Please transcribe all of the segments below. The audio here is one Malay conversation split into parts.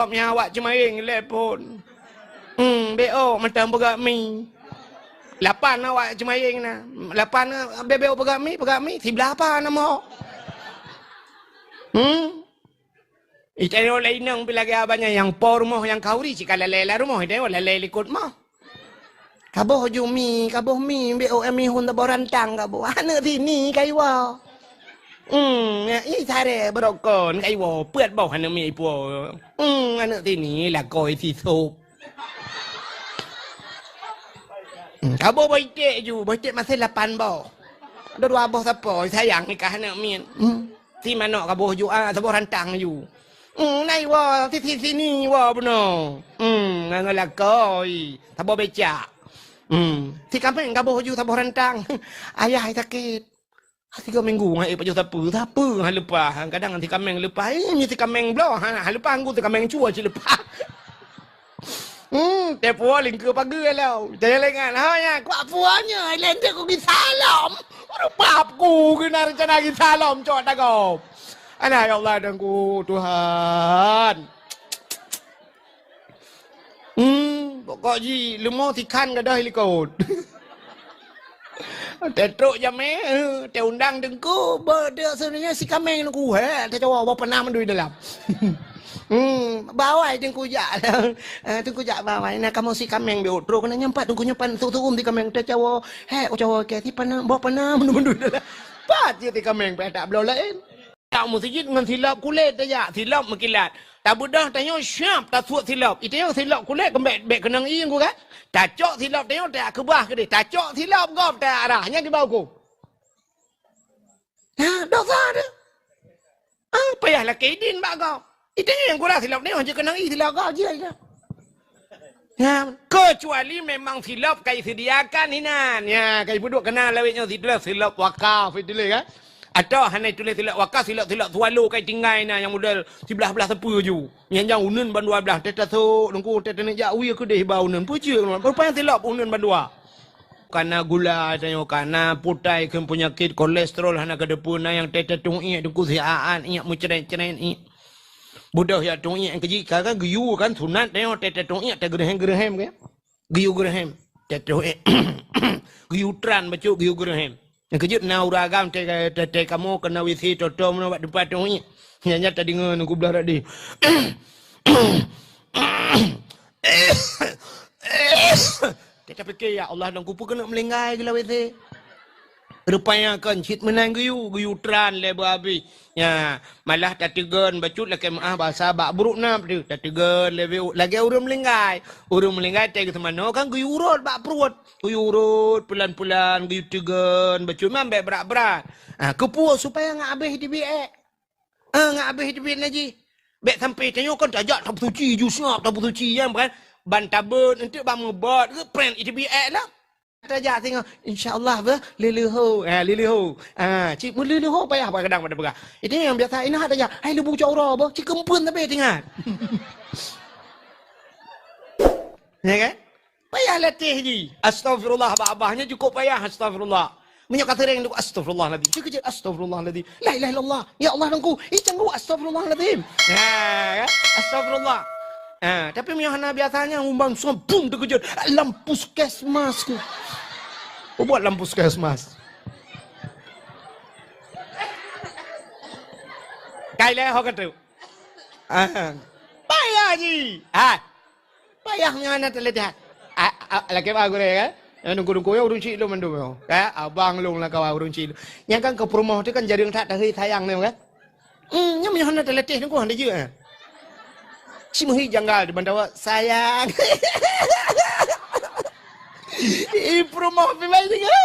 Awak cuma lepon. Beo macam bergami. 8 awak cuma na. 8 beo bergami. Sebelah apa nama? Itanya lain nang bilagi abanya yang por moh yang kauri cika lela rumah dia lela likut moh. Kaboh jumi, kaboh mi beo mi hun ta borantang kaboh. Ana sini kai wa. Ý thare berokon kai wo puat bau hana mi po. Anak sini lah koi si sop. Kabo baik ju, baik masih 8 bau. Dua bau sapo sayang ni kah anak mi. Si mana kabo ju sabo rantang ju. Nai wo si sini wo beno. Ngan lah koi, sabo beca. Si kampeng kabo ju sabo rantang. Ayah sakit. 3 minggu ngai baju siapa hang lupa kadang nanti kameng lupa ni si kameng blo hang lupa aku si kameng cua si lupa te puo ling ke pagi lao te lengan ha ya kwa puanya len te ku salam ora bab ku kena rencana salam cok takop ana ya Allah dan ku Tuhan pokok ji lumo si kan ka dah likot Tetruk jam te undang dengku dia sebenarnya si kameng aku te cakap apa pernah mendui dalam bawai dengku jak dengku jak bawai nah kamu si kameng beutro kena nyampat dengku nyampan tu di kameng te cakap cakap ke ti pernah bawa pernah mendui dalam pat je ti kameng pe tak belau lain tak masjid dengan silap kulit aja silap mekilat tak budah tanya siap tak suat silap itu yang silap kulit kembek bek kenang i aku kan tak cok silap tanya tak kebah ke dia tak cok silap kau tak arahnya di bawah ku nah dosa dia payahlah kedin bak kau itu yang kurang silap tanya je kenang i silap kau je aja ya kecuali memang silap kai sediakan hinan ya kai buduk kenal lawitnya silap wakaf itu kan atau hanya tulis silap wakaf silap sualu kai tinggai na yang model sebelah sepu ju yang unun ban 12 teta so nungku teta ni jawi aku deh bau unun puji rupanya silap unun ban 2 karena gula tanya karena putai ke penyakit kolesterol hana ke depun yang teta tung i dengku siaan i mu ceren i budah ya tung i yang keji kan giyu kan sunat tanya teta tung i te gerhem ke giyu gerhem teta giyu tran bacu giyu gerhem yang kejut na uragam te kamu kena wisi toto mana buat depan tu ni nyanya tadi ngan aku belah tadi kita fikir ya Allah dan kupu kena melinggai gila wisi rupanya kan cit menang giyu tran le babi ya malah tatigan bacut lagi bahasa bak buruk nam tu tatigan lagi urang melinggai te ke mana kan giyu urut bak perut giyu urut pelan-pelan giyu tigan bacut memang berat-berat kepuas supaya ngak habis di biak ngak habis di biak lagi bek sampai tanya kan tajak tak suci ju siap tak suci yang kan bantabun untuk bang ngebat ke pren itu biak lah Tajak tengok insyaallah bah liliho cik mun liliho payah apa kadang pada begah itu yang biasa ini ada tajak ai lebu cora bah cik kempun tapi tengah ya kan payah latih ji astagfirullah abahnya cukup payah astagfirullah minyak kata ring astagfirullahaladzim cik astagfirullahaladzim la ilaha illallah ya Allah dengku icang gua astagfirullahaladzim ya astagfirullah tapi minyak biasanya umbang sombong terkejut lampu puskesmas ku buat lampu puskesmas kaileh ho kata payah ji payah minyak terlihat lagi bagus kan nunggu ya urung cik lu mendung abang lu lah kau urung cik lu yang kan ke rumah tu kan jadi tak dari sayang ni kan yang minyak terlihat nunggu hendak je Cimuhi janggal di bandawa sayang. Ibu mau pilih juga.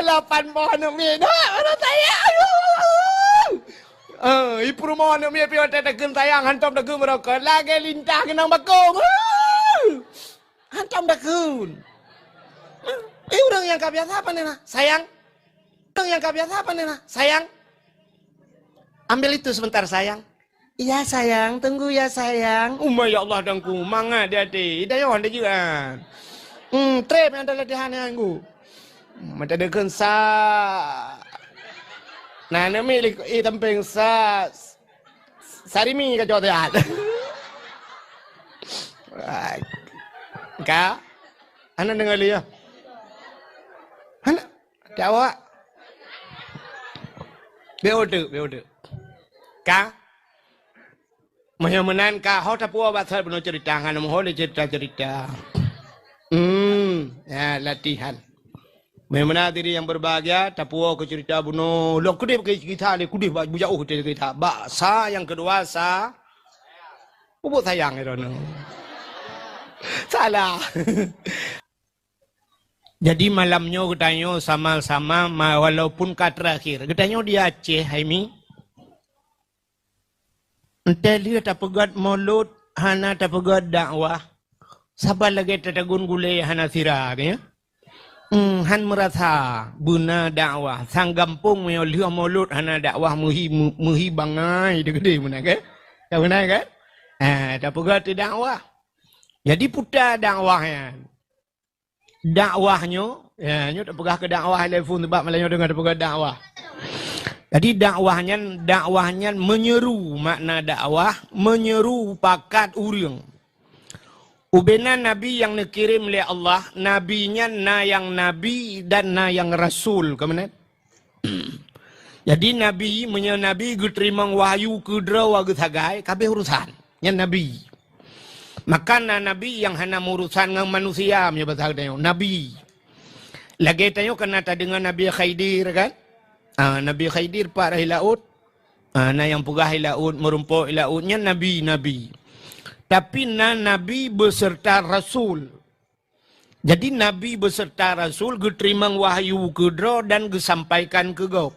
8 pohon ni, orang sayang. Ibu mau ni pilih tetekan sayang hantam dagun merokok lagi lintah kenang bakung. Hantam dagun. Orang yang kebiasa apa ni nak? Sayang. Orang yang kebiasa apa ni nak? Sayang. Ambil itu sebentar sayang. Iya sayang, tunggu ya sayang. Ya Allah dangku, manga dia dah yon dia juga. Trep yang ada latihan aku. Macam ada kensa. Nah, nama milik tamping sa. Sarimi ka jodoh. Ka, anak dengar dia. Anak, jawab. Beodu. Ka, menan ka, hau tapua bahasa penuh cerita, kan mohon cerita. Ya latihan. Memang diri yang berbahagia, tapua ke cerita bunuh. Lo kudip ke kita ni kudip jauh ke kita. Sa yang kedua sa, ubuk sayang itu. Salah. Jadi malamnya katanya sama-sama walaupun kat terakhir. Katanya di Aceh, Haimi. Entah dia tak pegat mulut, hana tak pegat dakwah. Sabar lagi tetagun gulai hana sirah. Ya? Han merasa buna dakwah. Sang gampung meo lihat mulut hana dakwah muhi bangai. Dia gede mana kan? Tak benar kan? Tak pegat dakwah. Jadi putar dakwahnya. Dakwahnya, ya, nyo tak pegah ke dakwah telefon sebab malah nyo dengar tak pegah dakwah. Jadi dakwahnya menyeru makna dakwah, menyeru pakat urang. Ubena nabi yang dikirim oleh Allah, nabinya na yang nabi dan na yang rasul, kemana? Jadi nabi geterimang wahyu kedra wa getagai kabeh urusan, yang nabi. Maka nabi yang hanya urusan dengan manusia punya bahasa tanya nabi. Lagi tanya kena tak dengan Nabi Khidir kan? Nabi Khidir pak rahi laut. Na yang pegah laut merumpuk lautnya nabi. Tapi nabi beserta rasul. Jadi nabi beserta rasul geterimang wahyu kedra dan gesampaikan ke gop.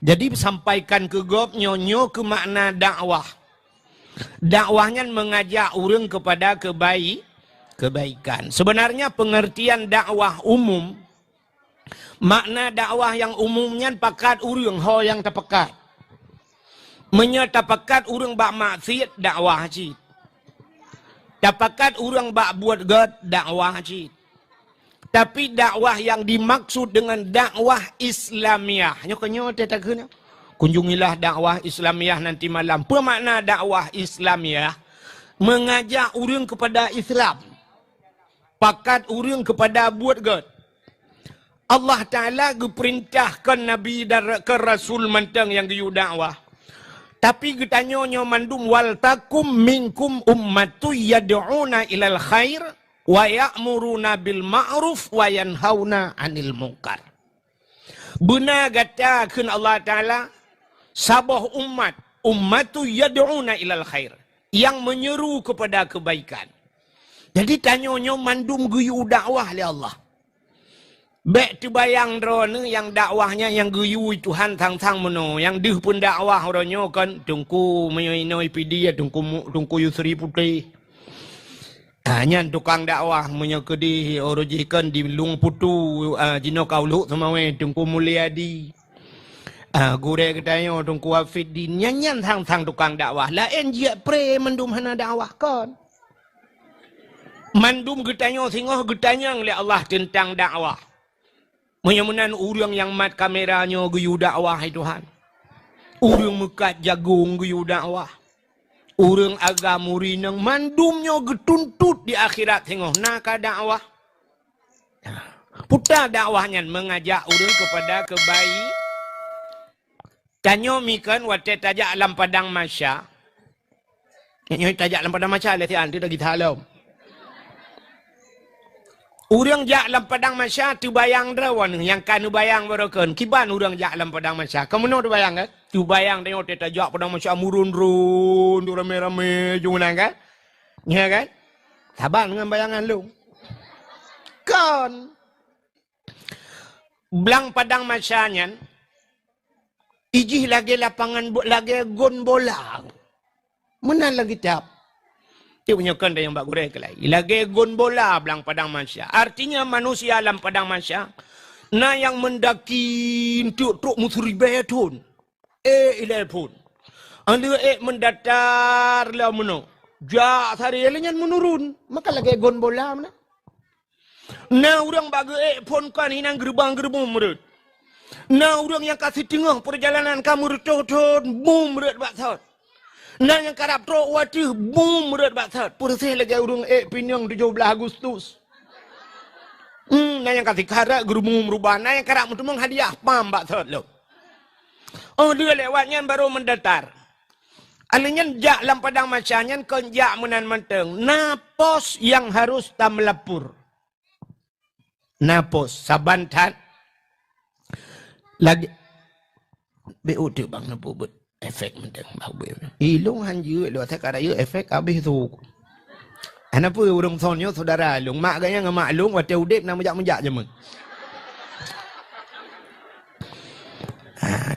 Jadi sampaikan ke gop nyonyo ke makna dakwah. Dakwahnya mengajak orang kepada kebaikan. Sebenarnya pengertian dakwah umum, makna dakwah yang umumnya pakat orang yang terpekat. Menyatapakat orang bak maksiat dakwah cit. Tapakat orang bak buat gad dakwah cit. Tapi dakwah yang dimaksud dengan dakwah Islamiah, nyokanyo tetakuna. Kunjungilah dakwah Islamiah nanti malam. Apa makna dakwah Islamiah? Mengajak orang kepada Islam. Pakat orang kepada buat gad. Allah Ta'ala perintahkan Nabi dan ke Rasul mantang yang diu dakwah. Tapi ketanya mandum wal takum minkum ummatu yad'una ilal khair wa ya'muruna bil ma'ruf wa yanhauna 'anil munkar. Benar katakan Allah Ta'ala sabah ummatu yad'una ilal khair, yang menyeru kepada kebaikan. Jadi tanyonyo mandum guyu dakwah oleh Allah. Bek tu bayang drone yang dakwahnya yang guyu Tuhan tang meno, yang dih pun dakwah oronyo kan tungku menyoinoi pidi ya tungku Yusri Putih. Hanya tukang dakwah menyokedi orojikan di Lung Putu jino kaulu sama we tungku Mulyadi. Gure katanya tungku Hafid di nyanyan tang tukang dakwah. Lain dia pre mandum hana dakwah kan. Mandum katanya singoh katanya oleh Allah tentang dakwah. Menyamunan urang yang mat kameranya guyu dakwah Tuhan. Urang mekat jagung guyu dakwah. Urang agama rinang mandumnya getuntut di akhirat singoh naka dakwah. Putar dakwahnya mengajak urang kepada kebaikan. Tanyo mikan wate tajak alam padang masya. Nyo tajak alam padang masya le tian tu lagi thalau. Urang jak alam padang masya tu bayang drawan yang kan bayang barokan. Kiban urang jak alam padang masya. Kamu no tu bayang kan? Tu bayang tengok te tajak padang masya murun-run tu rame-rame jumlah kan? Ya kan? Sabar dengan bayangan lu. Kan. Belang padang masyanya ijih lagi lapangan lagi gon bola. Mana lagi tap? Dia punya kan yang bak gurek lagi. Lagi gon bola belang padang masya. Artinya manusia dalam padang masya na yang mendaki truk musribah tun. Ilal pun. Anda mendatar lah meno. Jak hari elenya menurun. Maka lagi gon bola mana? Na orang bagi pun kan hinang gerbang-gerbang merut. Nah orang yang kasih tengah perjalanan kamu retut bum berat baksud. Nah yang karap trok waduh boom berat batat. Pursih lagi urung pinyong 17 Agustus. Nah yang kasih karak guru merubah. Nah yang karap untuk menghadiah pam batat lo. Oh dia lewatnya baru mendatar. Alanya jak dalam padang macanya konjak menan menteng. Napos yang harus tam melapur. Napos sabantan. Lagi BOT bang napobot efek menteng babu. Ilung hanju lo saya karaya efek habis tu. Kenapa urang sonyo saudara lung mak gaya ngamak lung wate udip nak menjak-menjak je mun.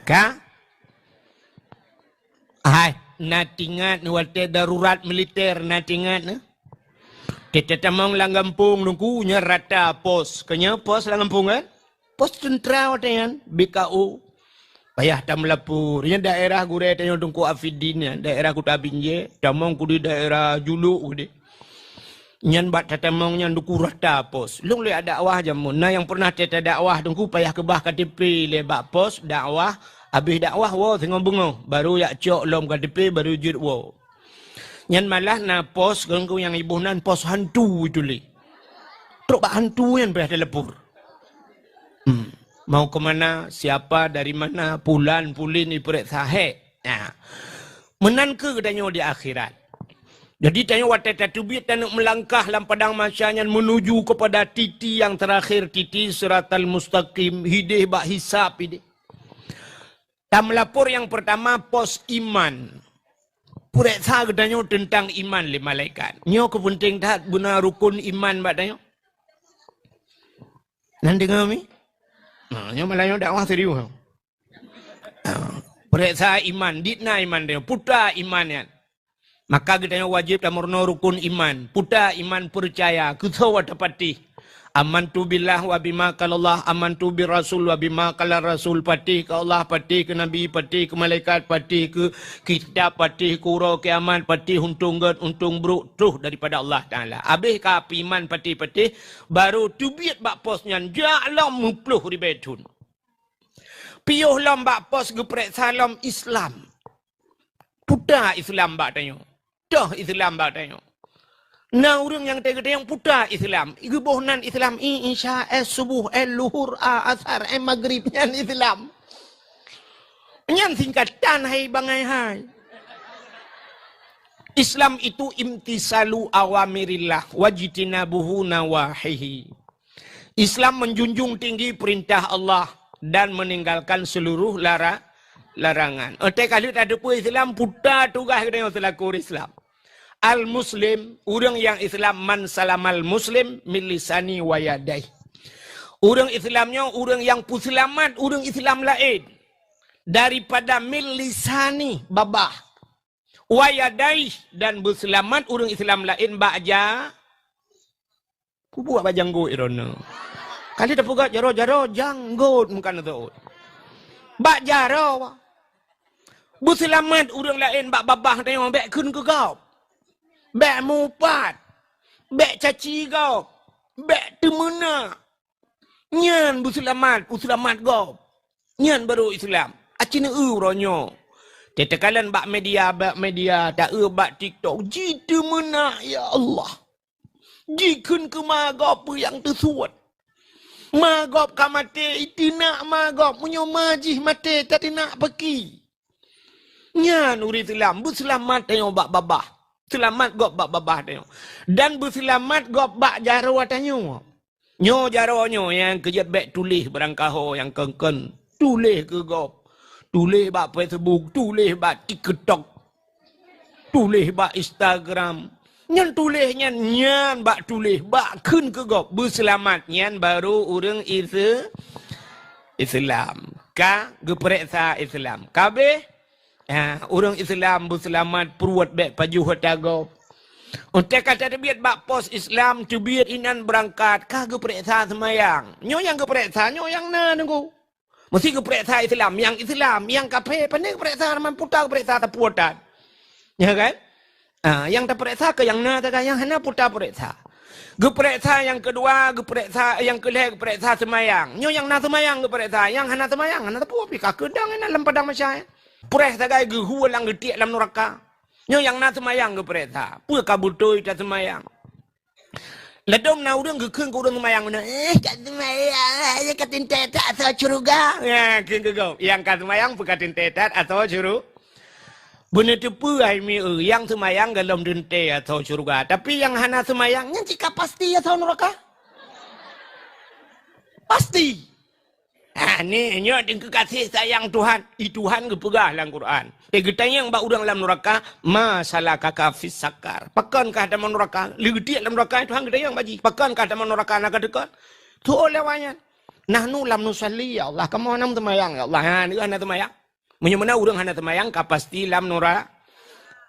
Ka? Hai, natingat wate darurat militer natingat ne. Kita tamang langampung nungku nyerata pos. Kenya pos langampung kan? Pos tentara wate kan BKU. Payah tam lapur. Nya daerah gure tanyo tungku Afidin daerah Kuta Binje, tamang ku di daerah Juluk gede. Nyan bat tatamong nyan duku rata pos. Lung le ada dakwah jamun. Nah yang pernah teta dakwah tungku payah kebah KTP le bak pos dakwah. Habis dakwah wo tengok bengong. Baru yak cok lom KTP baru jut wo. Nyan malah na pos ganggu yang ibu nan pos hantu itu le. Truk bak hantu yang payah telepur. Mau kemana, siapa, dari mana, pulan, pulin, ipuret sahe. Nah, menan ke katanya di akhirat. Jadi tanya watai tatubit dan melangkah dalam padang masyanya menuju kepada titi yang terakhir, titi siratal mustaqim, hidih bak hisap hidih. Dan melapor yang pertama pos iman. Puret sah katanya tentang iman le malaikat. Nyo kepenting tak guna rukun iman bak tanya. Nanti kami? Nyo malah dakwah serius. Puret sah iman, ditna iman dia, putra iman ya. Maka kita wajib tamurno rukun iman. Puta iman percaya. Kita watapati. Amantu billah wa bima kalallah. Amantu bi rasul wa bima kalal rasul. Patih ke Allah, patih ke Nabi, patih ke malaikat, patih ke kitab, patih ke urau kiamat, patih untung ged, untung bruk. Tuh daripada Allah Ta'ala. Habis ka iman patih-patih. Baru tubit bak posnya. Ja'lam mupluh ribetun. Piyuh lam bak pos geprek salam Islam. Puta Islam bak tanya. Dah Islam bak tanya. Nah orang yang tega yang puta Islam. Igu bohnan Islam. Isya, subuh, luhur, asar, maghrib. Nyan Islam. Nyan singkatan hai bangai hai. Islam itu imtisalu awamirillah. Wajitinabuhu nawahihi. Islam menjunjung tinggi perintah Allah. Dan meninggalkan seluruh larangan. Otak kali tak ada pun Islam putar tugas kita selaku Islam. Al-Muslim, orang yang Islam man salamal Muslim milisani wayadai. Orang Islamnya orang yang puselamat, orang Islam lain daripada milisani babah. Wayadai dan berselamat orang Islam lain baja. Ku buat bajanggo irona. Kali dah pugat jaro-jaro janggut bukan tu. Bak jaro. Berselamat orang lain bak babah tengok bek kun ke kau. Bek mupat. Bek caci kau. Bek temena. Nyan berselamat kau. Nyan baru Islam. Acina ronyo. Tetekalan bak media tak bak TikTok. Ji temena ya Allah. Ji kun ke magop yang tersuat. Magop ka mati itina magop munyo majih mati tadi nak pergi. Nya nuri Islam berselamat tengok bak babah. Selamat gop bak babah tengok. Dan berselamat gop bak jaro tanyo. Nyo jaro nyo yang kejat bek tulis berangkaho yang kengken. Tulis ke gop. Tulis bak Facebook, tulis bak TikTok. Tulis bak Instagram. Nyan tulis nyan bak tulis bak kun ke gop berselamat nyan baru orang Islam. Ka gepereksa Islam. Kabeh orang Islam berselamat peruat bek paju hotagop. Untuk kata tebiat bak pos Islam tebiat inan berangkat ka gepereksa semayang. Nyo yang gepereksa nyo yang na nunggu. Mesti gepereksa Islam yang kape pandai gepereksa man putar gepereksa tapuatan. Ya kan? Yang terperiksa ke yang na tak yang hana putar periksa. Geperiksa yang kedua, geperiksa yang kelih geperiksa semayang. Nyo yang na semayang geperiksa, yang hana semayang hana tapu api ka kedang dalam padang masyai. Pureh tagai gehu lang getik dalam neraka. Nyo yang na semayang ke pereta. Pua kabutoi ta semayang. Ledom na urang ke keung urang semayang na. Kat semayang ya katin tetat atau curuga. Ya keung ke go. Yang kat semayang pekatin tetat atau curu. Bener tu ai mi yang semayang dalam dente atau curuga. Tapi yang hana semayang yang jika pasti atau neraka. Pasti. Ni nyo dengan kasih sayang Tuhan. Tuhan ke pegah dalam Quran. Kita yang bak urang dalam neraka, masalah kakak fis sakar. Pakankah dalam neraka? Legitiak dalam neraka Tuhan kita yang baji. Pakankah dalam neraka nak dekat? Tu olehnya. Nahnu lam nusalli ya Allah. Kamu nam temayang ya Allah. Ha ni hana temayang. Menyemana urang hana temayang ka pasti lam neraka.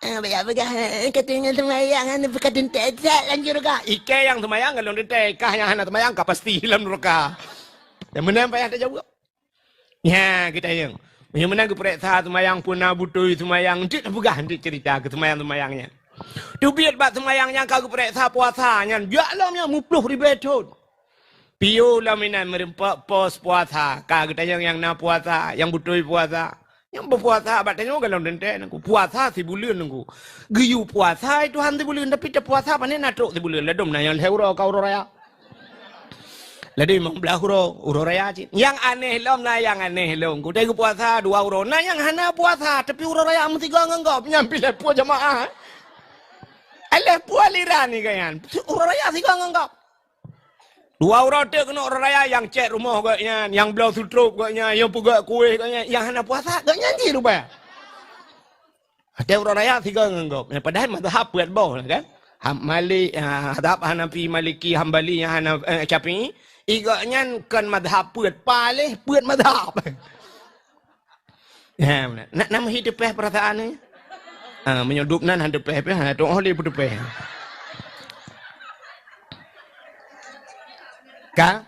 Begah katanya temayang hana bekatin tetat lanjut ka. Ike yang temayang kalau detek kah yang hana temayang ka pasti lam neraka. Dan menang payah tak jawab. Ya, kita yang. Yang menang ke periksa semayang pun nabutui semayang. Tidak pegah nanti cerita ke semayang-semayangnya. Tu biar bat semayangnya kau ke periksa puasanya. Biarlah mupluh ribetun. Piu lah minan merempak pos puasa. Kau kita yang nak puasa, yang butui puasa. Yang berpuasa, batanya kalau nanti aku puasa si bulan aku. Giyu puasa itu hanti bulan tapi tak puasa panen natruk si bulan. Ledom na yang leuro kau raya. Ladi memang belah uro raya cik. Yang aneh lom na yang aneh lom. Ku tengok puasa 2 euro. Nah yang hana puasa tapi uro raya mesti kau nganggap nyampi lepo jamaah. Lepo aliran ni kan. Uro raya sih kau nganggap. 2 euro tu kena uro raya yang cek rumah katnya, yang belau sutruk katnya, yang pegak kuih katnya, yang hana puasa kau nyanyi rupanya. Ada uro raya sih kau nganggap. Padahal mazhab buat bawah kan. Malik, hadap Hanafi, Maliki, Hambali, Syafi'i. Igaknya kan madhab puat palih, puat madhab. Ya, nak nama hidup perasaan ni. Menyudup nan hidup tu oleh hidup Ka?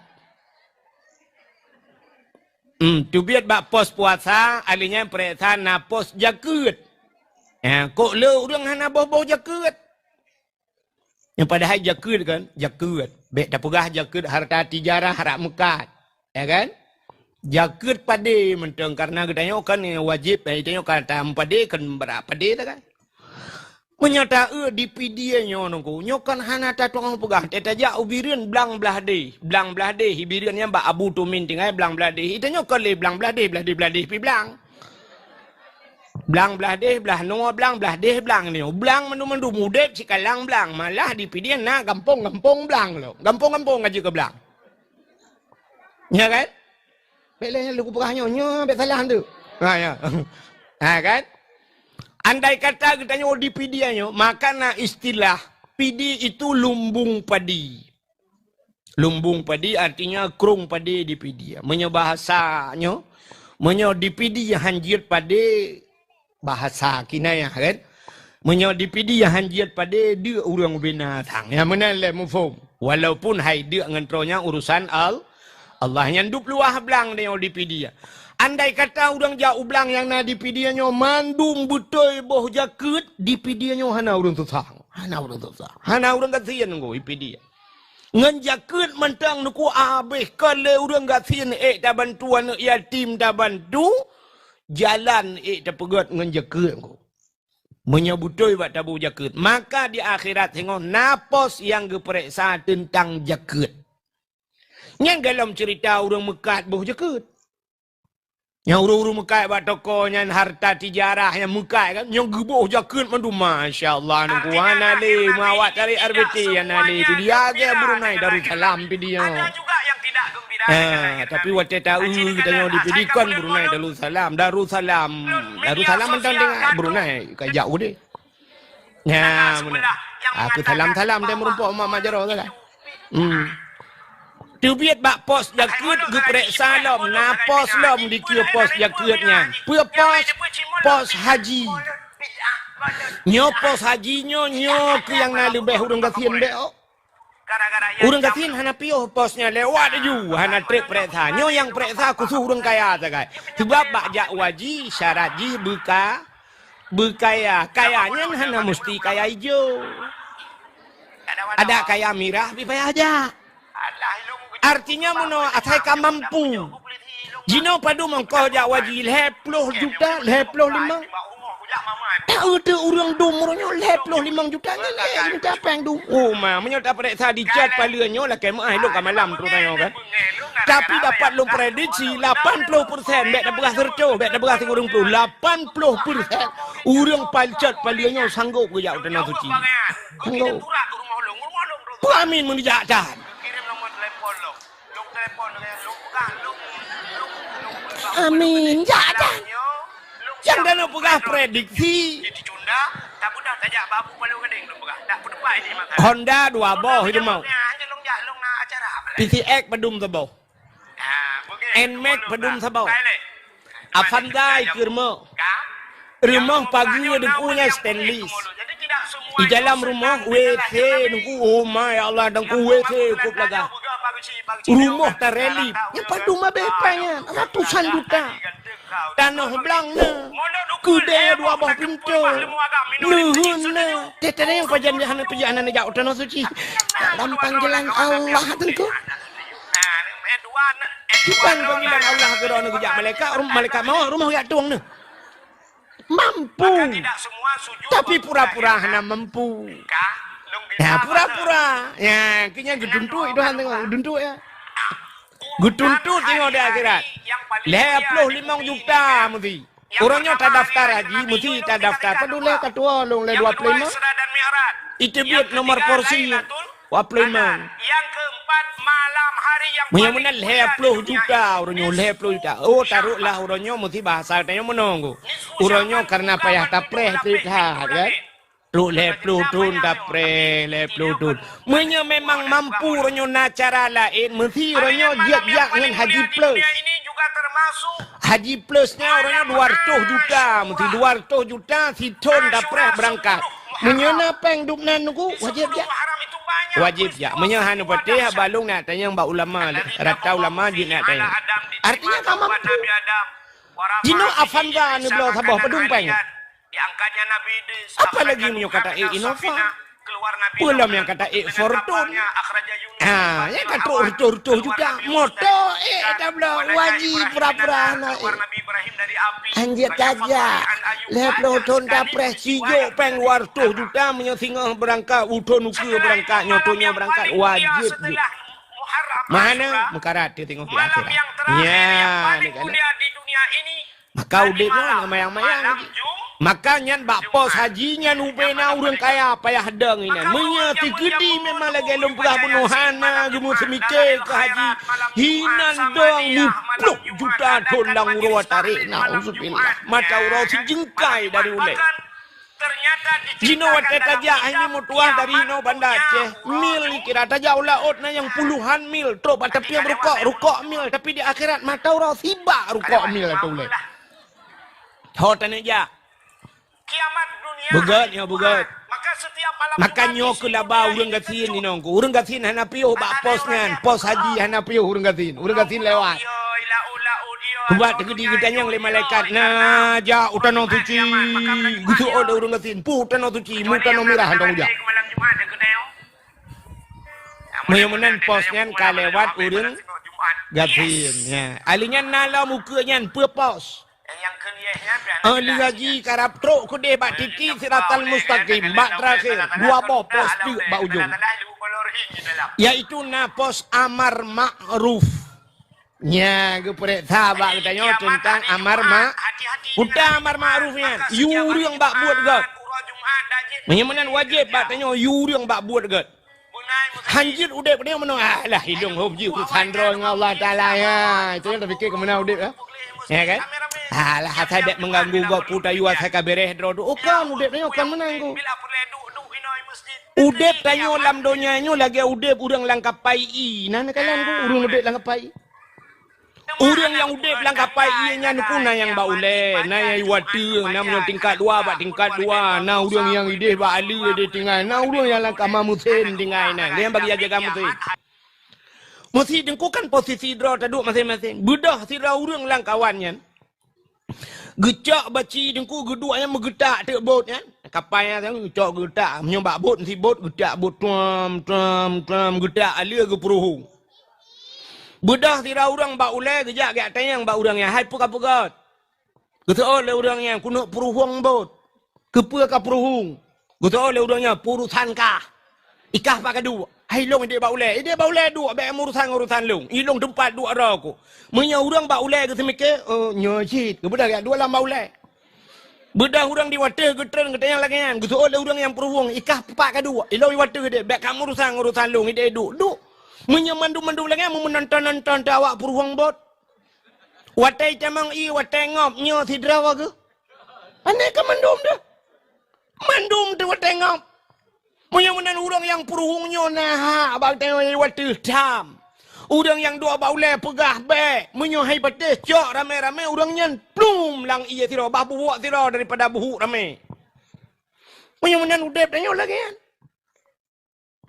Tu biar bak pos puasa, alinya perasaan na pos jakut. Kok le orang hana bau-bau jakut. Yang padahal jakut kan, jakut. Baik tak pegah jakut harta tijarah harap mekat. Ya kan? Jakut pade mentang karena katanya kan wajib, katanya kata pade kan berapa pade tak kan? Menyata di PD nya nunggu, nyokan hana ta tukang pegah. Teta ja ubirin blang belah de hibirin yang ba abu tumin tinggal blang belah de. Itu nyokan le blang belah de pi blang. Blang belah deh, belah noa blang, belah deh blang ni. Blang mendu mudep si kalang blang. Malah di pidian na gampong blang lo. Gampong aja ke blang. Ya kan? Belanya lu pegahnya nyo, bet salah tu. Ya. Kan? Andai kata kita nyo di pidiannya, maka na istilah pidi itu lumbung padi. Lumbung padi artinya krung padi di pidia. Menyebahasanya, di pidi yang hanjir padi bahasa kinayah kan. Menyodipidi yang hanjiat pada dia orang binatang. Yang mana le mufum. Walaupun hai dia ngentronya urusan Allah yang dup luah belang dia odipidi. Andai kata orang jauh belang yang na dipidiannya mandum betul boh jakut dipidiannya hana orang susah. Hana orang kasihan ngo ipidi. Ngan jakut mentang nuku abih kalau orang kasihan ta bantuan yatim ta bantu. Jalan tak pegat dengan jakut ko. Menyebutoi buat tabu jakut. Maka di akhirat tengok napos yang geperiksa tentang jakut. Yang dalam cerita orang mekat buh jakut. Yang orang mekat buat tokonya harta tijarah yang mekat kan. Yang gebuh jakut mandu Masya Allah. Nunggu anali mawat dari RBT anali. Itu dia ke Brunei Darussalam dia. Ada juga yang tidak gembira. Tapi waktu tahu kita yang dipidikan Brunei Darussalam mentang dengan Brunei kayak jauh deh. Ya, aku salam dia merumpok mak majaro kan. Tu biat bak pos jakut geperiksa lom, na pos lom dikira pos jakutnya. Pos haji. Nyo pos haji nyo ke yang lebih urang kasihan beo. Urang kasihan hana pio posnya lewat ju hana trek periksa. Nyo yang periksa kusuh urang kaya sagai. Sebab bak jak waji syarat ji berkaya. Kayanya hana mesti kaya hijau. Ada kaya merah pipaya aja. Artinya mono atai ka mampu. Jino padu mongko jak waji 10 juta, 15. Tak ada orang dumurnya lep loh 5 juta ni minta peng dum. Oh mah menyata pada tadi cat palanya lah kemah lo ka malam tu tanya kan. Tapi dapat lo prediksi 80% bet dah beras serco, bet dah beras 30. 80% orang palcat palanya sanggup ke jauh tanah suci. Sanggup. Amin mun dijak-jak. Amin jak-jak. Yang dalam pegah prediksi Honda 2 boh itu mau PTX pedum sabo NMAX pedum sabo Avanza ikirmo rumah pagi ada punya stainless di dalam rumah WC nunggu oh my Allah nunggu WC cukup laga rumah terrelip yang pedum bepanya ratusan juta tanah belangnya kuda 2 buah pintu nuhunnya tetenya yang perjalanan jauh tanah suci dalam panggilan Allah tentu bukan panggilan Allah ke dalam kejap malaikat mau rumah ya tuang ni mampu tapi pura-pura hanya mampu ya pura-pura ya kayaknya geduntuk itu hanya tengok geduntuk ya geduntuk tengok di akhirat 55 juta mesti orangnya tak daftar haji mesti tak daftar peduli ketua long le 25 itu biar nomor porsi 25 yang keempat malam hari yang mudah-mudahan 50 juta orangnya 50 juta oh taruhlah orangnya mesti bahasa tanya menunggu orangnya karena payah tapreh tidak kan lu 50 tun tapreh 50 tun munya memang mampu orangnya na cara lain mesti orangnya jiak-jiak dengan haji plus haji plusnya orangnya 200 juta mesti 200 juta si ton tapreh berangkat menyana peng duknan nuku wajib ya wajib ya menyahan putih balung nak tanya mbak ulama rata ulama dia nak tanya artinya kamu mampu jino Avanza ni belah sabah pedung peng apa lagi punya kata Innova belum yang kata Fortune yang kata urut juga motor dah belah wajib pura-pura anjir saja leplo ton dapres cijo peng 200 juta menyosingah berangkat udon ukur berangkat nyotonya berangkat wajib mana mekarat dia tengok di akhirat ya maka udah kan mayang-mayang makanya bak pos hajinya nubena orang kaya payah deng ini menyati gede memang lagi lempah penuhana gemuk semike ke haji hinan dong 50 juta tondang urut tarik na'udzubillah mata urut sejengkai dari ulai Jino watet aja ini mutuah dari no Banda Aceh mil kira aja ulaut na yang puluhan mil terus tapi yang rukok mil tapi di akhirat mata urut siba rukok mil itu ulai hotan aja bugat ya bugat makanya aku labah urang gatin ni nongku urang gatin hana piuh bak posngan pos haji hana piuh urang gatin lewat buat gede gedanya oleh malaikat nah ja utanong suci gitu ada urang gatin pu utanong suci mutanong mirah dong ja mudah-mudahan posngan kalewat urang gatin ya alinya nala mukanya pu pos ahli haji karab truk kudeh bak titi siratal mustaqim bak terakhir 2 boh pos tu bak ujung yaitu na pos amar ma'ruf nya geprek sahabat katanya tentang amar udah amar ma'rufnya yuri yang bak buat gak menyamanan wajib bak tanya yuri yang bak buat gak hanjir udah dia menang lah hidung hobi sandro dengan Allah Ta'ala ya itu yang terfikir kemana udah ya kan alah saya mengganggu gua puta yuat saya kabereh drodo kan udep tanya kan menanggu udep tanya lam donyanya lagi udep urang langkapai i nana kalian ku urang udep langkapai urang yang udep langkapai i nya nukuna yang baule na ya iwati namanya tingkat 2 bak tingkat 2 na urang yang ide bak ali de tinggal na urang yang langkama musin tinggal na dia bagi jaga musin mesti dengkukan posisi draw taduk masing-masing bedah sira urang langkawannya gecak baci dengku gedua yang megetak tek bot kan kapalnya tang gecak getak menyobak bot si bot getak bot tuam getak alia ke peruhu bedah tira urang bak ulai gejak gak tayang bak urang yang hai pukat-pukat getak le urang yang kuno peruhuang bot Kepua ka peruhung. Gutu oleh udahnya purusan kah. Ikah pakai dua. Hai long ide baule. Ide baule dua be urusan long. Ilong tempat dua aku. Munya urang baule ke semike nyocit. Kebudak ya dua lam baule. Bedah urang di water getren katanya lagi kan. Gutu oleh urang yang peruhung ikah pakai dua. Ilong di water gede. Be kamu urusan long ide duk. Munya mandu lagi mau menonton awak peruhung bot. Watai camang watai ngop nyo tidra ke. Aneh ke mandum dah. Mandum tu watai ngop. Punya menan orang yang peruhungnya nah abang tengok watai dam. Orang yang dua baule pegah be. Menyohai petis cok rame-rame orangnya plum lang iya tiro bah buak tiro daripada buhuk rame. Punya menan udep tengok lagi kan.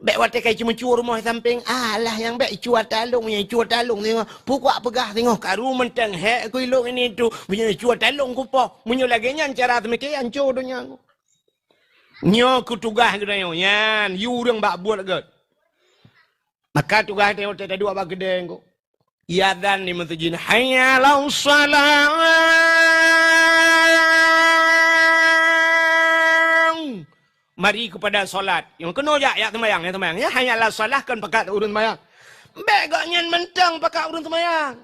Bek watai kai cuma cua rumah samping. Alah yang bek cua talung. Yang cua talung tengok. Pukak pegah tengok. Karu menteng hek ku ilok ini tu. Punya cua talung ku po. Punya lagi nyan cara temike ancur dunia ku. Nyo ku tugah ke tengok. Yan. You orang bak buat lagi. Maka tugah tengok tak dua bak gede ku. Yadan di masjid. Hayyalau salam. Mari kepada solat. Yang kena ya temayang. Ya hanyalah solat kan pakat urun temayang. Begaknya mentang pakat urun temayang.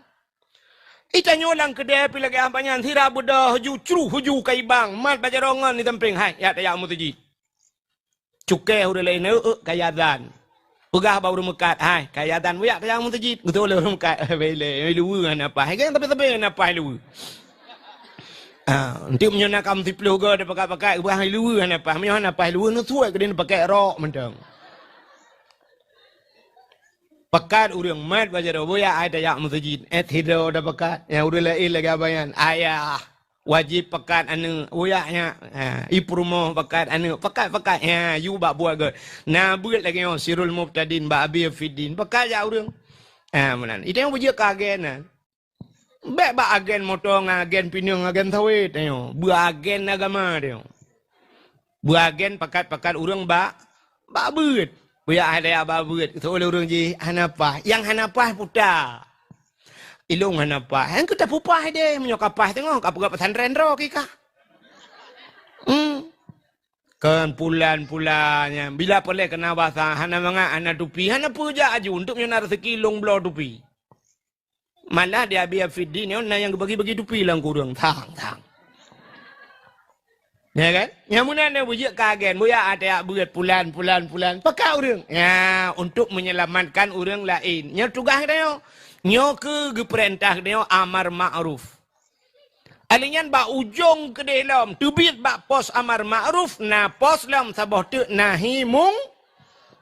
Itanya orang kedai pilih ke ampanyan. Hira budah huju kaibang. Mat baca rongan di temping. Hai ya tayak mutaji. Cukai udah lain. Kayadan. Pegah baru mekat. Hai kayadan. Ya tayak mutaji. Betul lah mekat. Bele. Luwe kan apa. Hai kan tapi kan apa luwe. Nanti punya nak kamu tiplu ke dia pakai buah luwe kan apa punya apa luwe nu suai ke dia pakai rok mentang pakat urang mat baca do boya ada yak masjid hido dah pakat yang urang lain lagi abayan ayah wajib pakat anu oyaknya iprumo pakat anu pakat ya you bak buat ke na buat lagi sirul mubtadin ba abi fidin pakat ya urang menan itu yang bujuk kagen Bek ba agen motong, agen pinang, agen sawit, ayo. Ba agen agama dia. Ba agen pakat urang ba beut. Buya ada ba beut. Itu oleh urang ji hanapah. Yang hanapah puta. Ilung hanapah. Yang kita pupah dia menyokapah tengok apa pesantren ro kika. Kan pulan-pulannya. Bila boleh kena bahasa hana manga hana tupi, hana puja aju untuk menyana rezeki long blo tupi. Malah dia biar fidin yang bagi-bagi tupi lang kurang thang. Ya kan? Yang mana dia bujik kagen, buya ada buat pulan. Pakai orang. Ya, untuk menyelamatkan orang lain. Yang tugas dia, nyo ke perintah dia amar ma'ruf. Alinyan ba ujung ke dalam, tubit ba pos amar ma'ruf, na pos lam sabah tu nahi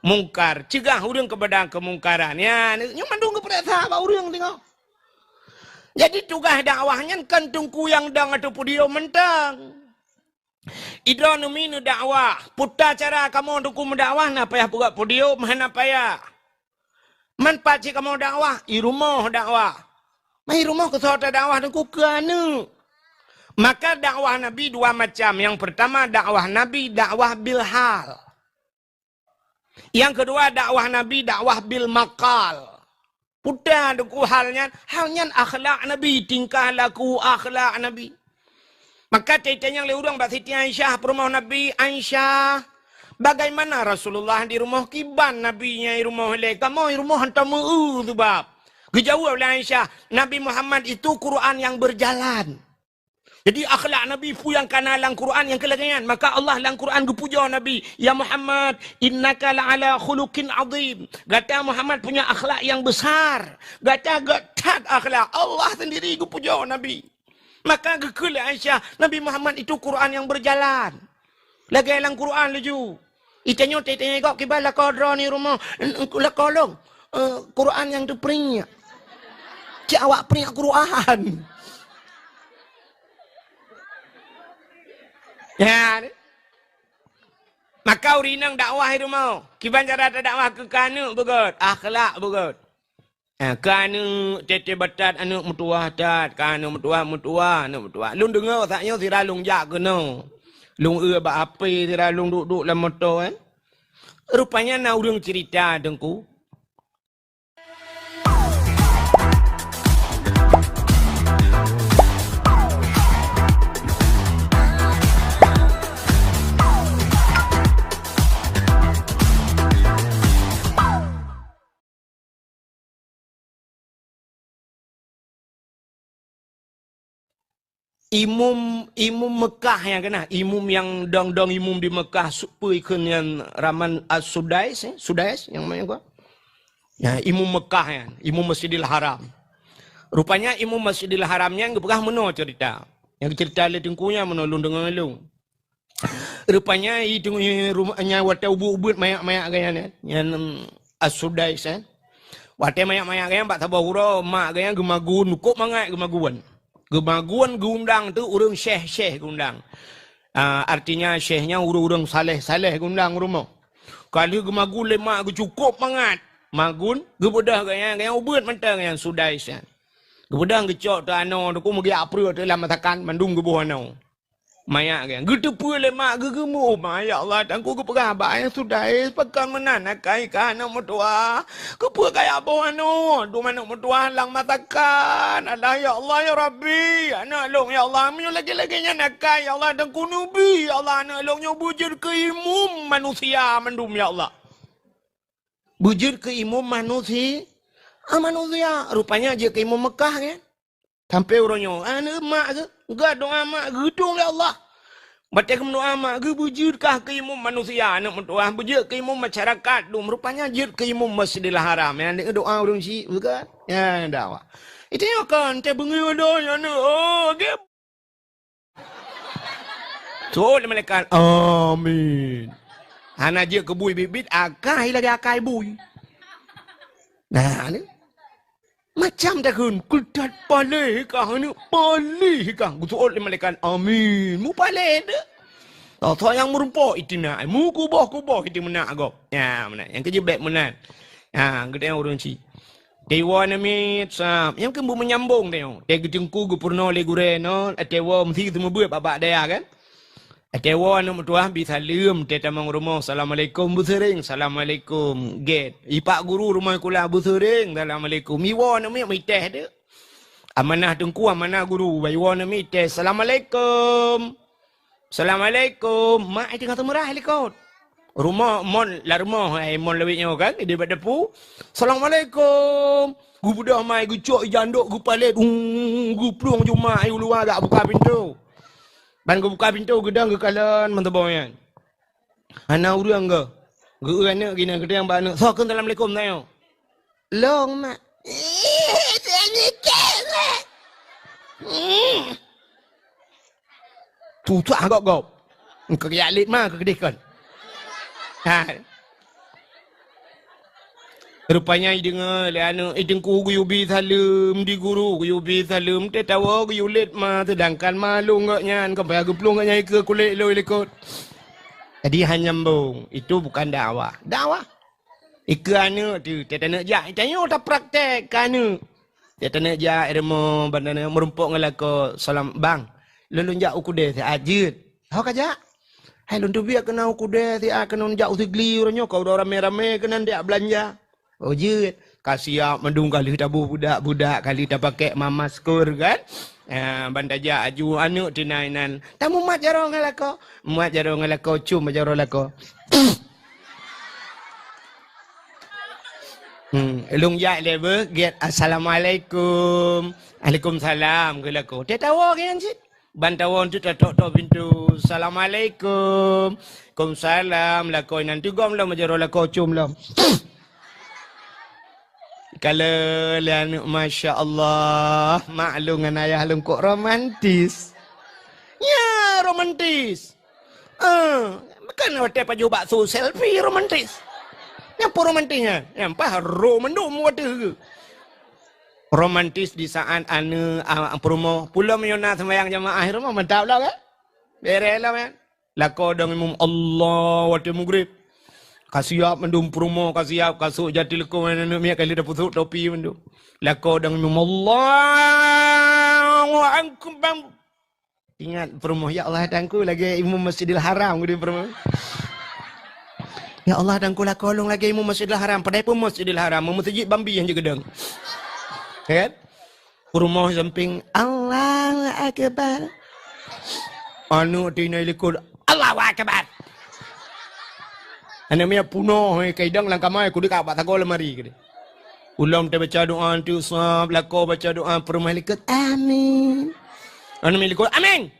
mungkar. Cegah orang kepada kemungkaran. Ya, nyo mandung ke perintah ba orang tengok. Jadi tugas dakwahnya kan tungku yang dang atau pudio mentang. Idra numinu dakwah. Puta cara kamu untuk mendakwah na payah buka pudio mana payah. Man paci kamu dakwah i rumah dakwah. Mai rumah ke sota dakwah tungku keanu. Maka dakwah Nabi dua macam. Yang pertama dakwah Nabi dakwah bil hal. Yang kedua dakwah Nabi dakwah bil maqal. Putar duku halnya akhlak Nabi, tingkah laku akhlak Nabi. Maka ceritanya oleh orang Siti Aisyah, rumah Nabi Aisyah. Bagaimana Rasulullah di rumah kiban Nabi-nya di rumah le. Kamu di rumah hantamu tu bab. Kejauh oleh Aisyah, Nabi Muhammad itu Quran yang berjalan. Jadi akhlak Nabi pu yang kana lang Quran yang kelagangan. Maka Allah lang Quran gepuja Nabi. Ya Muhammad, innaka la'ala khuluqin azim. Gata Muhammad punya akhlak yang besar. Gata akhlak. Allah sendiri gepuja Nabi. Maka gekul Aisyah, Nabi Muhammad itu Quran yang berjalan. Lagi lang Quran laju. Itanya kok kibala kodro ni rumah. Lakolong. Quran yang tu peringat. Cik awak peringat Quran. Ya, maka urinang dakwah itu mau. Kiban cara dakwah ke kanu begot, akhlak begot. Kanu tete batat anu mutuah tat, kanu mutuah. Lung dengar saknya sira lung jak kena. Lung ba api sira lung duduk dalam motor kan. Rupanya na urang cerita dengku. imum Mekah yang kena, imum yang dong imum di Mekah supaya kenian Raman As-Sudais, Sudais yang mana gua? Ya, imum Mekah ya, imum Masjidil Haram. Rupanya imum Masjidil Haramnya yang pernah meno cerita. Yang cerita le tengkunya menolong dengan long. Rupanya itu rumahnya wata ubud mayak gaya yang As-Sudais kan. Wate mayak gaya pak tabah hura mak gaya gemagun kok mangat gemaguan. Gemaguan gundang tu urang syekh gundang. Artinya syekhnya urang saleh gundang rumah. Kalau gemagun le mak cukup mangat. Magun gebudah gaya ubud mentang yang Sudais kan. Gebudah ngecok tu ano tu ku magi apru tu dalam matakan mandum gebuh ano. Maya kan. Getepu lemak gegemu. Ya Allah. Dan ku kepegah abang yang sudah pekan menanak kai kan nak mutua. Kepu kaya abang anu. Tu mana mutua lang matakan. Allah ya Allah ya Rabbi. Anak long ya Allah. Minyak lagi-laginya nak kai ya Allah. Dan ku nubi ya Allah. Anak longnya bujur ke imum manusia mendum ya Allah. Bujur ke imum manusia. Manusia. Rupanya je ke imum Mekah kan. Sampai orangnya. Anak mak ke. Enggak doa mak gedung ya Allah. Baca doa mak gebujurkah ke imam manusia anak mendoa bujur ke imam masyarakat dum rupanya jir ke imam Masjidil Haram yang doa orang si bukan ya dakwah. Itu yang kan te bengi doa ya ne oh ge. So malaikat amin. Ana je ke bui bibit akai lagi akai bui. Nah ni macam dah kun kudat palih kah ni palih kah gusul malaikat amin mu palih de tau yang merupa itu nak mu kubah itu menak go ya menak yang kerja baik menak gede orang ci dewa namit sap yang kembu menyambung tengok te gedengku gupurno le gure no dewa mesti temu buat babak dia kan dewa anu metuah bisa lium te tamang rumah assalamualaikum bu sering assalamualaikum get ipak guru rumah kula bu sering assalamualaikum iwa nami miteh de amanah tengku amanah guru iwa nami teh assalamualaikum mak itu kata merah likot rumah mon la rumah mon lewitnya kan di depu assalamualaikum gu budak mai gu cok jandok gu palet gu plung juma ayu luar gak buka pintu. Ban gue buka pintu gedang ke kalan mentebaunya. Anak urang ke. Gue anak gini gede yang banu. So kan assalamualaikum tayo. Long mak. Tutup agak kau. Kau kaya alit mah kau kedekan. Rupanya dengar le anu idengku guyubi salam di guru guyubi salam te tawa guyulit ma sedangkan malu ngaknya sampai aku plung ngaknya ke kulit lo ikut. Jadi hanyambung itu bukan dakwah. Dakwah iku anu tu te nak ja tanya tak praktek anu. Te nak ja remo bandana merumpuk ngalako salam bang. Lulun ja ukude se ajut. Hau kaja. Hai lun tu biar kena ukude se kena ja usigli orangnya kau dah rame-rame kena dia belanja. Oh jut, kasih mendung kali tabu budak kali dah pakai mama skor kan? Bandaja aju anu tinainan. Tamu mat jaro ngalako, cum jaro lako. Elung ya lewe get assalamualaikum, waalaikumsalam ngalako. Dia tahu kan sih? Bantawon tu tok pintu. Assalamualaikum, waalaikumsalam lako nanti gom lah jaro lako cum lah. Kalau lian Masya Allah maklum dengan ayah lung kok romantis. Ya romantis. Bukan waktu apa juga bakso selfie romantis. Apa romantisnya? Yang apa romandum waktu romantis di saat anu promo pulau menyona sembahyang jamaah rumah mantap lah kan? Berelah kan? Lako dong imam Allah waktu maghrib. Kasiap mendum promo kasiap kasuk jati leko mana nak kali dah putuk topi mendum. Lako dang imam Allah wa ankum bang. Ingat promo ya Allah dangku lagi imam Masjidil Haram gede promo. Ya Allah dangku lah kolong lagi imam Masjidil Haram padai pun Masjidil Haram masjid Bambi yang jaga dang. Kan? Promo samping Allahu Akbar. Anu tinai leko Allahu Akbar. Anak punya punoh kaidang langkamai aku dekat abak takol lemari ke. Ulam te baca doa tu sab lako baca doa permalikat amin. Anu milikul amin.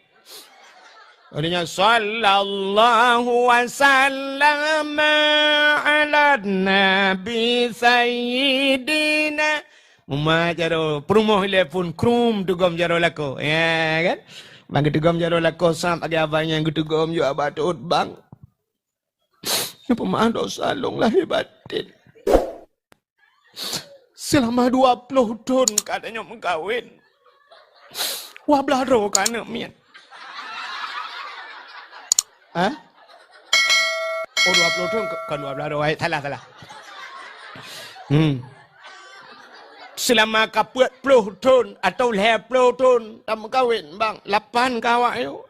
Adanya sallallahu wasallam ala nabi sayyidina Muma jaro perumoh telepon krum tugom jaro lako ya kan bang tugom jaro lako sam agi abang yang tugom yo abatut bang pemaaf dosa long lahir batin selama 20 tahun katanya mengkawin wablah ro kana mian. Hah? Oh 20 tahun kan 12 ro salah. Selama kaput 10 tahun atau 20 tahun tak mengkawin bang 8 kawak yo.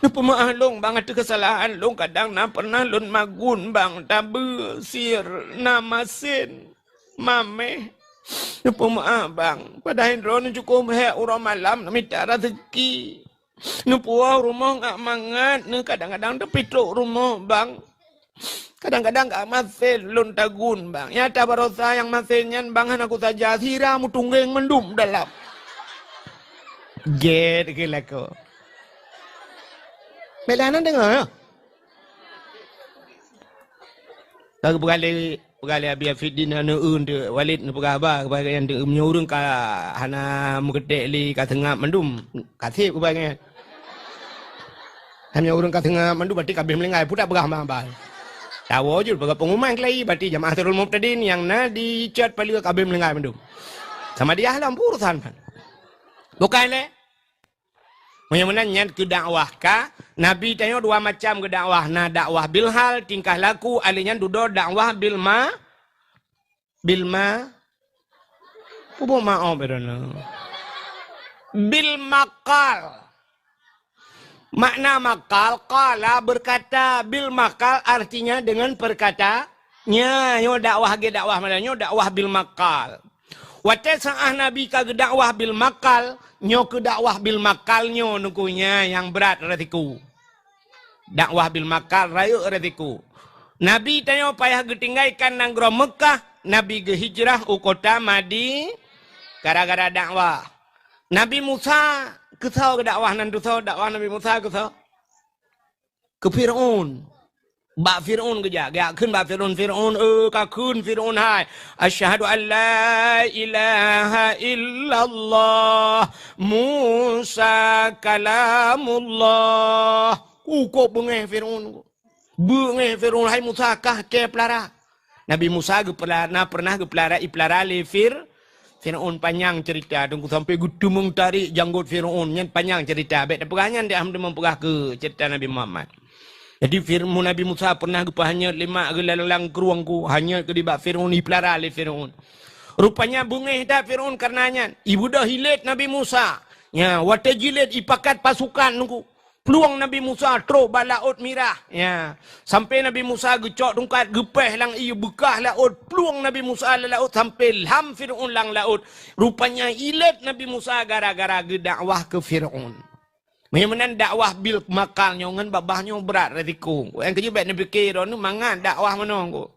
Pemaaf long bang ada kesalahan long kadang na pernah lun magun bang tabe sir namasin mame. Pemaaf bang padahal ron cukup orang malam minta rezeki. Puah rumah ngak mangat kadang-kadang tapi truk rumah bang. Kadang-kadang ngak masin lun tagun bang. Ya tabarosa yang masinnya bang aku saja siramu tunggeng mendum dalam. Get gila ko. Melanan dengar ya? Kalau berkali abi Afidin anu unde Walid nu pegaba kepada yang menyurung ka hana mugedek li ka tengah mendum kasih kepada hanya urung ka tengah mendum berarti kabeh melengai pudak berah mambal. Tahu je baga pengumuman kelai berarti jamaah Tirul Muqtadin yang na di chat paling kabeh melengai mendum. Sama dia halam urusan kan. Bukan le. Menyenangkan ke dakwah ka Nabi tanya dua macam ke dakwah na dakwah bil hal tingkah laku alinya dudo dakwah bil pupu ma'o berana bil makal makna makal qala berkata bil makal artinya dengan perkataannya nyo dakwah ge dakwah mananyo dakwah bil makal wate saah Nabi ka dakwah bil makal nyo ke dakwah bil makalnyo nukunya yang berat retiku. Dakwah bil makal rayu retiku. Nabi tanya payah getinggaikan nang gro Mekah, Nabi ge hijrah u kota Madi gara-gara dakwah. Nabi Musa kesau ke dakwah nan tusau dakwah Nabi Musa kesau. Ke Firaun. Ba Firaun geja, gak keun ba Firaun ka keun Firaun hai. Asyhadu an la ilaha illallah Musa kalamullah. Kok bengeh Firaun. Bengeh Firaun hai Musa kah ke pelara. Nabi Musa pernah pelara le Firaun panjang cerita tunggu sampai gudu mengtarik janggut Firaun nyen panjang cerita. Baik perangan dia hamda memperah ke cerita Nabi Muhammad. Jadi firman Nabi Musa pernah hanya 5 gelalang keruangku hanya ke dibak Firaun dipelara oleh Firaun. Rupanya bungeh dah Firaun karenanya ibu dah hilet Nabi Musa. Ya, wata jilid ipakat pasukan nunggu. Peluang Nabi Musa teruk balaut mirah. Ya, sampai Nabi Musa gecok tungkat gepeh lang iu bekah laut. Peluang Nabi Musa laut sampai ham Firaun lang laut. Rupanya hilet Nabi Musa gara-gara gedakwah ke Firaun. Memang dakwah bil makalnya ngan babahnya berat resiko. Yang kerja baik Nabi kira nu mangan dakwah menunggu.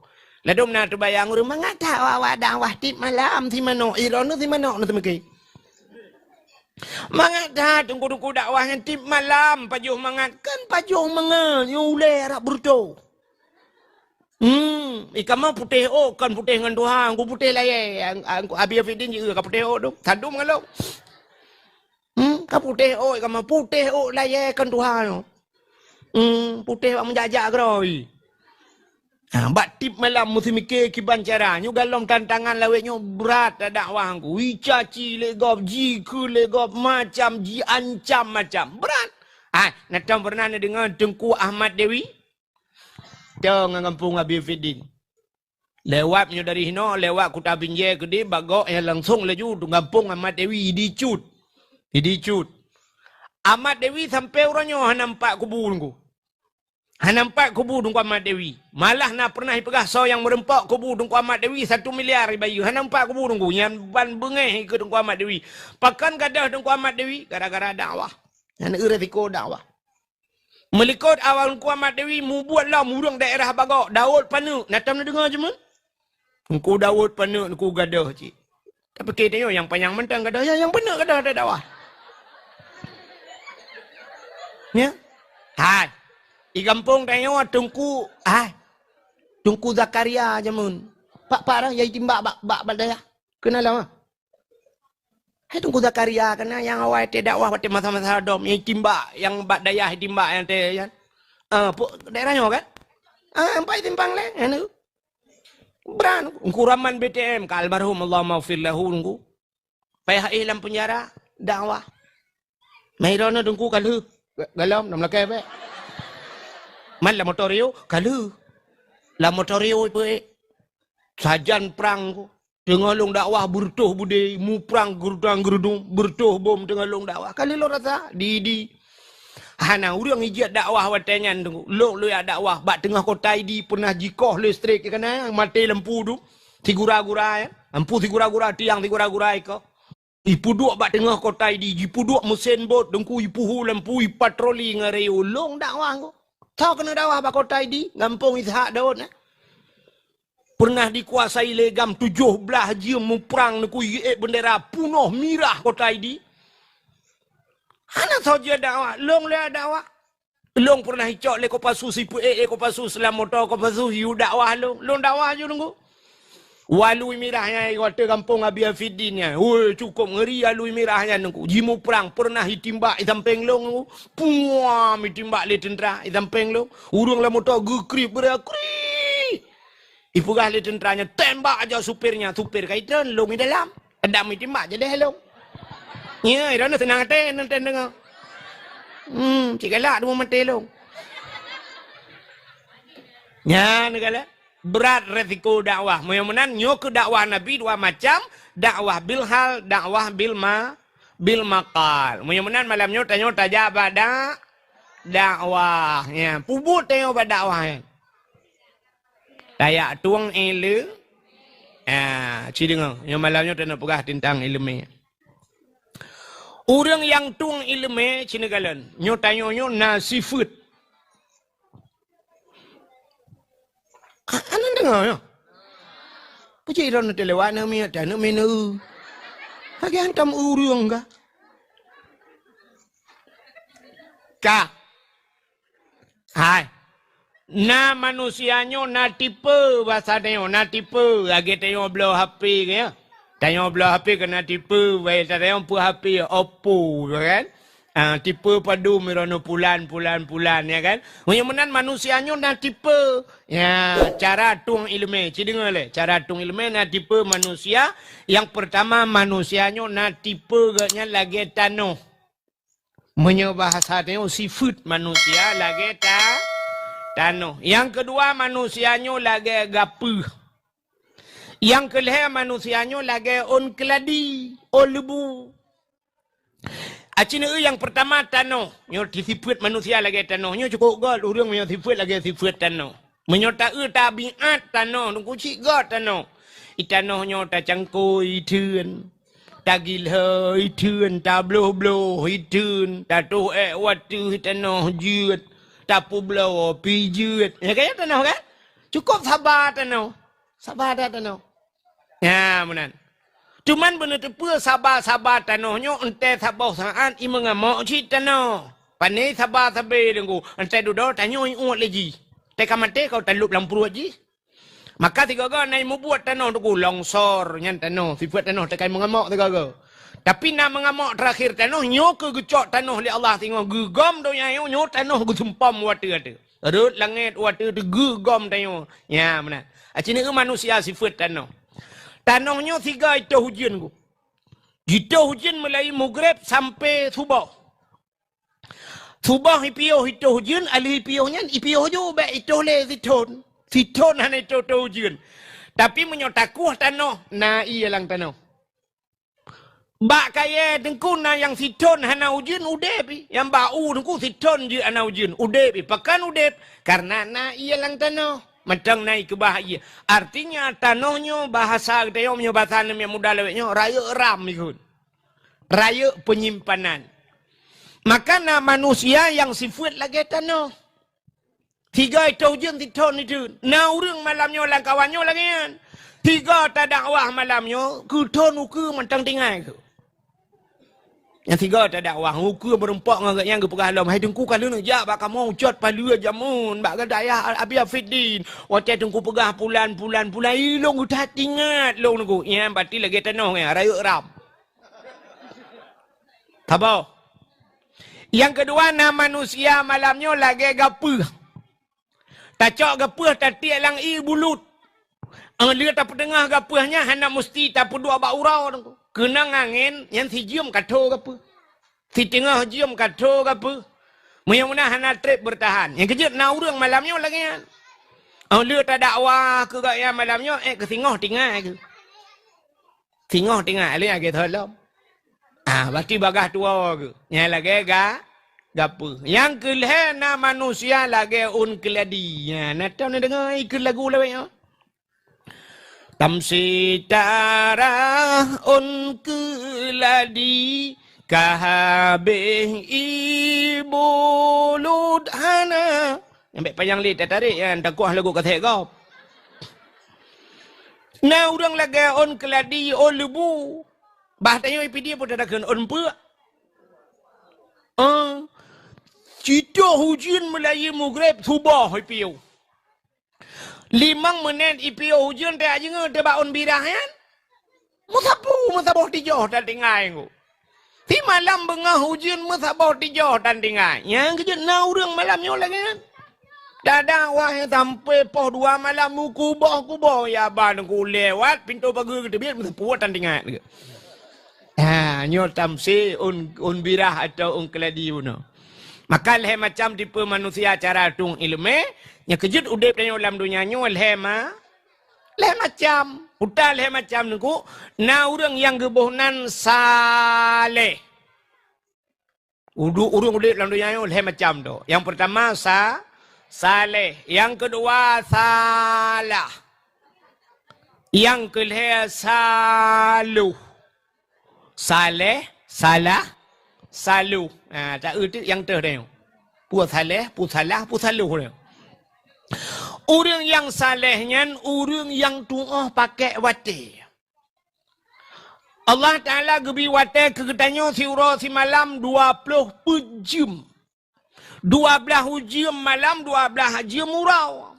Ladum na terbayang urang mangan dakwah tip malam si mano ironu si mano nu temeke. Mangan dah tunggu dakwahnya tip malam pajuh mangan kan pajuh mangan ule rak burdo. Ikan mah putih kan putih ngan Tuhan, aku putih lah ya. Aku Abi Afidin juga ka putih tu. Tadum ngalo. Ka putih kamu putih layakan Tuhan. Putih menjajak keroi. Bak tip malam mesti mikir kiban cara. Nyu galom tantangan lawetnya berat dakwah aku. Wicaci legop, jiku legop, macam ji ancam macam. Berat. Natang pernah dengar Tengku Ahmad Dewi? Tengah kampung Abi Fidin. Lewatnya dari Hino, lewat Kuta Binjai ke dia, bagok yang langsung laju tu kampung Ahmad Dewi dicut. Ahmad Dewi sampai orangnya nampak kubur nunggu. Nampak kubur nunggu Ahmad Dewi. Malah nak pernah pegah so yang merempak kubur nunggu Ahmad Dewi 1 miliar bayu. Nampak kubur nunggu yang ban bengeh ke nunggu Ahmad Dewi. Pakan gadah nunggu Ahmad Dewi gara-gara dakwah. Yang resiko dakwah. Melikut awal nunggu Ahmad Dewi mu buatlah murung daerah bagok Daud Panu. Natam nak dengar je man? Nunggu Daud Panu nunggu gadah cik. Tapi kita yang panjang mentang kada yang benar kada ada dakwah. Ya. Hai. Di kampung tayo tungku Tungku Zakaria jamun. Pak dah yai timbak bak badaya. Kenal lama. Hai tungku Zakaria kena yang awal te dakwah pada masa-masa dom yai timbak yang bak daya timbak yang te kan. Daerahnya kan. Empai timpang le anu. Beran kuraman BTM ka almarhum Allah maghfir lahu nunggu. Payah dalam penjara dakwah. Mairona tungku kalu. Galam nam lakai be. Man la motorio kalu. La motorio pe. Sajan perang ku. Tengah long dakwah bertuh bude mu perang gerudung bertuh bom tengah long dakwah. Kali lo rasa di hana urang ijat dakwah watanyan tunggu. Lo ya dakwah bak tengah kota idi pernah jikoh listrik kana mati lampu tu. Tigura-gura ya. Lampu tigura-gura tiang tigura-gura iko. Ipu duk bak tengah kota idi ipu duk mesin bot dengku ipu lampu patroli ngareu long dakwah ko. Tahu kena dakwah bak kota idi ngampung Ishak Daud na. Pernah dikuasai legam 17 jam perang neku bendera punoh mirah kota idi. Hana saja dakwah, long le dakwah. Long pernah hicok le ko pasu sipu ko pasu selam motor ko pasu hiu dakwah long dakwah je nunggu. Walui mirahnya kota kampung Abi Afidinnya. Woi cukup ngeri alui mirahnya nunggu. Jimu perang pernah hitimbak samping long nunggu. Puam hitimbak le tentera samping long. Urang la motor gekrip berakri. Ipugah le tenteranya tembak aja supirnya. Supir kaitan long di dalam. Adam hitimbak je deh long. Ya, ira nak senang hati nanti dengar. Cik galak dua mati long. Ya, negala. Berat resiko dakwah. Mudah-mudahan nyok dakwah Nabi dua macam. Dakwah bil hal, dakwah bil maqal. Mudah-mudahan malam nyota jawab dakwah. Ya, pubut tengok pada dakwah. Tayak tuang ilmu. Cik dengar. Yang malam nyota nak pegah tentang ilmu. Orang yang tung ilmu cinagalan nyotanyo na sifut. Anan dengar ya. Puji ron telewat na mi ada na menu. Hagi hantam urung ka. Ka. Hai. Na manusianyo na tipe bahasa tayo na tipe agi tayo blow HP ya. Tanya belah HP kena tipe, baik tak tanya pun HP Oppo, kan? Tipe padu mirono pulan, ya kan? Yang manusianya nak tipe. Ya, cara tung ilmu, cik dengar le. Cara tung ilmu nak tipe manusia. Yang pertama manusianya nak tipe gaknya lagi tano. Bahasa tanya sifat manusia lagi tano. Yang kedua manusianya lagi gapuh. Yang kelihatan manusianya lagi on keladi, on lebu. Acina yang pertama tanah. Nyo sifat manusia lagi tanah. Nyo cukup gol. Orang punya sifat lagi sifat tanah. Menyota tabiat tanah. Nunggu cik gol tanah. Itanah nyo ta cangkoi ituan. Ta gilha ituan. Ta bloh-bloh ituan. Ta tuh watu tanah jut. Ta publau pijut. Ya kaya tanah kan? Cukup sabar tanah. Sabar dah tanah. Ya, benar. Cuman benar tu sabar tanahnya ente sabar saat ima ngamuk cik tanah. Pani sabar dengku. Ente duduk tanya uat lagi. Teka mati kau talup lampu lagi. Maka tiga ga naik membuat tanah tu longsor nyan tanah. Sifat tanah tekai mengamuk tiga ga. Tapi nak mengamuk terakhir tanah nyo ke gecok tanah li Allah tengok gegam do nyo tanah ke sempam watu ada. Rut langit watu tu gegam tanah. Ya, benar. Acini manusia sifat tanah. Tanahnya 3 itu hujan ku. Itu hujan mulai maghrib sampai subuh. Subuh ipiuh itu hujan, ali ipiuhnya ipiuh jo be itu le siton. Siton hanya itu hujan. Tapi menyotakuh tanah, na iya lang tanah. Bak kaya dengku na yang siton hana hujan udepi. Yang bau dengku siton je hana hujan udepi. Pakan udep karena na iya lang tanah. Macam naik ke bahaya. Artinya tanahnya bahasa kita punya bahasa yang mudah lewatnya raya ram ikut. Raya penyimpanan. Maka manusia yang sifat lagi tanah. 3 itu hujan titon itu. Nah orang malamnya orang kawannya lagi kan. Tiga tak dakwah malamnya, kita nuku mentang tinggal ke. Yang tiga tak dakwah, nuku berempak dengan yang ke pergalam. Hai tengku kalau nak jak, bak kamu ucat palu jamun, bak kata ayah abi afidin. Waktu tengku pegah pulan, ilong udah tingat long nuku. Yang bati lagi tenong ya, rayuk ram. Tahu? Yang kedua, nama manusia malamnya lagi gapuh. Tak cok gapuh, tak tiak lang bulut. Dia tak pedengah gapuhnya, hanya mesti tak pedua bak urau. Kena angin, yang si jium kato gapuh. Si tengah jium kato gapuh. Mudah-mudahan hanya trip bertahan. Yang kejut, nak urang malamnya lagi. Dia tak dakwah ke gaya malamnya, ke singoh tinggal ke. Singoh tinggal, dia lagi tolong. Berarti bagah tua ke. Yang lagi gapuh. Yang kelihana manusia lagi keladi. Nak tahu nak dengar ikut lagu lah. Tamsitara keladi kahabih ibu ludhana. Yang panjang li tarik yang takuah lagu kathek kau. Nah orang lagi keladi lebu. Bahtanya dia pun tak akan pua. Cita hujan Melayu Maghrib subah ipiu. 5 minit ipiu hujan tak aja ngah tebak birahan. Musabuh tijoh tak tinggal. Di malam bengah hujan musabuh tijoh tak tinggal. Yang kejut na orang malamnya lagi kan. Dadah wah yang sampai poh 2 malam kubah ya ban ku lewat pintu pagar kita biar musabuh tak tinggal. Nyo tamsi birah atau keladi puno. Maka leh macam tipe manusia cara tung ilmu, yang kejut udip dan dalam dunia nyo leh macam, utal leh macam nuku, na orang yang gebohnan saleh. Urung udip dalam dunia nyo leh macam tu. Yang pertama saleh, yang kedua salah, yang kelih saluh. Saleh, salah, salu. Tak erti yang terdeng. Pu saleh, pu salah, pu salu. Orang yang salehnya, orang yang tuah pakai wate. Allah Ta'ala gebi wate kegetanya si ura si malam 20 jam. 12 jam malam, 12 jam urau.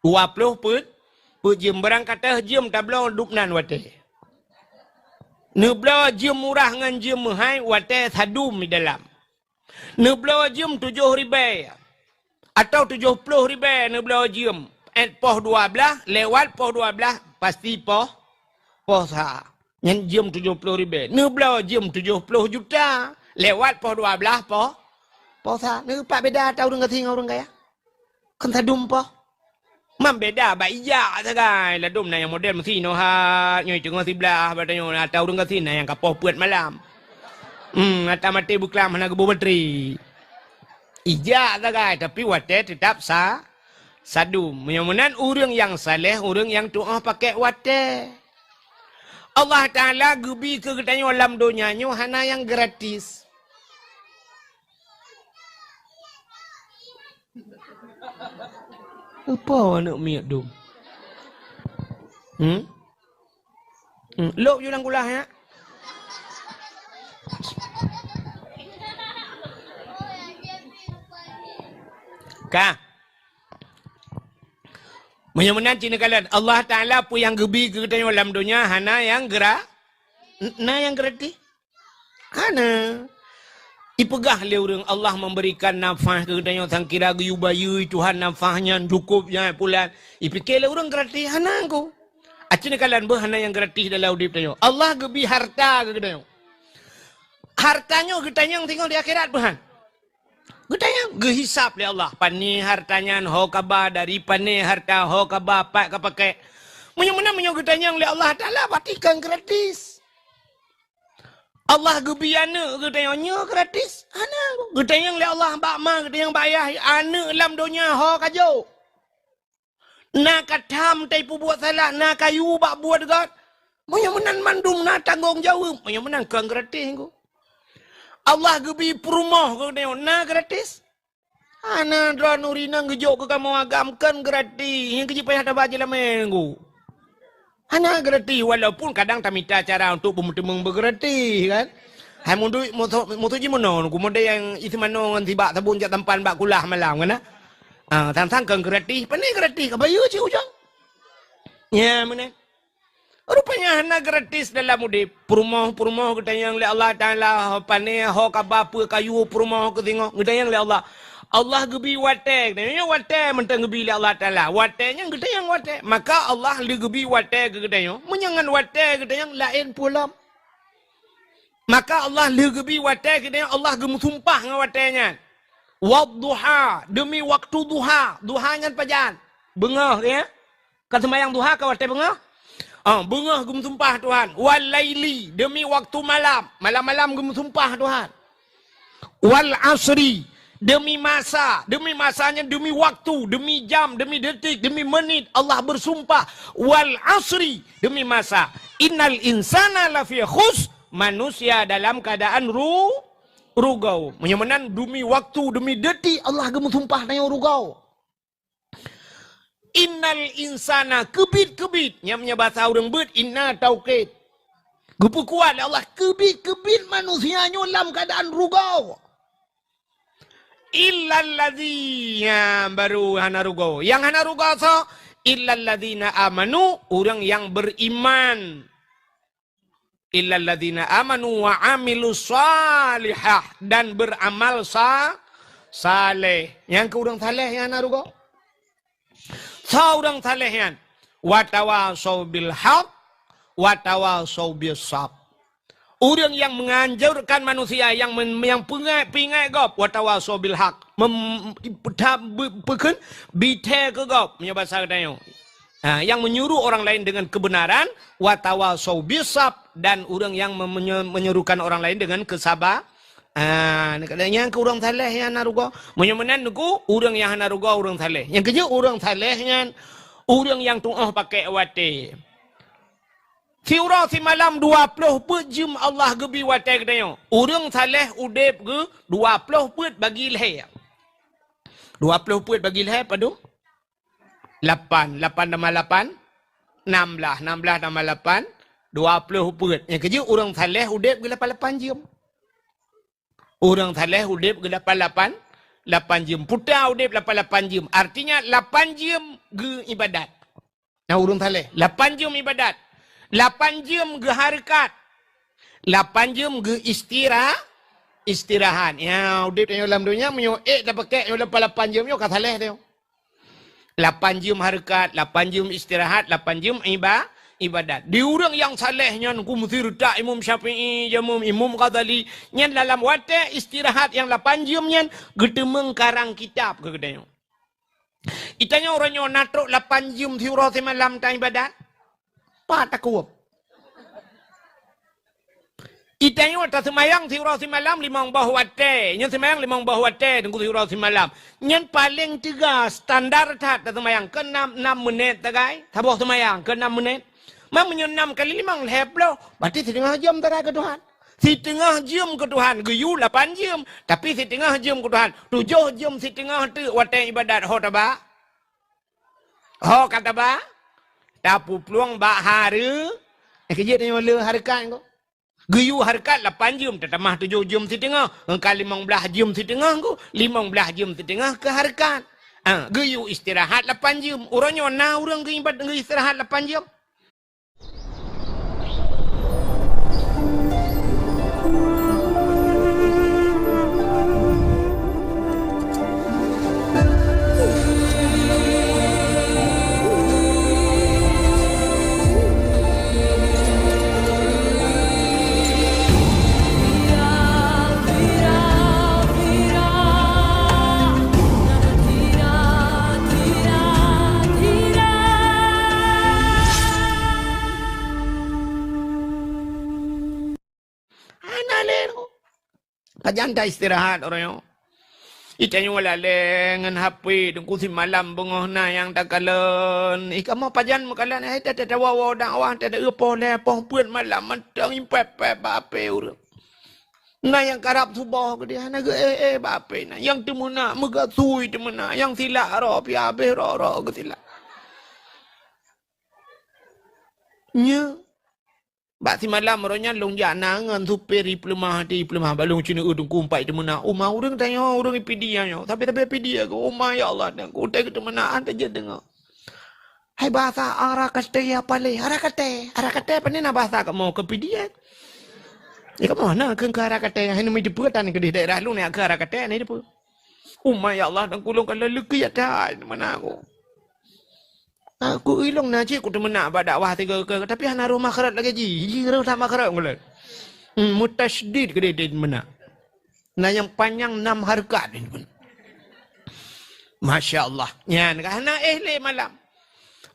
20 jam. Berangkat jam tablau dupnan wate. Nebla jam murah dengan jam mahal, watai sadum di dalam. Nebla jam 7 ribu. Atau 70 ribu nebla jam. Poh 12, lewat poh 12, pasti poh sah. Yang jam 70 ribu. Nebla jam 70 juta. Lewat poh 12, poh sah. Nampak beda tahu orang kata orang kaya? Kan sadum poh. Beda baija sagai la dum na yang model mesti no ha nyoi tengah sebelah badanyo atau dong kasi na yang kapoh puat malam. Ata mati buklam hana gebu bateri. Ija sagai tapi wate tetap sadum. Mudah-mudahan orang yang saleh, orang yang doa pakai wate. Allah Taala gebi ke getanyo alam dunia nyo hana yang gratis. Apa nak miak dum? Lop julang kulah ya. Kah? Mudah-mudahan cina kalian Allah Ta'ala pun yang gebi kegetanya dalam dunia hana yang gerak. Yang gratis. Hana. Ipegah le orang Allah memberikan nafas kegetanya sang kira guyubayu Tuhan nafasnya cukupnya pulan. Ipikir le orang gratis hana ko. Acina kalian hana yang gratis dalam hidup tanya. Allah gebi harta kegetanya. Hartanya kegetanya yang tinggal di akhirat Tuhan. Kegetanya gehisap le Allah. Pani hartanya ho kaba dari pani harta ho kaba pak kapakai. Munya-munya kegetanya le Allah Ta'ala batikan gratis. Allah gebiana gedanya gratis. Ana gedanya le Allah bak ma gedanya bayar ana lam dunia ho kajo. Na katam tai pu buat salah na kayu bak buat dekat. Moyo menan mandum na tanggung jawab. Moyo menan kang gratis ko. Allah gebi perumah gedanya na gratis. Ana dra nurina ngejok ke kamu agamkan gratis. Yang keji payah tabah je lamen ko. Hanya gratis walaupun kadang tak minta cara untuk bertemu bergratis kan. Hai mundu moto ji mono kemudian yang isi mano ngan tiba tabun jak tempan bak kulah malam kan. Tang-tang kan gratis, pandai gratis ka bayu ci ujang. Ya mana. Rupanya hana gratis dalam udip. Perumah kita yang le Allah Taala pane ho ka bapa kayu perumah ke tengok kita yang le Allah. Allah gebi watek, nya watek mentang gebi le Allah Taala. Wateknya kita yang watek. Maka Allah le gebi watek ke kita yang. Menyangan watek kita yang lain pula. Maka Allah le gebi watek kita yang Allah gem sumpah dengan wateknya. Wadduha, demi waktu duha. Duhanya pajan. Bengah ya. Kan sembahyang duha ka watek bengah? Bengah gem sumpah Tuhan. Wal laili, demi waktu malam. Malam-malam gem sumpah Tuhan. Wal asri, demi masa. Demi masanya, demi waktu, demi jam, demi detik, demi menit. Allah bersumpah. Wal asri, demi masa. Innal insana lafi khus. Manusia dalam keadaan rugau. Menyemenan demi waktu, demi detik. Allah gem sumpah tanya rugau. Innal insana kebit-kebit. Yang bahasa orang bet, inna taukid. Gepu kuat Allah. Kebit-kebit manusianya dalam keadaan rugau. Illalladzi. Ya, baru hana rugau. Yang hana rugau so. Illalladzina amanu. Orang yang beriman. Illalladzina amanu wa amilu salihah. Dan beramal saleh. Yang ke orang saleh yang hana rugau. Seorang salehan watawasau bil haq watawasau bis sab. Orang yang menganjurkan manusia yang pingai gop watawasau bil haq bukan bite ke gop punya bahasa katanya. Yang menyuruh orang lain dengan kebenaran watawasau bis sab dan orang yang menyuruhkan orang lain dengan kesabaran. Yang ke orang saleh yang naruga. Menyemenan nuku orang yang naruga orang saleh. Yang kerja orang salehnya orang yang tungah pakai wate. Siura si malam 20 jam Allah gebi wate katanya. Orang saleh udep ke 20 bagi leher. 20 bagi leher padu 8 tambah 8 16 tambah 8 20 Yang kerja orang saleh udep ke 8 jam. Orang saleh udip ke 8 jam. Putra udip 8 jam. Artinya 8 jam ke ibadat. Nah orang saleh 8 jam ibadat. 8 jam ke harakat. 8 jam ke istirahat. Ya udip dalam dunia menyo dah pakai 8 jam yo ka saleh tu. 8 jam harakat, 8 jam istirahat, 8 jam ibadat. Di orang yang salehnya ku mesti redak Imam Syafi'i, Imam Ghazali, nyan dalam wate istirahat yang 8 jam nyan getemeng karang kitab ke gedanya. Itanya orangnya natruk 8 jam tiura semalam ta ibadat. Tak kuat. Itanya wata semayang tiura semalam 5 bah wate. Nyan semayang 5 bah wate tengku tiura semalam. Nyan paling 3 standar tak semayang ke 6 menit tagai. Tabuh semayang ke 6 menit. Mamanya 6 kali 5 lebloh. Berarti setengah jam tarai ke Tuhan. Setengah jam ke Tuhan. Geyu 8 jam. Tapi setengah jam ke Tuhan. 7 jam setengah tu watai ibadat. Ho taba? Ho kata ba? Tapu peluang bak hari. Kerja tanya wala harakat kau. Geyu harakat 8 jam. Tetamah 7 jam setengah. Engkau 15 jam setengah kau. 15 jam setengah ke harakat. Geyu istirahat 8 jam. Orangnya na orang ke ibadat istirahat 8 jam. Pajanda istirahat orangnya. Itanya wala lengan HP dengku si malam bengah na yang tak kalan. Kamu pajan makalan ai tak ada wawa dakwah tak ada apa le pong puan malam mentang impep bape urang. Na yang karap subah ke dia na ge bape na yang temuna mega sui temuna yang sila ro pi abe ro ke sila. Nya. Bak si malam orangnya long jangan superi pelemah di pelemah balong cina udung kumpai di mana. Umah orang tanya orang ipidia nya. Tapi ipidia ko umah ya Allah dan ko tak mana anta je dengar. Hai bahasa arakate apa le? Arakate apa ni na bahasa kamu ke pidia? Ya kamu mana ke arakate? Hai nama deputan ke di daerah lu ni ke arakate ni depu. Umah ya Allah dan kulung kalau leki ya dah mana aku. Aku ilong na cik, aku temenak pada dakwah tiga ke, tapi hana rumah kerat lagi ji, rumah tak kerat ngulat. Mutasydid ke dia menak. Nah yang panjang 6 harkat ini pun. Masya Allah. Nyan hana le malam.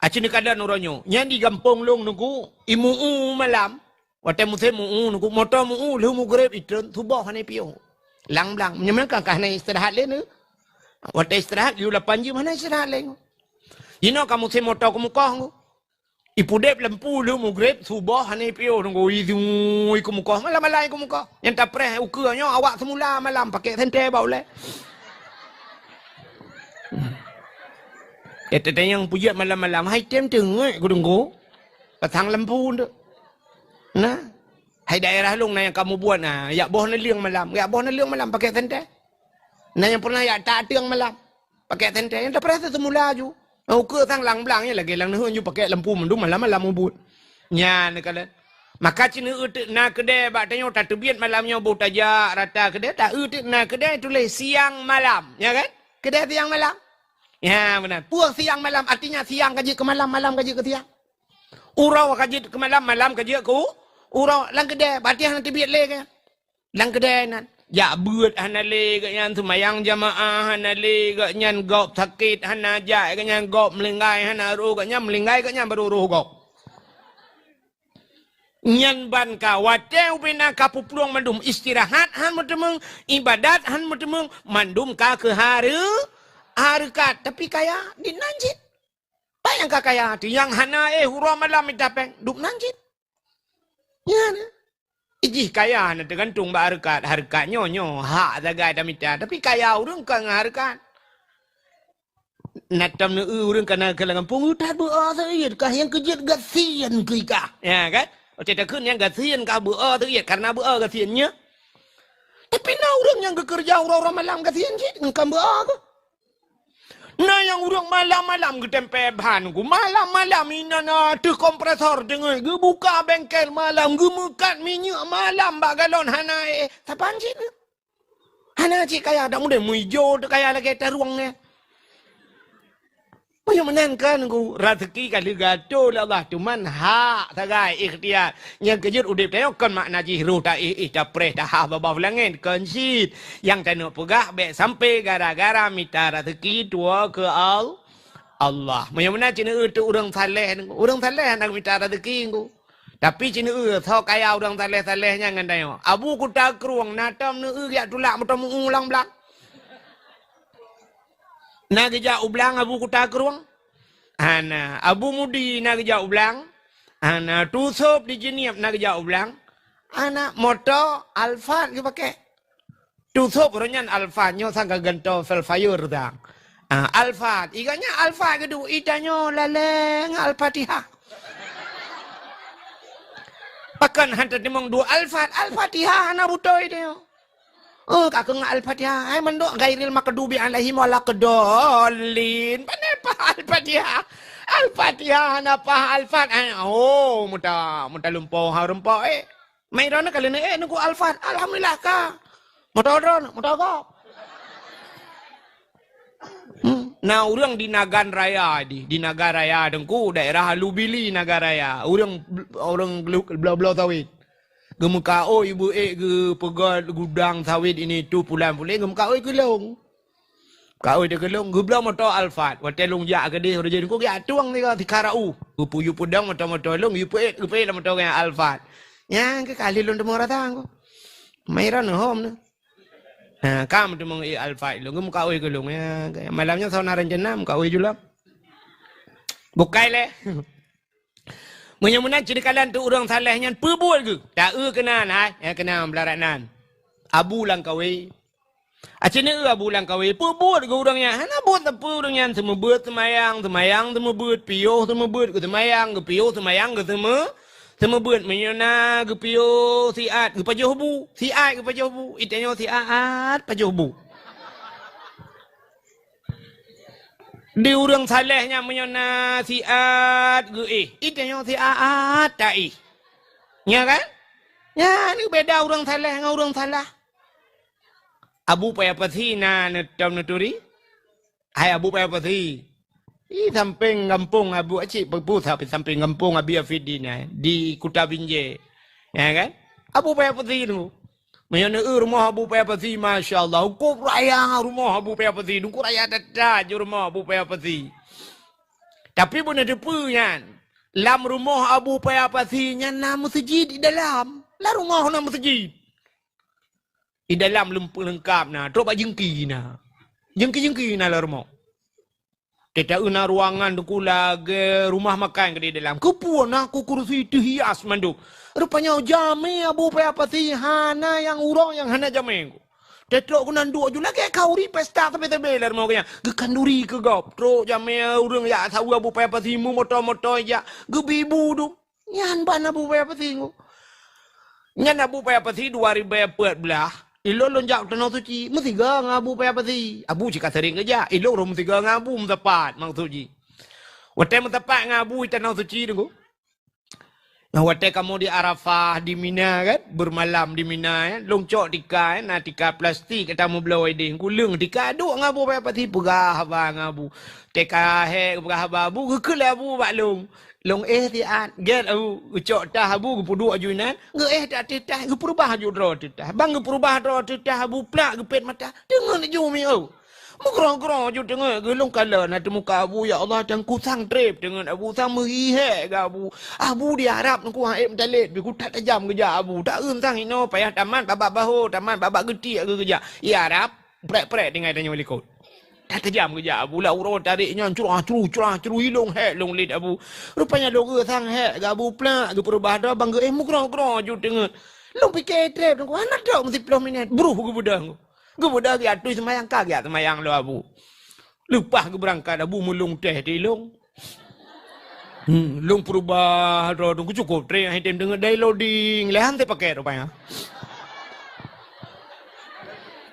Aci ni kada nuronyo. Nyan di gampong long nuku imu malam. Wate musim nuku motor lu mu grab itu tubuh hana pio. Lang blang. Menyemelkan kahana istirahat le nu. Wate istirahat you 8 jam mana istirahat le. Ino kamu si motor kamu kau, ipu dep lempu lu mu grab subuh hani pio nunggu itu kamu kau malam kamu kau. Yang tak pernah ukurnya awak semula malam pakai sente bau le. Tete yang punya malam hai tem tengok aku tunggu petang lempu tu. Nah, hai daerah lu yang kamu buat nah, ya boh neliang malam, pakai sente. Nah yang pernah ya tak tiang malam pakai sente, yang tak pernah semula ju. Ukur tang lang belangnya lagi lang nuhun you pakai lampu mendung malam ubut. Nya ni kala. Maka cina utik na kedai bak tanya tak terbiat malamnya ubut aja rata kedai tak utik na kedai tulis siang malam, ya kan? Kedai siang malam. Ya benar. Puang siang malam artinya siang kaji ke malam, malam kaji ke siang. Urau kaji ke malam, malam kaji ke urau lang kedai berarti hang terbiat le kan. Lang kedai nan. Ya buat hana le ganyan sumayang jamaah hana le ganyan gop sakit hana jai ganyan gop melinggai hana ru ganyan melinggai ganyan baru ru gop. Nyan ban ka wateu bina ka pupluang mandum istirahat han mutemeng ibadat han mutemeng mandum ka ke harkat tapi kaya di nanjit. Bayang ka kaya di yang hana hura malam itapeng dup nanjit. Ya na. Ijih kaya na tergantung ba harkat nyo hak zagai damita tapi kaya urang ka harkat natam ne urang kana kalangan pengutat bu asayid kah yang kejut gasian ke ka ya kan ocet kun yang gasian ka bu asayid karena bu gasiannya tapi na urang yang bekerja orang malam gasian sih ngkam bu nah yang urang malam ke tempe bahan ku malam ina na tu kompresor dengai ge buka bengkel malam ge mukat minyak malam bagalon hana tapan cik hana cik kaya dak mudah muijo kaya lagi taruangnya Punya menangkan ku rezeki kali gato Allah cuman hak tagai ikhtiar yang kejut udip tayo kan makna jihru ta ita preh ta ha babah langit konsit yang tanu pegah be sampai gara-gara minta rezeki tua ke Allah. Punya mana cina tu orang saleh nak minta rezeki ku. Tapi cina thau kaya orang saleh-salehnya ngan tayo. Abu ku takruang natam nu ya tulak mutam ulang belak. Na geja ublang abu kuta keruang. Ana abu mudi na geja ublang. Ana tusop di jeniap na geja ublang. Ana moto alfa ke pakai. Tusop ronyan alfa nyo sangka gento velfayur dang. Alfa iganya alfa kedu itanyo laleng al-fatihah. Pakan hantar dimong dua al-fatihah ana butoi dia. Oh, kakak al-fatihah. Hai mendok gairil makadubi alaihim wala kedolin. Panapa al-fatihah? Al-fatihah napa al-fatihah? Oh, muda lumpau harumpau Mairana kali ni nuku al-fatihah. Alhamdulillah ka. Muda ka. Nah, orang di Nagan Raya di Naga Raya dengku daerah Lubili Naga Raya. Orang belau-belau sawit. Gemuka ibu ge pegat gudang sawit ini tu pulang-pulang gemuka gelong. Kau dia gelong gebla motor alfat. Wate long ja ke dia jadi ko ya tuang ni ka dikarau. Gupu pudang motor long yu pe la motor yang alfat. Yang ke kali long demora tang ko. Mairan home na. Kam tu mong alfat long gemuka gelong ya. Malamnya sauna rencana muka julap. Bukai le. Menyamunan ciri kalian tu orang salehnya perbuat ke? Tak kenan hai, ya kenan belaranan. Abu lang kawe. Acini bulan kawin pebut ke orangnya. Hana buat apa orangnya semua buat semayang semua buat piuh semua buat ke semayang ke piuh semayang ke semua buat menyona ke piuh siat ke pajuh bu siat ke pajuh bu itanya siat pajuh bu. Di orang salehnya menyona siat ke itanya siat tak ya kan? Ya ni beda orang saleh dengan orang salah. Abu payah pasi na netam neturi. Hai abu payah pasi. Samping kampung abu acik perpu sampai samping kampung abi Afidi na di Kuta Binjai. Ya kan? Abu payah pasi tu. Menyana rumah abu payah pasi masya-Allah. Ku raya rumah abu payah pasi. Ku raya dah rumah abu payah pasi. Tapi pun ada punya. Lam rumah abu payah pasi nya na masjid di dalam. Lah rumah na masjid. Di dalam lengkap na, teruk jengki na. Jengki na lah rumah. Tidak una ruangan tu lagi rumah makan ke di dalam. Kepuan aku kursi itu hias mandu. Rupanya jami abu payah pasi hana yang urang yang hana jami. Tetrok ku nandu aju lagi kauri pesta tapi lah rumah kaya. Gekanduri ke gop. Truk jami urang ya tahu abu payah pasi mu motor ya. Gebibu tu. Yan ban abu payah pasi ku. Yan abu payah pasi 2014. Ilo lonjak tanah suci, mesti gang abu payah pasi. Abu jika sering kerja, ilo rom mesti gang abu mentepat mang suci. Wate mentepat ngabu tanah suci tu. Nah wate kamu di Arafah di Mina kan, bermalam di Mina kan, longcok tika kan, na tika plastik kita mau belau ide, kulung tika duk ngabu payah pasi pegah abang ngabu. Teka he pegah abu, kekele abu baklong. Long tian get abu ucok dah abu ke pudu ajunan nge tak tetah ke perubah aju dro tetah bang ke perubah dro tetah abu plak ke pet mata dengar ni jumi au mukrong-krong aju dengar gelong kala na muka abu ya Allah dan ku sang trip dengan abu sang merihe ke abu di Arab ku haib talit bi ku tak tajam kerja abu tak eun sang ino payah taman babak bahu taman babak geti ke kerja ya Arab prek-prek dengan tanya walikot. Tak tajam kerja abu lah urut tariknya curah hilong hek long lid abu. Rupanya long sang hek ke abu plak ke perubah dah bang mukrong-krong aju dengar. Long fikir trip ku anak dak mesti 10 minit bruh ke budang. Ke budang ke atu semayang kagak semayang lo abu. Lepas ke berangkat abu mulung teh di long. Long perubah dah tu cukup trip item dengar downloading lehan te pakai rupanya.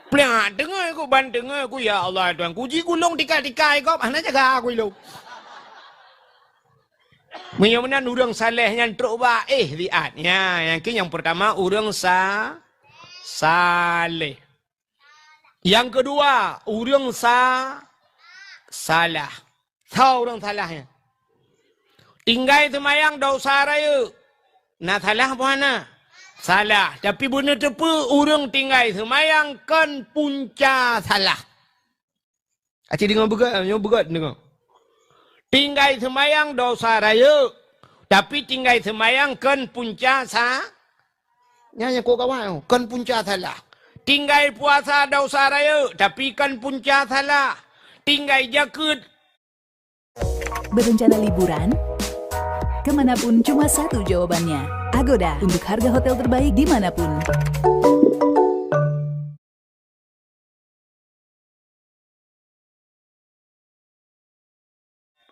Plak dengar aku ban dengar aku ya Allah Tuhan ku ji gulung tika-tika kau ana jaga aku lo. Menyamana urang saleh yang truk ba liatnya yang pertama urang saleh. Yang kedua urang salah. Tahu urang salahnya. Tinggal semayang dosa raya. Nah salah mana? Salah. Tapi benar tepu orang tinggal semayang kan punca salah. Acik dengar begat dengar. Tinggal semayang dosa raya. Tapi tinggal semayang kan punca Nyanyi kau kawan. Kan punca salah. Tinggal puasa dosa raya. Tapi kan punca salah. Tinggal jakut. Berencana liburan? Kemanapun cuma satu jawabannya. Agoda untuk harga hotel terbaik dimanapun.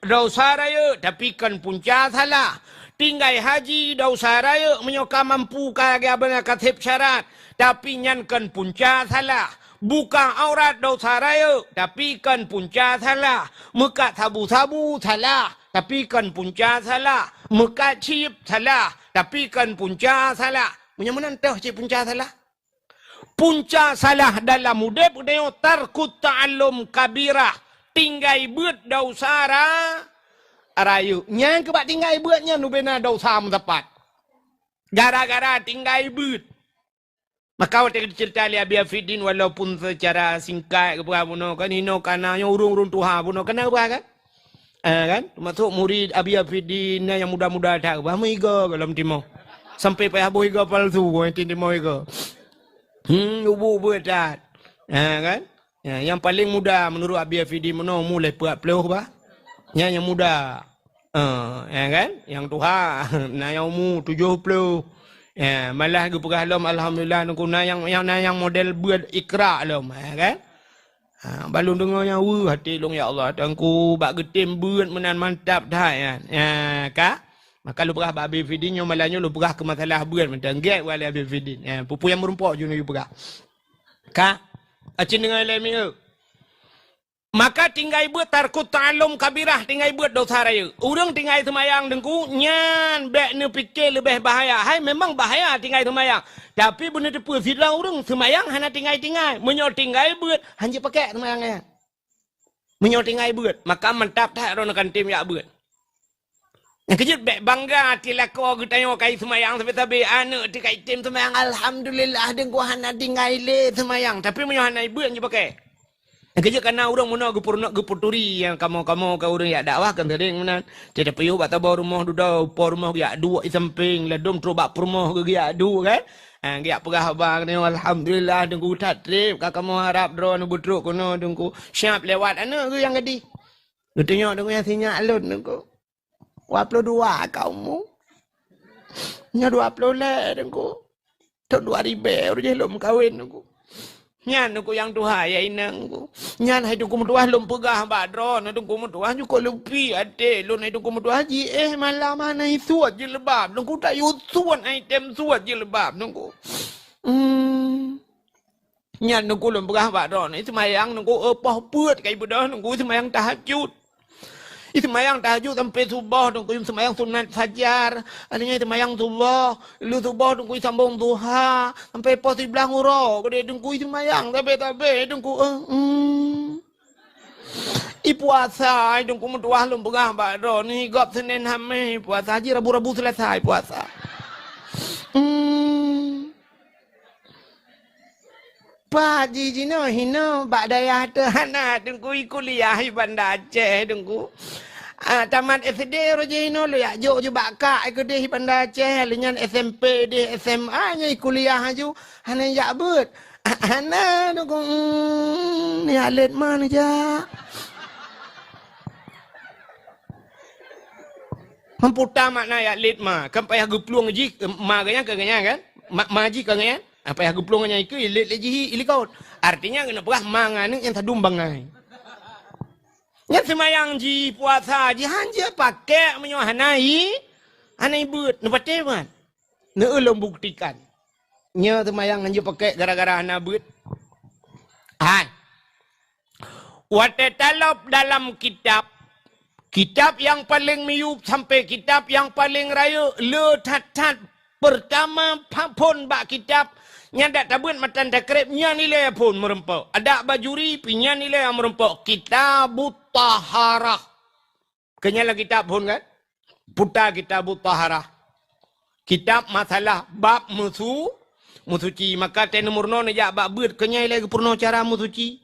Dosa raya tapi kan punca salah. Tinggal haji dosa raya menyoka mampu kaya abang katib syarat. Tapi nyan kan punca salah. Buka aurat dosa raya tapi kan punca salah. Muka sabu-sabu salah. Tapi kan punca salah. Muka cip salah. Tapi kan punca salah. Punya mana entah cip punca salah? Punca salah dalam mudep dia tarkut ta'allum kabirah. Tinggal buat dosa raya. Yang kebak tinggal buatnya nubena dosa mendapat. Gara-gara tinggal buat. Maka waktu cerita lihat Abi Afidin walaupun secara singkat ke berapa kan hino karena yang urung-urung Tuhan pun kena apa kan? Kan? Masuk murid Abi Afidin yang muda-muda tak bah meiga dalam timur. Sampai payah boiga palsu yang timur iga. Ubu buat tak. Kan? Ya, yang paling muda menurut Abi Afidin mulai 40 bah. Yang muda. Ya kan? Yang Tuhan nah yang umur 70. Ya, malah gu pegah lom alhamdulillah nungku yang model buat ikra lom, kan? Balung dengarnya hati long ya Allah tangku bak getim buat menan mantap dah ya. Ya, ka? Maka lu pegah bak BVD nyo malahnya lu pegah ke masalah buat mentang gek wala BVD. Ya, pupu yang merumpok je nu pegah. Ka? Acin dengan lemi maka tinggai buat tarkut ta'alum kabirah tinggai buat dosa raya. Urang tinggai semayang dengku nyan bek ne fikir lebih bahaya. Hai memang bahaya tinggai semayang. Tapi benda depu fitlah urang semayang hana tinggai-tinggai. Menyo tinggai buat hanya pakai semayangnya. Menyo tinggai buat maka mantap tak ron kan tim ya buat. Yang kejut bek bangga tilako gutayo kai semayang tapi anak ti kai tim semayang alhamdulillah dengku hana tinggai le semayang tapi menyo hana buat je pakai. Kerja karena orang mana geputuri yang kamu ke orang ya dakwah kan tadi mana tidak perlu bata bawa rumah dudau por rumah ya dua di samping ledom terobak rumah ke ya dua kan dia pegah bang ni alhamdulillah dengku tatrip kakak mau harap drone butruk kono dengku siap lewat ana ke yang gedi tengok dengku yang sinya alun dengku upload dua kaumu nya dua upload le dengku tahun 2000 je lom kawin dengku nyan aku yang tuha ya inang ku nyan hai tu kumtuah lum pegah badron tu kumtuah juga lupi ade lun hai tu kumtuah ji malam mana suat je lebab nungku tak yusuan item suat je lebab nungku nyan nungku lum pegah badron itu mayang nungku apa puat kai bedah nungku semayang tahajud itu mayang tahajud sampai subuh nungku semayang sunat fajar adanya semayang subuh lu subuh nungku sambung duha sampai pos sebelah nguro gede nungku semayang tapi nungku puasa nungku mentuah lum pegah badro ni gop Senin Hamis puasa haji rabu-rabu selesai puasa Pak Haji Jino hino bak daya hana dengku kuliah di Bandar Aceh dengku tamat SD rojino lo ya jo je baka ke di Bandar Aceh lenyan SMP di SMA nya kuliah aju hana ya bet hana dengku ni alet mana ja Memputa makna ya alet ma kan payah gepluang ji ma ganya kan maji kaganya apa yang geplongannya itu ilit leji ilikau artinya kena pegah manganing yang tadumbang ngai nya semayang ji puasa ji hanja pakai menyohanai anai but nepate man ne ulung buktikan nya semayang hanja pakai gara-gara ana but watetalop dalam kitab yang paling miup sampai kitab yang paling raya le tat pertama pun bak kitab nyandak tabun matan takrib nya nilai pun merempok ada bajuri pinya nilai yang merempok kitabut taharah kenyala kitab pun kan puta kitabut taharah kitab masalah bab musuci maka te nomor no ya bab beut kenya nilai purno cara musuci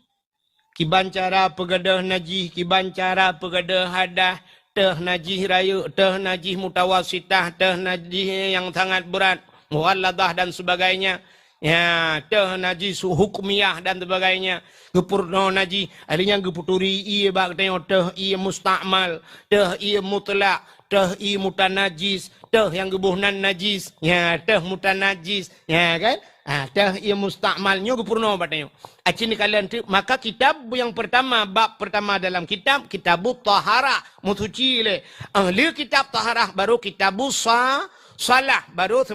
kiban cara pegadah najih kiban cara pegadah hadah teh najih rayu teh najih mutawasitah teh najih yang sangat berat muwalladah dan sebagainya ya teh najis hukumiyah dan sebagainya gepurno naji artinya geputuri iya bak teh iya mustakmal teh iya mutlak teh iya mutanajis teh yang gebuhnan najis ya teh mutanajis ya kan teh iya mustakmalnya gepurno batnya acini kalian maka kitab yang pertama bab pertama dalam kitabut taharah musuci le ahli kitab taharah baru kitabus salah baru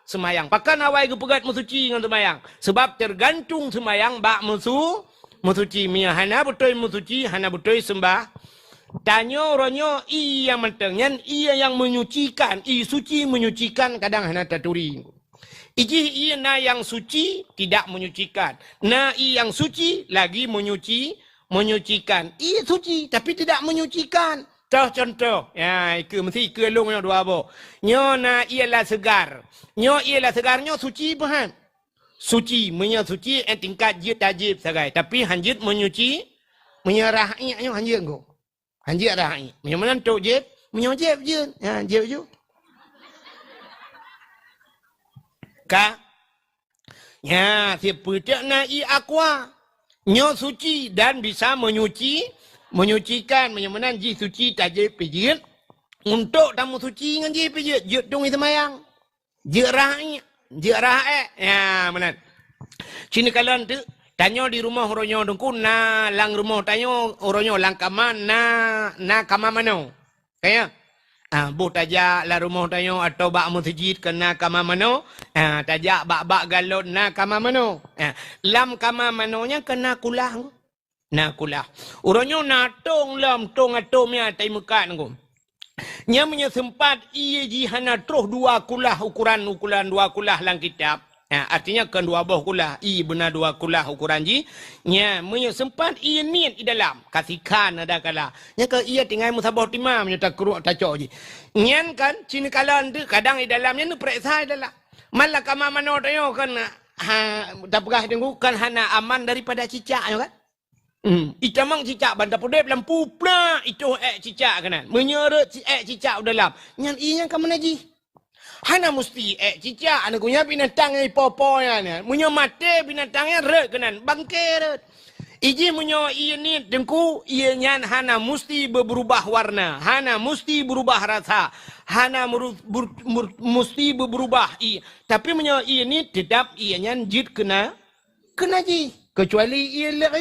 semayang. Pakan awai ke pegat musuci dengan semayang. Sebab tergantung semayang bak musuci. Mia hana betul musuci, hana betul sembah. Tanya orangnya iya yang mentengnya, iya yang menyucikan. Suci menyucikan kadang hana taturi. Iji iya na yang suci tidak menyucikan. Na iya yang suci lagi menyucikan. Iya suci tapi tidak menyucikan. Contoh, ya, mesti long yang dua bo. Nyo na ialah segar. Nyo ialah segar, nyo suci bahan. Suci, suci tingkat jid tajib sagai. Tapi hanjit menyuci, menyerahnya nyo hanjit go. Hanjit rahi. Mana tok jid, jib je. Ya, jib je. Ka. Ya, siapa tak na aqua. Nyo suci dan bisa menyucikan menyamanan ji suci tajib pijit untuk tamu suci dengan ji pijit jut dong semayang Jerah ya mana cini kalian tu tanyo di rumah oronyo dengku na lang rumah tanyo oronyo lang kaman na kama mano kaya bu tajak la rumah tanyo atau bak masjid kena kama mano tajak bak galon na kama mano lam kama manonya kena kulah na kulah oronyo na tong lam tong atomnya tai mekat ngum nya punya sempat ia jihana terus dua kulah ukuran dua kulah lang kitab. Artinya kan dua buah kulah. I benar dua kulah ukuran ji. Nya punya sempat ia niat di dalam. Kasihkan ada kala. Nya ke ia tinggal musabah timah punya tak keruk tak cok ji. Nyan kan cini kalan tu kadang di dalamnya nu periksa di dalam. Malah kama mano tayo kan tak pegah tengok kan hana aman daripada cicak kan. Itamang cicak banda podep lampu pula itu cicak kanan menyeret cicak dalam nyan inya ka mana ji hana musti cicak ana kunya binatang ai popoya ne munyo mate binatangnya ret kanan bangke ret iji munyo ini dengku iya nyan hana musti berubah warna hana musti berubah rasa hana musti berubah tapi munyo ini tetap iya nyan jid kena ji kecuali iya le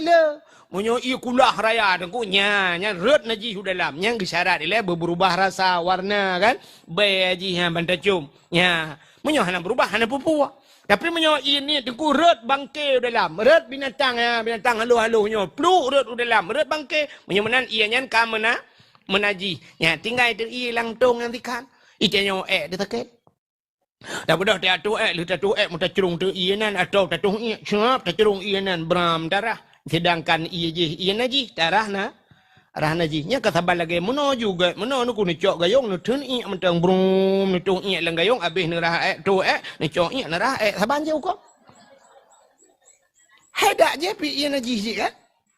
munyo ia kulah raya dengku nya red naji hu dalam yang gesyarat ile berubah rasa warna kan bayi ha bantacum nya munyo hana berubah hana pupu tapi munyo ini dengku red bangke dalam red binatang halu nyo pluk red dalam red bangke munyo menan ia nyan ka menaji nya tinggal itu ilang tong nanti kan itanyo detek dah budak dia tu lu tu muta curung tu ianan atau tatu siap tacurung ianan bram darah sedangkan iya naji darah na rah naji nya kasabal lagi meno juga meno nu kuni cok gayong nu tun i mentang brum nu tu i lang gayong abis nu rah tu nu cok i na rah saban je uko heda je pi iya naji ji kan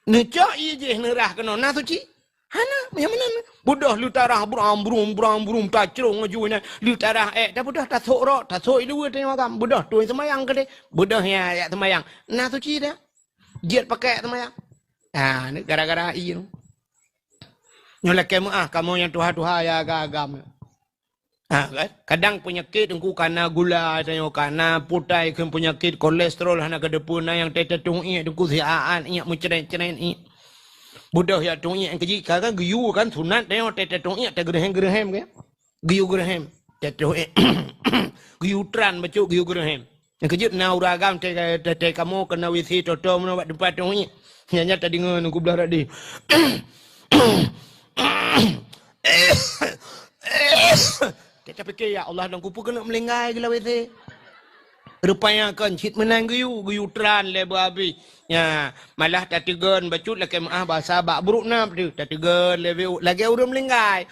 nu cok i je nu rah kena na suci hana yang mana budah lu tarah brum tacrung ngajunya lu tarah dah budah tak sok dua tengok kam budah tu semayang ke de budah ya semayang na suci dah Jiat pakai semayang. Ni gara-gara ini. Nyolek kamu yang tuha-tuha ya agam. Kan? Kadang penyakit engkau karena gula, karena putai, penyakit kolesterol, hana kedepuna yang tetetung ini, engkau siaan, ini menceren-ceren ini. Budak ya tung ini, keji kadang giyu kan sunat, tengok tetetung ini, gerhem kan? Giyu gerhem, tetetung ini, giyu tran, bacuk giyu gerhem. Yang kejut na uragam te kamu kena wisi toto menawat tempat tu ni. Hanya tadi ngan aku belah tadi. Kita fikir ya Allah dan kupu kena melenggai gila wisi. Rupanya kan cit menang giyu tran le babi. Ya, malah tatigan bacut lagi bahasa bak buruk nam tu. Tatigan lagi urut melenggai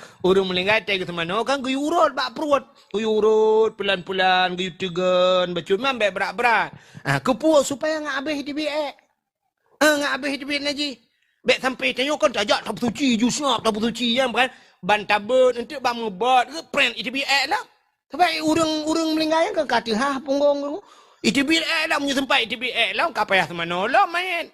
te ke mana kan giyu urut bak perut. Giyu urut pelan-pelan giyu tigan bacut mambe berat-berat. Kepuas supaya ngak habis di biak. Ngak habis di biak naji. Bek sampai tanya kan tajak tak suci jusap tak suci yang kan bantabut untuk bang ngebat ke print di biak lah. Sebab urang melenggai kan kata punggung tu. Itu biar lah, punya sempat itu biar lah, kapayah semana lah main.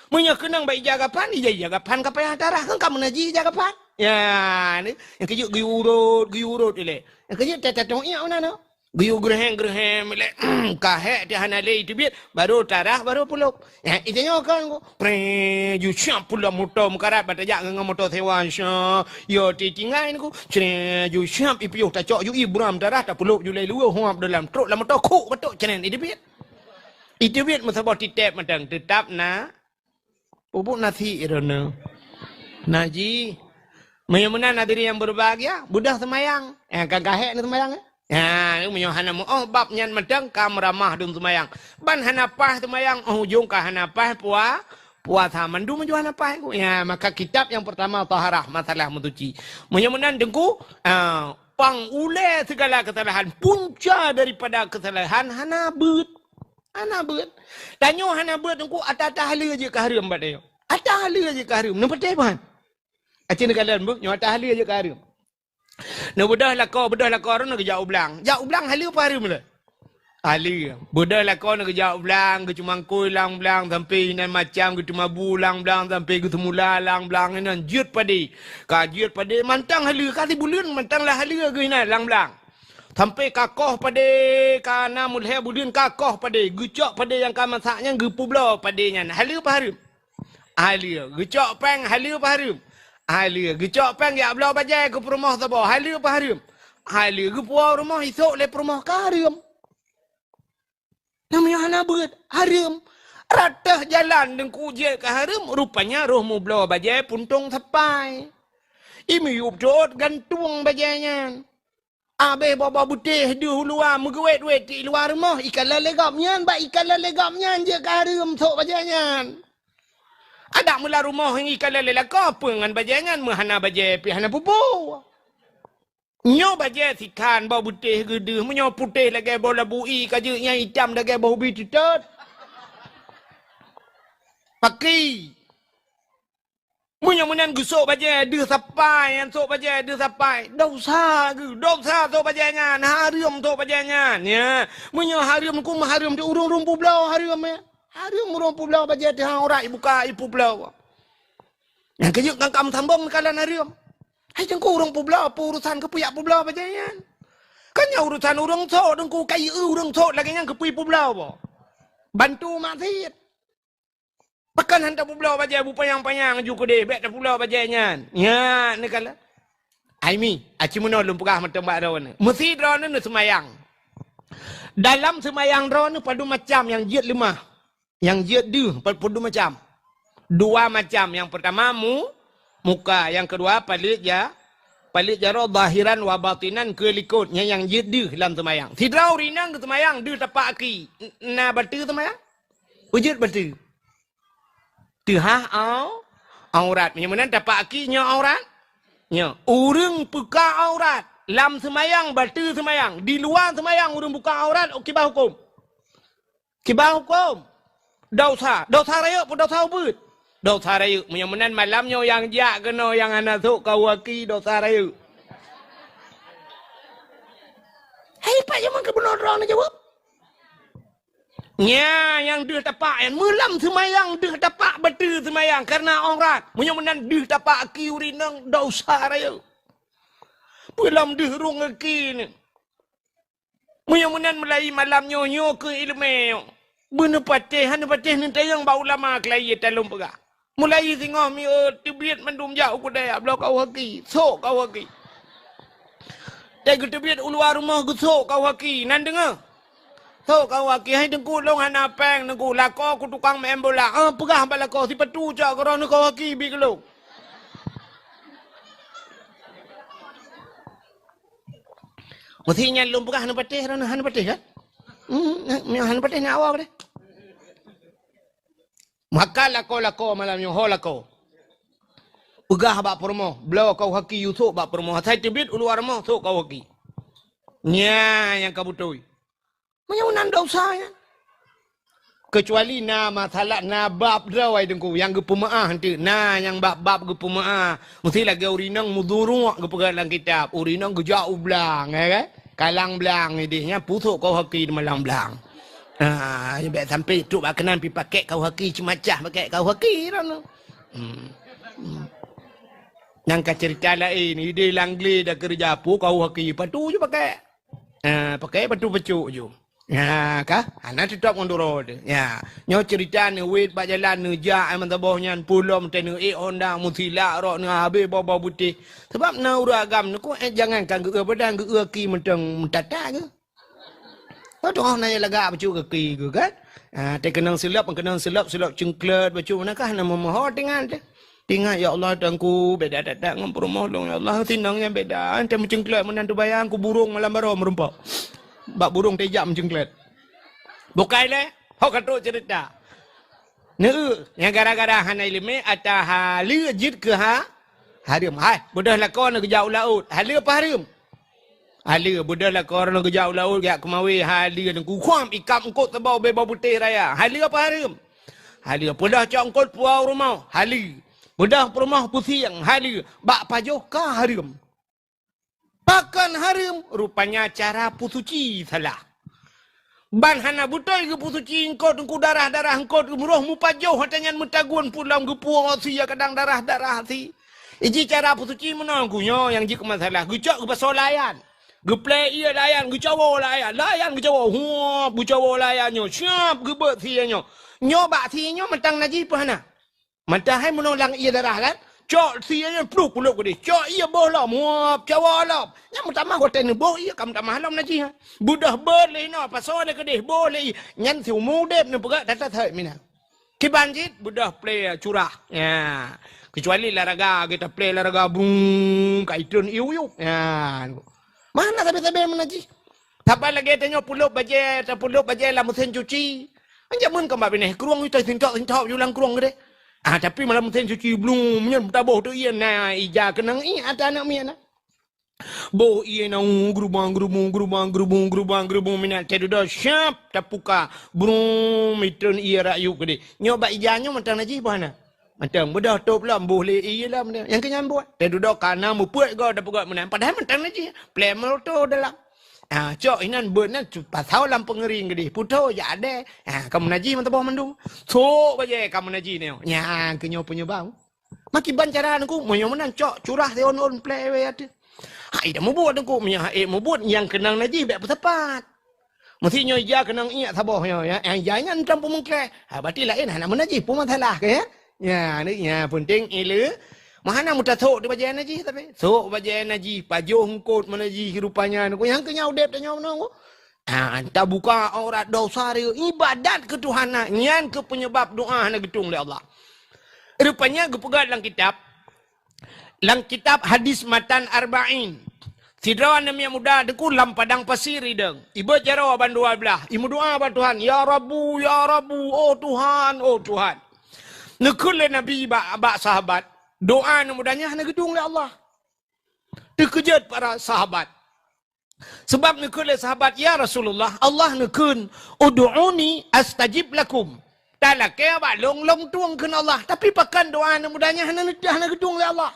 Punya kenang baik jagapan, jagapan kapayah darah kan kamu naji jagapan. Ya, ni yang kejut giurut ile. Yang kejut tetatong iya mana no? Giu gerhem ile. Kahek dia hana le itu biar baru darah baru puluk. Ya, itanya kan ko. Preju siap pula motor mukarat batajak ngam motor sewan sya. Yo titingai ko. Preju siap ipiu tak cok yu ibram darah tak puluk ju le lu huap dalam truk la motor ku betul cenen itu biar. Itu biar musabah titep madang tetap na. Pupuk nasi irana. Naji. Menyemuna nadiri yang berbahagia, budak semayang. Kagahek ni semayang. Ya, ini hana mu bab nyan madang kam ramah dum semayang. Ban hana pah semayang hujung ka hana pah puasa mandu menju hana pah ku. Ya, maka kitab yang pertama taharah masalah mensuci. Menyemunan dengku pangule segala kesalahan, punca daripada kesalahan hana beut. Tanyo hana beut dengku atata hala je kahrim badayo. Atah hala je kahrim. Nampak ban. Acin kalian bu, nyawa ahli aja karim. Nak bedah lakau orang nak jauh belang. Jauh belang ahli apa harim le? Ahli. Bedah lakau nak jauh belang, ke cuma koi lang belang sampai nan macam ke cuma bulang belang sampai ke semula lang belang nan jut padi. Ka jut padi mantang ahli kasi bulan mantang lah ahli ke nan lang belang. Sampai kakoh pada kana mulai budin kakoh pada gucok pada yang kan masaknya gepu blo padanya. Halia paharum. Halia gucok peng halia paharum. Halia gucok peng ya blo bajai ke rumah sabo. Halia paharum. Halia gepu rumah esok le rumah karum. Namanya hana berat harum. Ratah jalan dengku je ke harum rupanya rohmu blo bajai puntung sapai. Imi upjot gantung bajainya. Abe baba putih di luar megawet-wet di luar rumah ikan lelegapnya ba ikan lelegapnya je karum sok bajangan. Ada mula rumah yang ikan lele ka pengan bajangan mahana bajai pi hana pupu. Nyo bajai sikan bau putih gede menyo putih lagi bola bui kajenya hitam lagi bau bi titot. Paki Munyan gusok baja de sapai yang sok baja de sapai dosa sok bajanya harum sok bajanya ya munyo harum ku harum de urung rumpu blau harum ya harum rumpu blau baja de hang ora buka ipu blau yang kejut kang sambung kalan harum hai jengku urung pu blau urusan ke puyak pu blau bajanya kan ya urusan urung sok dengku kai urung sok lagi yang ke pu blau bo bantu maksiat Pakan hantar pulau bajai bupayang-payang juga deh. Bek dah pulau bajainya. Ya, ni kala. Aimi, aci muno lum pegah matembak ron. Mesti ron ni semayang. Dalam semayang ron padu macam yang jiat lemah. Yang jiat du padu macam. Dua macam. Yang pertama muka, yang kedua palit jaro zahiran wa batinan kelikutnya yang jiat du dalam semayang. Sidrau rinang ke semayang du tapak aki. Na batu semayang. Wujud batu. Tuhah aurat. Yang mana dapat akinya aurat? Ya. Urang buka aurat. Lam semayang, batu semayang. Di luar semayang, urang buka aurat. Kibah hukum. Kibah hukum. Dosa. Dosa raya pun dosa ubud. Dosa raya. Yang mana malamnya yang jak kena yang anak sok kau waki dosa raya. Hei Pak, yang mana benar orang jawab? Ya, yang dia tapak yang melam semayang dia tapak betul semayang karena aurat. Menyemenan dia tapak aki urinang dosa raya. Pelam dia rung aki ni. Menyemenan melai malam nyonyo ke ilmu. Benar patih ni tayang bau lama kelai talum pegah. Mulai singoh mi tibiat mendum jauh kudaya blok kau haki. Sok kau haki. Tapi tibiat uluar rumah gusok kau haki. Nan dengar? So kau waki hai dengku long hana peng dengku lako ku tukang main bola. Pegah balako si petu cak korang kau waki bi kelong. Mestinya lum pegah hana patih kan? Hana patih ni awak deh. Maka lako malam yang ho lako. Pegah bak promo, blau kau waki yusuk bak promo. Sai tibit uluar mo so kau waki. Nya yang kau butoi. Menyunan dosanya. Kecuali na masalah na bab rawai dengku yang gepemaah nanti. Na yang bab gepemaah. Mesti lagi urinang muduruk gepegalang kitab. Urinang gejauh belang, kan? Kalang belang idenya pusuk kau haki malang belang. Baik sampai tu bakanan pi pakai kau haki cemacah pakai kau haki kan. Yang cerita lain ide langli dah kerja pu kau haki patu je pakai. Pakai patu-patu je. Ya, kah? Anak tetap ngondoro tu. Ya, nyo cerita ni wait bak jalan ni jak aman tabohnya pulom tenu Honda musila rok ni habis bawa putih. Sebab na uragam ni ko jangan kan ge badan ge ki mentang mentata ke. Kau tu orang nanya laga bacu ke ki ke kan? Te kenang silap cengklet bacu manakah nama moho dengan te. Tinggal ya Allah tangku beda dadak ngam promoh long ya Allah tinangnya beda. Ante mencengklet menantu bayang ku burung malam baro merempak. Bak burung tejak mencengklet. Bukai le, hok katuk cerita. Yang gara-gara hana ilmi atau hali jid ke harim. Hai, budah lakon ke jauh laut. Hali apa harim? Hali budah lakon ke jauh laut gak kemawi hali dan kuam ikam engkot tebau bebau putih raya. Hali apa harim? Hali budah cak engkot puau rumah. Hali budah rumah pusing. Hali bak pajoh ka harim. Pakan harim rupanya cara pusuci salah. Ban hana butai ke pusuci engkau tungku darah engkau roh mu pajau hatanyan mutagun pulang gepuang si ya kadang darah si. Iji cara pusuci menanggunya yang jik masalah gucak ke pasolayan. Geplay ia layan, gecawa layan, layan gecawa. Huap, gecawa layannya. Siap gebet sianya. Nyo bak sianya mentang najis pun hana. Mentang hai menolak ia darah kan. Cok sianya peluk ke dia. Cok ia bohlam, huap, cawa lam. Yang pertama kau tanya boh ia kam tak mahalam najis. Budah boleh no, pasal ke dia boleh. Nyan siu mudep ni pegat data thai mina. Kibanjit budah play curah. Ya. Kecuali olahraga kita play olahraga bung kaitun iu. Ya. Mana sabi-sabi menajis. Tapal lagi tanya pulup baje lah mesin cuci. Anjak mun kembak bineh keruang itu tintok ulang keruang gede. Tapi malah mesin cuci belum nyen taboh tu iya na ija kenang ada anak mian. Boh iya na gerubang minat cedu dah siap tapuka brum mitun iya rayu gede. Nyoba ijanya mentang najis mana? Macam bedah top lah, boleh iya lah. Yang kenyang buat. Dia duduk kanan, mupuat kau dah pegat menang. Padahal mentang aja. Play motor dalam. Cok, inan buat nak pasal lam pengering gede. Puto, ya ada. Kamu najis mata bawah mendung. Sok baje kamu najis ni. Ya, kenyo punya bang. Maki bancaran aku. Mau menang, cok. Curah dia on play. Ida mau buat aku. Mau buat yang kenang najis. Biar bertepat. Mesti nyo ija kenang iya sabahnya. Yang ijanya entang pun mengkle. Berarti lain. Nak menajis pun masalah ke ya. Ya, ni ya penting ilu. Mana muta sok di bagian najis tapi. Sok bagian najis, pajuh hungkut menajis rupanya. Aku yang kenyau dep tanya mana aku. Anta buka aurat dosa dia. Ibadat ketuhanan. Nyan ke penyebab doa nak getung oleh Allah. Rupanya aku pegat dalam kitab. Dalam kitab hadis matan arba'in. Sidrawan namanya muda deku lam padang pasir ideng. Ibu jarawa bandua belah. Ibu doa pada Tuhan. Ya Rabbu, ya Rabbu. Oh Tuhan, oh Tuhan. Nekul Nabi bak sahabat. Doa mudahnya nak gedung oleh Allah. Terkejut para sahabat. Sebab nekul sahabat, ya Rasulullah, Allah nekun, udu'uni astajib lakum. Tak kaya bak long tuang kena Allah. Tapi pakan doa mudahnya nak gedung oleh Allah.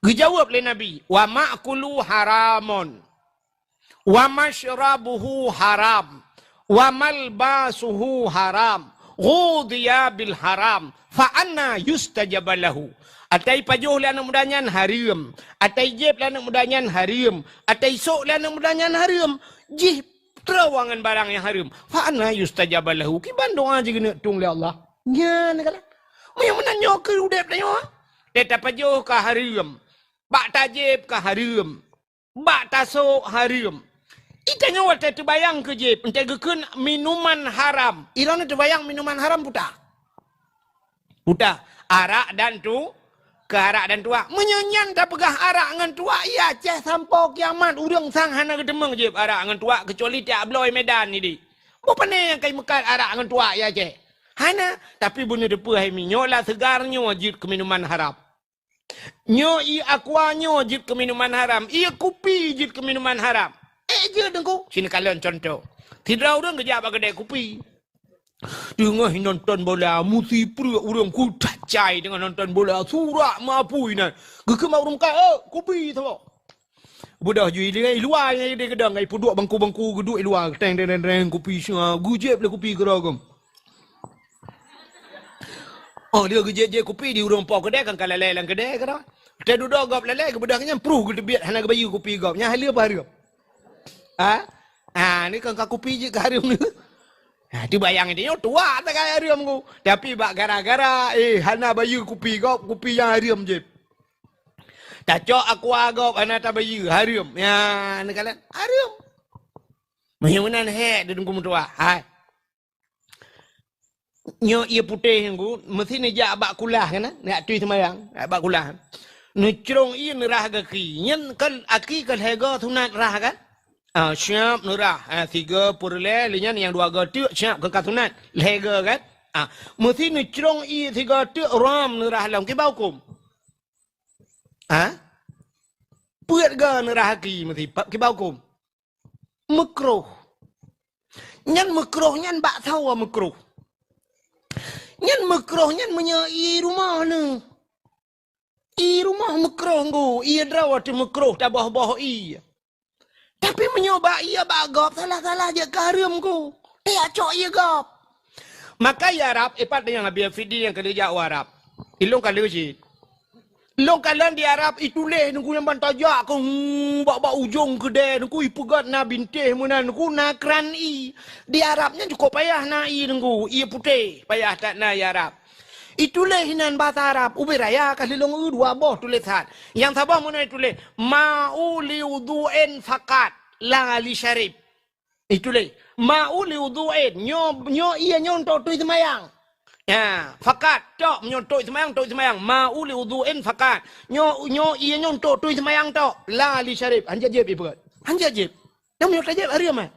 Dijawab oleh Nabi, wa ma'kulu haramun. Wa mashrabuhu haram. Wa malbasuhu haram. Ghudiya bil haram. Fa'anna yustajabalahu. Atai pajuh lah anak mudanya haram. Atai jeb lah anak mudanya haram. Atai sok lah anak mudanya haram. Jih terawangan barang yang haram. Fa'anna yustajabalahu. Kiban doa je kena tung oleh Allah. Ya, nak kata. Yang menanya ke udep tanya. Dia pajuh ke haram. Bak tajib ke haram. Bak tasok haram. Itanya waktu terbayang ke jeb. Entah kekun minuman haram. Irana terbayang minuman haram putar. Putar. Arak dan tu. Ke arak dan tuak. Menyanyan tak pegah arak dengan tuak. Ya ceh sampai kiamat. Udang sang hana ketemang jeb arak dengan tuak. Kecuali tiap bloy medan ni di. Bukan yang kai mekat arak dengan tuak ya ceh. Hana. Tapi bunyi depu hai minyak lah segarnya wajib ke minuman haram. Nyo i aqua nyo wajib ke minuman haram. Ia kopi wajib ke minuman haram. Je dengku. Sini kalian contoh. Tidak orang kerja apa kedai kopi. Dengar nonton bola. Mesti perut orang ku cacai dengan nonton bola. Surak mampu ini. Gekemau orang kaya. Kopi tu. Budak jual dia luar dia kedang. Duduk bangku-bangku duduk luar. Teng kopi semua. Gujep lah kopi keragam. Oh dia gejek kopi di urang pau kedai kan kalalai lang kedai kan. Kita duduk gap lalai ke budaknya pruh ke debiat hana ke bayu kopi gap. Nya halia apa haria? Ni kan kopi je ke harum ni. Tu bayang dia tua tak kaya harum ku. Tapi bak gara-gara hana bayu kopi gap, kopi yang harum je. Tak cok aku agak hana tak bayu harum. Ya ni kalian harum. Macam he dia tunggu mutua. Hai. Nyo ia putih aku, mesti ni jak abak kulah kan? Nak tui semayang, abak kulah. Nucrong ia nerah kaki, nyen kan aki kan hega tunat rah kan? Siap nerah, 3 purle, linyan yang 2 gatuk siap ke katunat, hega kan? Mesti nucrong ia 3 gatuk ram nerah lam ke baukum. Puat ga nerah kaki mesti ke baukum. Makruh. Nyen makruh nyen bak tahu makruh. Nyan makruh nyan menyai rumah ni. I rumah makruh ku. Ia drawat makruh tak bawah-bawah i. Tapi menyoba ia bagap salah-salah je karam ku. Tak cok ia gap. Maka ya Arab ipat yang habis fidi yang kerja Arab. Ilung kalau si. Long kalan di Arab itulah nunggu yang bantajak ke bak ujung ke deh nunggu ipugat na bintih mana nunggu na kran i. Di Arabnya cukup payah na i nunggu i putih payah tak na ya Arab. Itulah hinan bahasa Arab. Ubi raya kasih long dua boh tulisan. Yang sabah mana itulah ma'u liudu'in fakat la li syarib. Itulah ma'u liudu'in nyo iya nyontok tu semayang. Ya, fakat tok nyontok semayang mau li wudu'in fakat nyo iya nyontok tu semayang tok la li syarib hanja jeb ibu hanja jeb yang nyontok jeb hari amat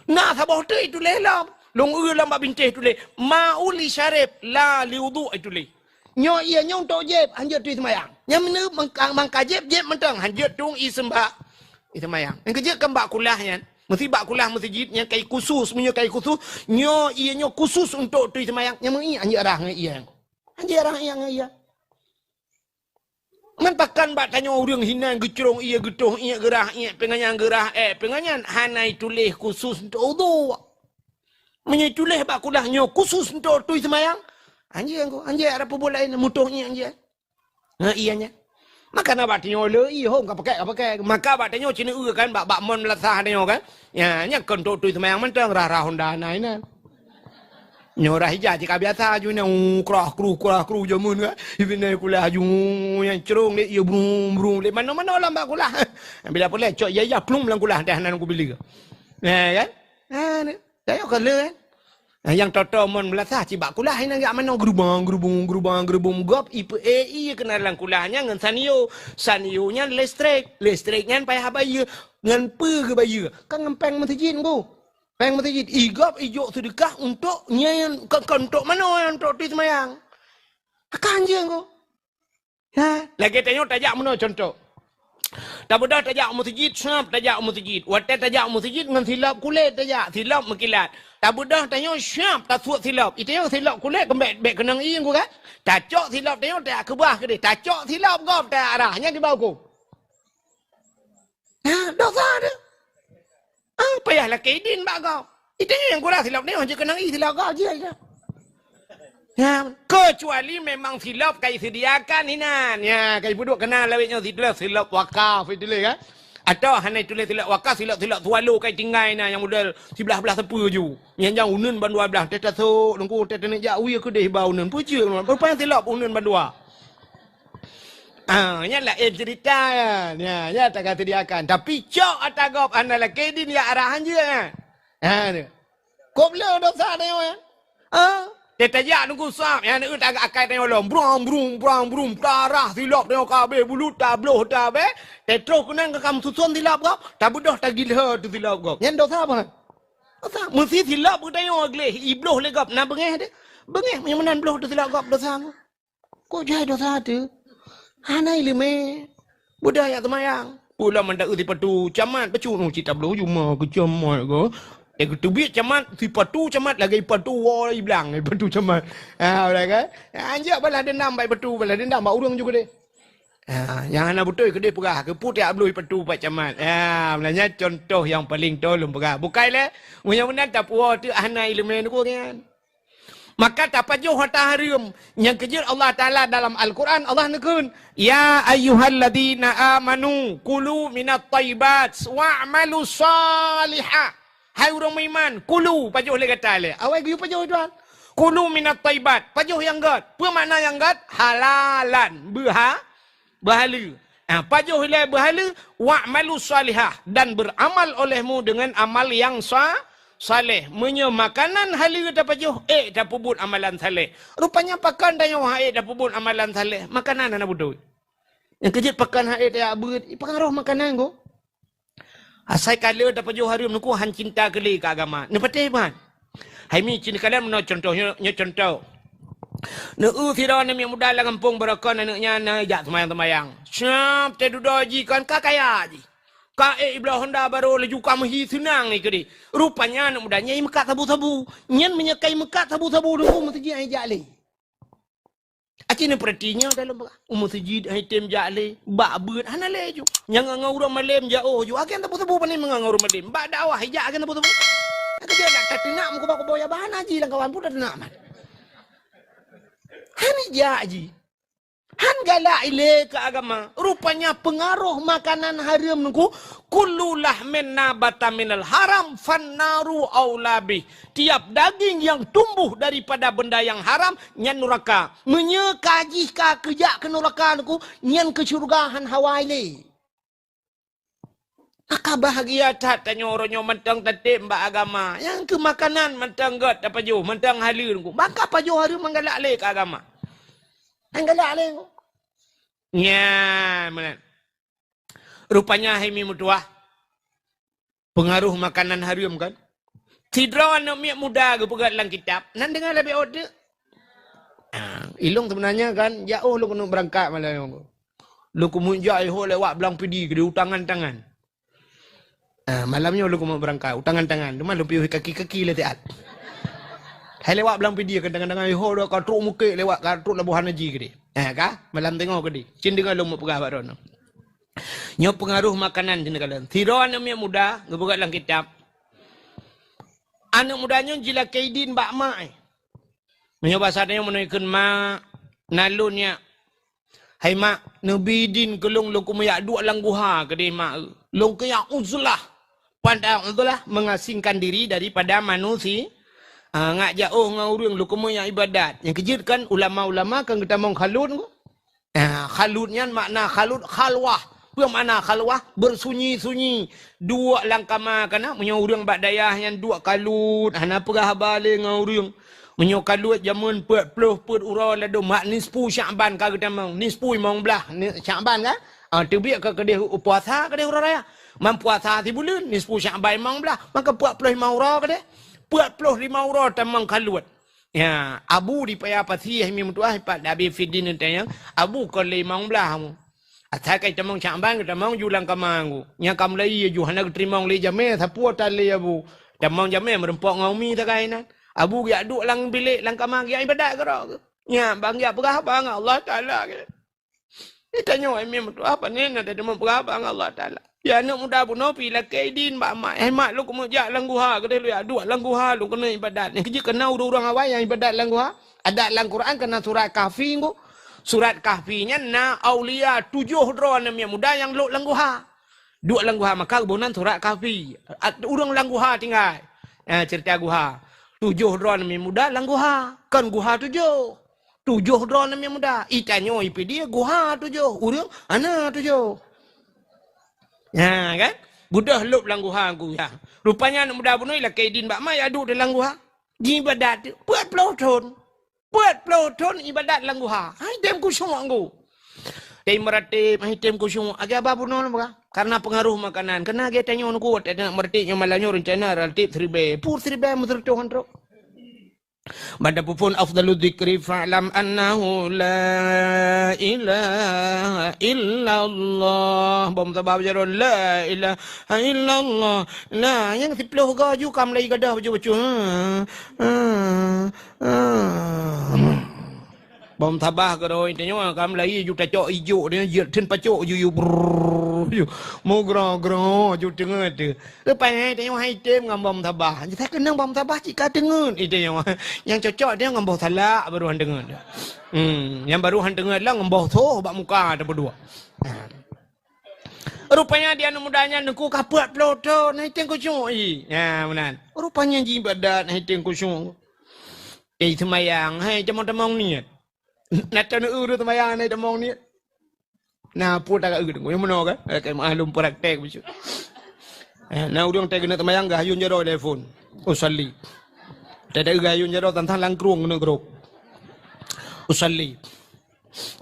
nah sabah tu itu lelam long lam bintih tu le mau li syarib la li wudu' itu le nyo iya nyontok jeb hanja tu semayang yang menu mangka jeb mentang hanja tung i sembah i semayang yang kerja kembak kulahnya mesti bak kulah masjid yang kai khusus punya kai khusus nyo ia nyo khusus untuk tu semayang yang mengi anji arah ngai ia anji arah yang ia man pakan bak tanya orang hinan gecrong ia getuh ia gerah ia penganyan gerah penganyan hanai tulis khusus untuk wudu menyi tulis bak kulah nyo khusus untuk tu semayang anji anji arah pebolain mutuh ia anji ngai ianya maka nak baca nyola hong kau pakai maka baca nyola cina kan bak mon melasah nyola kan ya nya kontok tu semayang mentang rah Honda nai na nyola hijau jika biasa aju ni kerah kru jamun kan ibinai kulah aju yang cerung ni ia brum le mana lambat kulah bila boleh cok ya plum lang kulah dah nan aku beli kan ni saya kalau kan yang toto mon melasah cibak kulah ini agak mana gerubung gop IPE kenalan kulahnya ngan sanio nya listriknya payah bayar ngan ke bayar kan ngempeng masjid ku peng masjid igop ijo sedekah untuk nyen untuk mana untuk di semayang akan je ku ha lagi tanya tajak mana contoh tak bodoh tajak masjid snap tajak masjid watet tajak masjid ngan silap kulit tajak silap mekilat tak bodoh tanya syap tak suat silap itu yang silap kulit kembek bek kenang ing ku kan tak cok silap tanya tak kebah ke dia tak cok silap kau tak arahnya di bawah ku ha dosa dia payahlah kedin bak kau itu yang kurang silap ni hanya kenang ing silap kau je ya kecuali memang silap kai sediakan hinan ya kai buduk kenal lawitnya silap wakaf itu le kan atau hanai tulis silap wakaf silap tualu kai tinggai na yang model sebelah tepu ju yang jauh unun bandua belah teta so nunggu teta ni jauh ya ke deh bau unun puji berapa yang silap unun bandua nya lah cerita ya tak kata dia akan tapi cok atagop analah kedin ya arahan je kau bela dosa dia ya teta ja nunggu sap ya nak tak akai tengok lom brum tarah silap tengok kabe bulu tabloh tabe tetro kunang kam susun silap kau tak bodoh tak gila tu silap kau yang dosa apa dosa mesti silap ku tengok agle ibloh le kau na bengeh yang menan bloh tu silap kau dosa kau jai dosa tu hanai lime budaya semayang pula mendak uti patu camat pecu nu cita bloh cuma kecamat kau ketubik camat si patu camat lagi patu woi bilang patu camat boleh kan anjak balah dendam baik patu balah dendam bak urang juga deh yang anak betul ke dia perah ke putih abloi patu pak camat belanja contoh yang paling tolong perah bukanlah mudah-mudahan tak puas tu hanai ilmu ku kan maka tak pajuh harta haram yang kejar Allah Taala dalam Al-Quran Allah nekun ya ayyuhalladzina amanu kulu minat thayyibat wa'malu salihah. Hai orang beriman, kulu pajuh le kata le. Awak you pajuh tuan. Kulu minat thayyibat. Pajuh yang gad. Apa makna yang gad? Halalan. Berhala. Pajuh le berhala wa'malu salihah dan beramal olehmu dengan amal yang saleh. Menye makanan halal tak pajuh tak pubut amalan saleh. Rupanya pakan tanya haid tak pubut amalan saleh. Makanan anak bodoh. Yang kejut pakan haid tak berat, pengaruh makanan ko. Asai kala dapat jauh harum nuku han cinta kali ke agama. Ne patih ban. Hai mi cinta kalian meno contohnya contoh. Ne firan ni muda la kampung berakon anaknya na jak semayang-semayang. Siap te dudoji kan kakaya ji. Ka iblah Honda baru laju kamhi senang ni kedi. Rupanya anak mudanya mekat sabu-sabu. Nyen menyekai mekat sabu-sabu nuku mesti ai jak le. Acina perhatinya dalam masjid item jale bak beut hanale ju yang ngau malem jauh ju akan tabu-tabu pani mengangau malem bak dakwah hijak akan tabu-tabu kerja nak tatina muka bak boya bahan haji lang kawan pun dah nak man hani ja haji Han galak ile ke agama. Rupanya pengaruh makanan haram nuku kullu lahmin nabata minal haram fannaru aulabi. Tiap daging yang tumbuh daripada benda yang haram nyan neraka. Menyekajih ka kejak ke neraka nuku nyan ke syurgahan hawaile. Maka bahagia tak tanya orangnya mentang tatip mbak agama. Yang ke makanan mentang got apa jo, mentang halir nuku. Maka apa jo haram menggalak le ke agama. Anggalak le. Ya, mana? Rupanya hemi mutuah. Pengaruh makanan haram kan? Tidra anak miak muda ke pegat dalam kitab. Nan dengar lebih order. Ilung sebenarnya kan, jauh lu kena berangkat malam. Lu kemunjak ho lewat belang pidi ke dia utangan tangan. Malamnya lu kena berangkat utangan tangan. Cuma lu piuh kaki-kaki le tiat. Hai lewat belang pidi ke tangan-tangan ho dah katruk muka lewat katruk labuhan haji ke dia. Kah? Malam tengok ke dia. Cin dengar lu mau pegah baron. Nyo pengaruh makanan jenis kalian. Tidra anak miak muda ke pegat dalam kitab. Anak mudanya jila kaidin bak mak. Menyo bahasanya menaikkan mak nalunnya. Hai mak, nabi din kelung lu kumayak dua langguha ke dia mak. Lu kayak uzlah. Pandang uzlah mengasingkan diri daripada manusia. Ngak jauh ngurung lu kumayak ibadat. Yang kejutkan ulama-ulama kan kita mau khalut. Khalutnya makna khalut khalwah. Apa makna khalwah? Bersunyi-sunyi. Dua langkah makana. Menyurung bak dayah yang dua kalut. Hana perah balik ngurung. Menyo kalut jamun puluh urau ladu. Mak nispu Syakban kah kita mau. Nispu imong belah. Syakban kan? Terbiak ke kedih puasa kedih urau raya. Mempuasa si bulan. Nispu Syakban imong belah. Maka 45 urau kedih. 45 urau tamang kalut. Ya, abu di payah pasi himi mutuah pat Nabi Fidin tayang. Abu ko 15 mu. Asal kai tamang Syakban kita mau julang kamangu. Nya kam lai ju hana trimong le jame sapu tan le abu. Tamang jame merempok ngaumi ta kainan. Abu ya duk lang bilik lang kamang ya ibadat ke ro. Nya bang ya perah bang Allah Taala ke. Kita nyo himi mutuah apa ni nak ada perah bang Allah Taala. Ya anak muda pun nopi lah kaidin mak mak. Mak lu kemujak langguha ke dia lu ya dua langguha lu kena ibadat. Yang kerja kena orang awal yang ibadat langguha. Ada dalam Quran kena surat Kahfi ku. Surat Kahfinya na aulia 7 drone yang muda yang lu langguha. Dua langguha maka kebunan surat Kahfi. Urang langguha tinggal. Cerita guha. 7 drone yang muda langguha. Kan guha 7. 7 drone yang muda. Itanyo ipi dia guha 7. Urang ana 7. Ya kan? Budah lup langguha aku ya. Rupanya anak muda punoi lah kaidin bak mai aduk dalam langguha. Ibadat 40 tahun. 40 tahun ibadat langguha. Hai dem kusung aku. Dei meratip, hai dem kusung. Agak apa punoi apa? Karena pengaruh makanan. Kena dia tanya aku kuat ada nak meratipnya malahnya rencana relatif 3 pur 3 muter tuhan tro. Pada pupun afdalu dzikri fa'lam annahu la ilaha illallah. Bom tabah jaron la ilaha illallah. Nah, yang 10 gaju kam lagi gadah baju-baju. Bom tabah ke rồi tanya kam lagi ju tacok ijo dia jiat tin pacok ju mo gro ju tengah tu. Lepas ni tanya hai tem ngam bom tabah. Kita kena bom tabah jika tengah itu yang cocok dia ngambau salak baru han tengah. Yang baru han tengah lah ngambau tu bak muka ada berdua. Rupanya dia anak mudanya nengku kaput ploto hai tem kusung ya benar. Rupanya ibadat hai tem kusung. Semayang hai temong-temong niat. Nak tahu uru temayang ni demong ni. Nah, pun tak uru tengok yang mana kan? Kayak maklum praktek macam. Nah, urang tak kena temayang gayun jero telefon. Usalli. Tak ada gayun jero tantang langkrung kena grup. Usalli.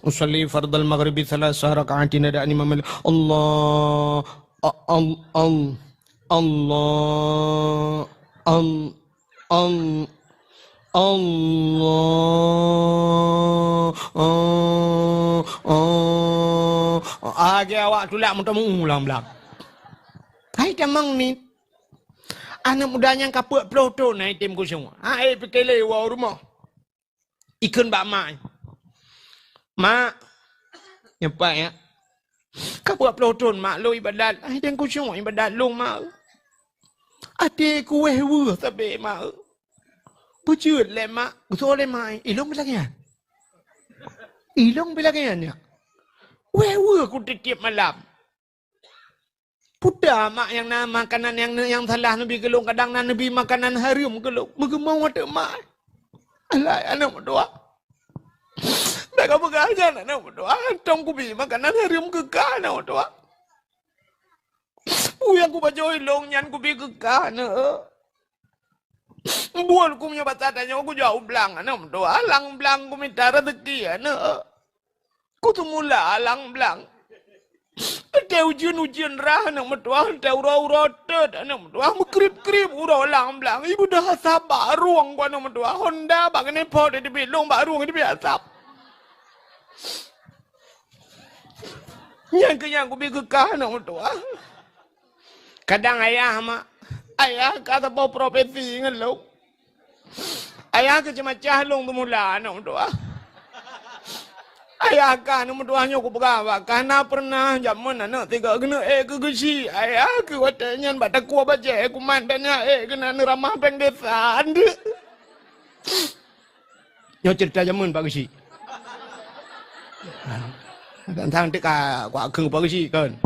Usalli fardal maghribi 3 rakaatin ada imam Allah Agak awak tulak mutamu ulang belak. Hai tamang ni. Anak mudanya kaput ploto na item ko semua. Hai pikele wa rumah. Ikan bak mak. Mak. Nyapa ya. Kaput ploto mak lo ibadat. Hai item ko semua ibadat lo mak. Ate ku wewe tabe mak. Pucut le mak. Kuso le mai. Ilong lagi ya. Ilong bilangnya. Wewe aku tiap malam. Puda mak yang nama makanan yang salah Nabi gelung kadang Nabi makanan harum gelung. Bagaimana ada mak? Alah anak berdoa. Dah kau pegang anak berdoa. Tong kubi makanan harum kekal anak berdoa. Yang ku baca ilong nyan kubi kekal anak. Buat ku punya batatanya aku jauh belang anak berdoa. Alang belang ku minta rezeki anak. Ku tu mula alang belang. Ada ujian rah anak mertua, ada ura-ura tet anak mertua, mekrip-krip ura lang belang. Ibu dah asap baruang ku anak mertua. Honda bagai nepot di belong baruang di asap. Yang kenyang ku bigekah anak mertua. Kadang ayah mak, ayah kata bawa profesi ngelong. Ayah kecemacah long tu mula anak mertua. Ayah kan nombor duanya aku pegawa karena pernah zaman anak tiga kena ke gesi ayah ke watanya batak kuah baca aku mandanya kena ramah pengdesan nyo cerita zaman Pak Gesi dan tang tika kuah keng Pak Gesi kan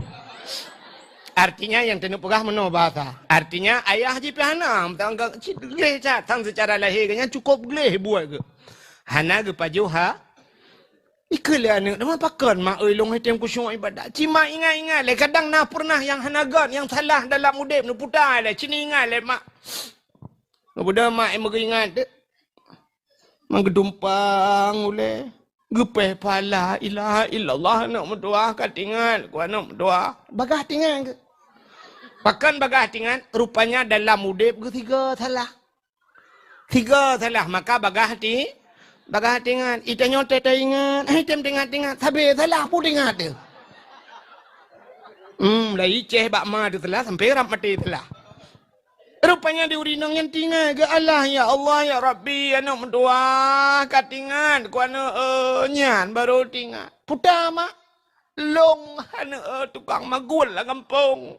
artinya yang tenuk pegah meno bahasa artinya ayah ji pihana tangga gleh cat tang secara lahirnya cukup gleh buat ke hana ke pajuha ikalah anak, nama pakar mak long hitam kusyuk ibadat. Cima ingat le kadang nah pernah yang hanagan yang salah dalam udip nu putar le cini ingat le mak. Kemudian mak em ingat de. Manggedumpang ule. Gepeh pala ilaha illallah nak berdoa katingan ku anak berdoa. Bagah tingan ke. Pakan bagah tingan rupanya dalam udip ketiga salah. Tiga salah maka bagah ti bagah tingan, itanya teta ingat, item tingat, tapi salah pun tingat dia. Lah iceh bak ma dia telah sampai ram mati telah. Rupanya di urinang yang tingat ke Allah ya Allah ya Rabbi anak mendoa katingan ku anak nyan baru tingat. Puta mak long anak tukang magul lah kampung.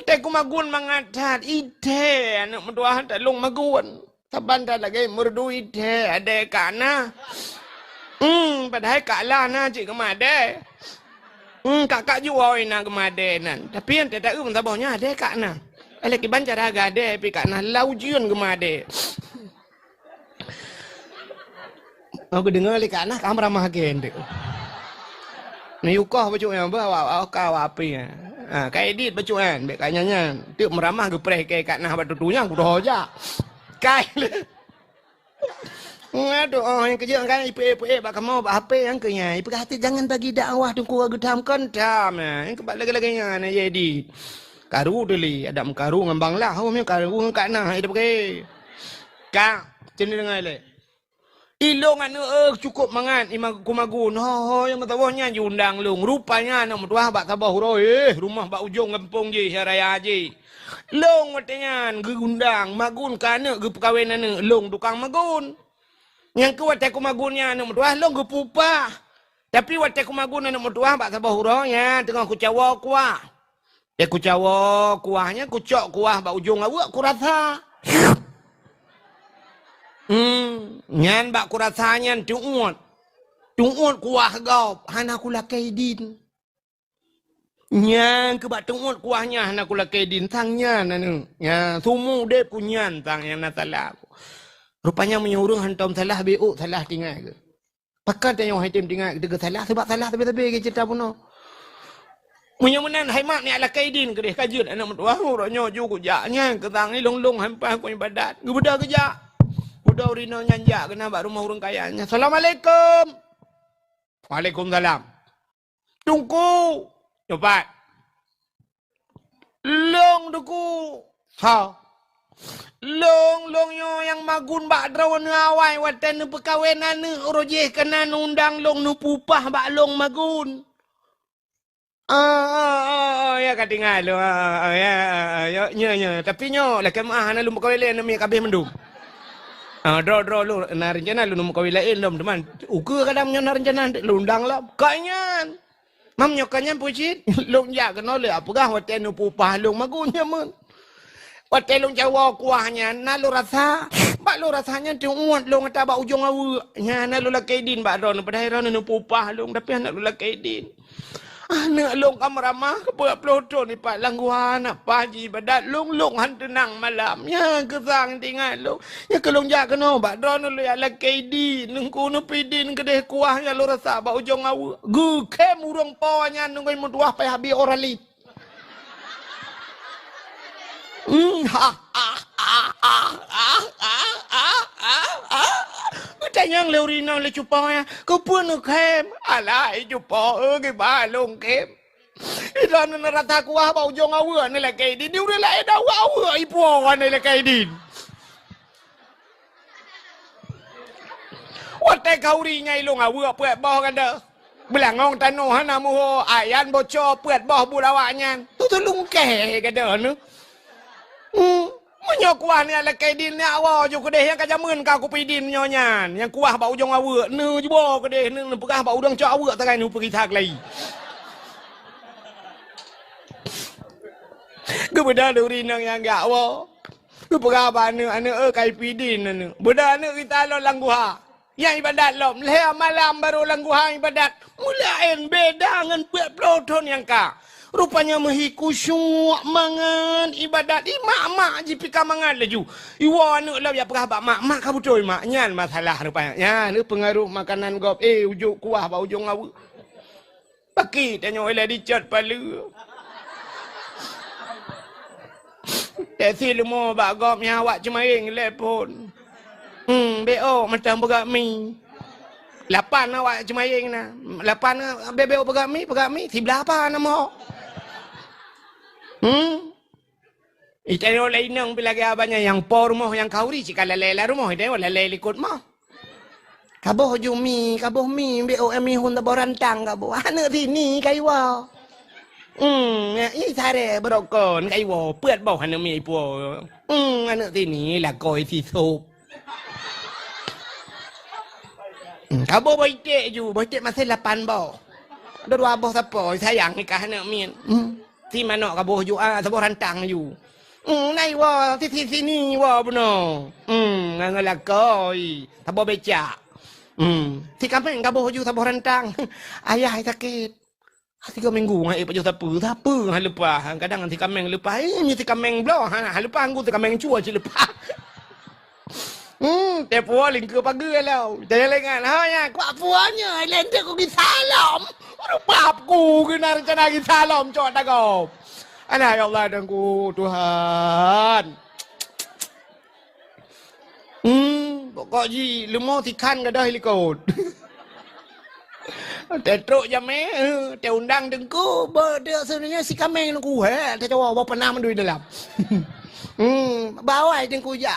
Teku magun mangatat ite anak mendoa tak long magun. Taban dah lagi merdu ide ada kana. Padahal kalah na cik kemade. Kakak jual ina kemade nan. Tapi yang tak tahu tabahnya ada kana. Lagi bancar harga ada tapi kana laujian kemade. Aku dengar lagi kana kamu ramah gen. Ni ukah baju yang bawa kau apa ya? Kayak edit baju kan, bekanya tu meramah gepreh kayak kana batutunya aku dah aja. Kai. Aduh, yang kerja kan ipe bak kamu bak HP yang kenya. Ipe hati jangan bagi dakwah tunggu gedam kentam. Yang kebal lagi-laginya na jadi. Karu deli, ada karu ngambang lah. Hom yang karu ngkana hidup ke. Ka, cini dengar le. Ilong anu cukup mangan imag kumagun. Ho yang ketawahnya diundang lung. Rupanya nak mutuah bak tabah huroi. Rumah bak ujung kampung je raya je. Long watenya gegundang magun kana ge perkawinan long tukang magun. Yang ku watai ku magunnya anu mutuah long ge pupa. Tapi watai ku magun anu mutuah bak tabah huroi tengah ku cawa kuah. Ku cawa kuahnya ku cok kuah bak ujung awak ku rasa. Nyan bak ku rasanya tuut. Tuut kuah gau hana ku lakai din. Nyan ke bak tuut kuahnya hana ku lakai din tangnya nanu. Ya sumu de punyan tang yang nasalah. Rupanya menyuruh hantam salah BO salah tinggal ke. Pakat yang haitim tinggal ke salah sebab salah tapi ke cerita puno. Menyemenan haimat ni ala kaidin ke deh kajut anak mertua orangnya juga jaknya ketang ni long hampah ku ibadat. Gebedah kejak. Udah urino nyanjak kena bak rumah orang kayanya. Assalamualaikum. Waalaikumsalam. Tunggu. Cepat. Long duku. Ha. Long yo yang magun bak drawan ngawai watan nu perkawinan nu rojeh kena undang long nu pupah bak long magun. Ya katingal lo. Ya. Tapi nyo lah kemah na lu perkawinan nu mi kabeh mendum. Draw lu na rencana lu nombor kawilain lom teman. Uka kadang nyo na rencana lu undang lah. Kanyan. Mam nyo kanyan pucit. Long ya kena le apakah hotel nu pupah long magunya mun. Hotel long Jawa kuahnya na lu rasa. Pak lo rasanya tu uat lo ngata ba ujung awak. Nya anak lo laki din ba ron pada heran nu pupah lo tapi anak lo laki din. Anak long kamramah kebuat ploto ni pak langguan apa ji badat long han tenang malam ya kesang tinggal long ya kelong jak keno bak don lo ya laki di nungku nu pidin kedeh kuah ya lo rasa ba ujung awu gu kem urang pawanya nunggu mutuah pa habis orali Tanyang leurina le cupaya ko pun kem alai cupa ke balong kem idan narata kuah ba ujung awu ni la kai di ure la eda awu ipo ni la kai di wate kauri ngai long awu puet boh kan dah belangong tanu hana mu ayan boco puet boh bulawanya tu lung ke kan dah nu Menyok kuah ni ala kaidin ni awak je kedeh yang kajamun kau kupidin nyonya yang kuah bau ujung awak nu je bo kedeh nu pegah bau udang cak awak takai nu pergi tak lagi Gebeda duri nang yang gak wo ku pegah ba nu anu kai pidin nu beda nu kita lo langguha yang ibadat lom leh malam baru langguha ibadat mulain beda ngan puet ploton yang ka rupanya mehiku syuk mangan ibadat mak jipika mangan laju iwa anu lah ya perah bak mak ka betul mak nyan masalah rupanya ya ni pengaruh makanan gop ujuk kuah ba ujung awu paki tanya ila dicot palu tesi lemo bak gop nya awak cemaing lepon bo macam begak mi 8 awak cemaing na 8 bebeo begak mi 18 nama Itano lain nang bilagi abanya yang por mo yang kauri jika lela rumah dia wala lelikut mo. Kaboh jumi, kaboh mi BOM hun ta borantang kaboh. Anu sini kaiwa. I sare brokon kaiwa puet boh anu mi po. Anu sini la koi si sop. Kaboh boite ju, boite masih 8 boh. Dua boh sapo sayang nikah anu min. Si manok kaboh ju sa borantang ju. Nai wa sini wa beno. Ngalakoi, tabo beca. Si kameng kaboh ju tabo rantang. Ayah sakit. Hati kau minggu ngai paju tapu ha lupa. Kadang si kameng lupa. Ni si kameng blo ha lupa angku si kameng cua ci lupa. Tepo ling ke pagi lau. Tanya lengan ha ya, ku apuanya lente ku gisalam. Bab ku kena rencana gisalam cok dagop. Alah ya Allah dan ku Tuhan. Pokok ji lemo tikan ka dah helikot. Tetruk jame te undang dengku berde sebenarnya si kameng ku he te jawa pernah mendui dalam. Bawai dengku ja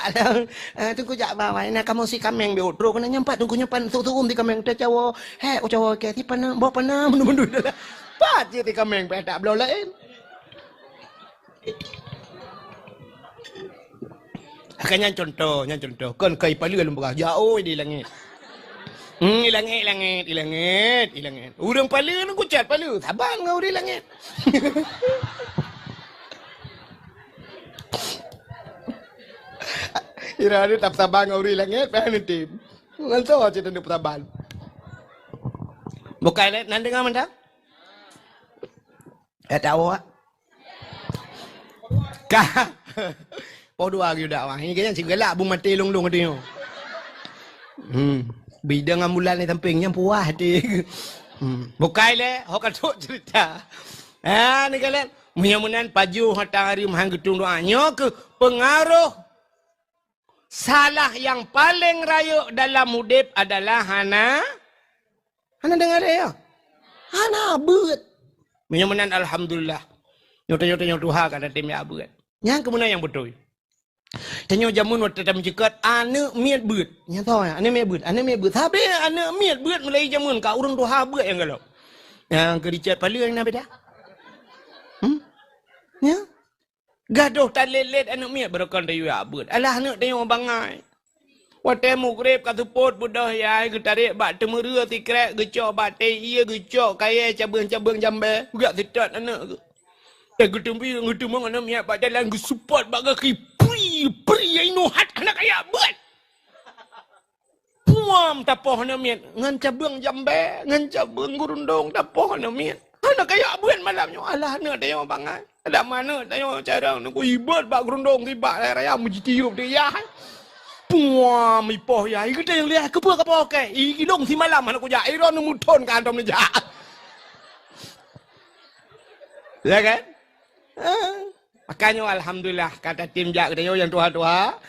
dengku ja bawai na kamu si kameng be utro kena nyampat dengku nyampan tu di kameng te jawa he o jawa ke ti pernah pernah mendui dalam. Pat je ti kameng pe tak blo lain. Akannya contoh kon kai palu lembah jauh di langit. Langit. Urang palu nu kucat palu, saban ngau di langit. Ira ni tap saban ngau di langit, pa ni tim. Nganto aja tanda saban. Bukan nan dengar mendak? Tahu ah. Kah. Podo lagi dak wah. Ini kayaknya segala bung mati long-long dia. Bidang ambulan ni tampingnya puas hati. Bukai le, hok katuk cerita. Ni kalian, mudah-mudahan paju hatang hari mahang getung doanya ke pengaruh salah yang paling rayuk dalam hidup adalah hana dengar ya? Hana beut. Mudah-mudahan alhamdulillah. Nyota-nyota Tuhan kada tim ya beut. Yang kemudian yang betul. Tanya jamun waktu dalam jekat anak miat beut. Nya tahu ya, anak miat beut. Tapi anak miat beut mulai jamun ka urang tu beut yang kalau. Yang kericat palu yang beda. Ya. Gaduh tak lelet anak miat berokan dayu ya beut. Alah anak tanya bangai. Waktu mukrib kata pot budah ya getarik bak temera tikrek gecok bate iya gecok kaya cabang-cabang jambe. Gak tidak anak. Getumpi anak miat bak jalan support bak kaki. Peri yang inohat anak kaya buat. Puam tapoh na mian. Ngan cabang jambe, ngan cabang gurundong tapoh na mian. Anak kaya buan malamnya. Alah na tayo bangai. Ada mana tayo cara nak ibat bak gurundong tiba raya mujitiup dia. Puam ipoh ya. Kita yang lihat ke apa ke. Ilong si malam anak ku ja. Iron muton kantom ni ja. Ya kan? Makanya alhamdulillah kata tim jak kita yang tua-tua,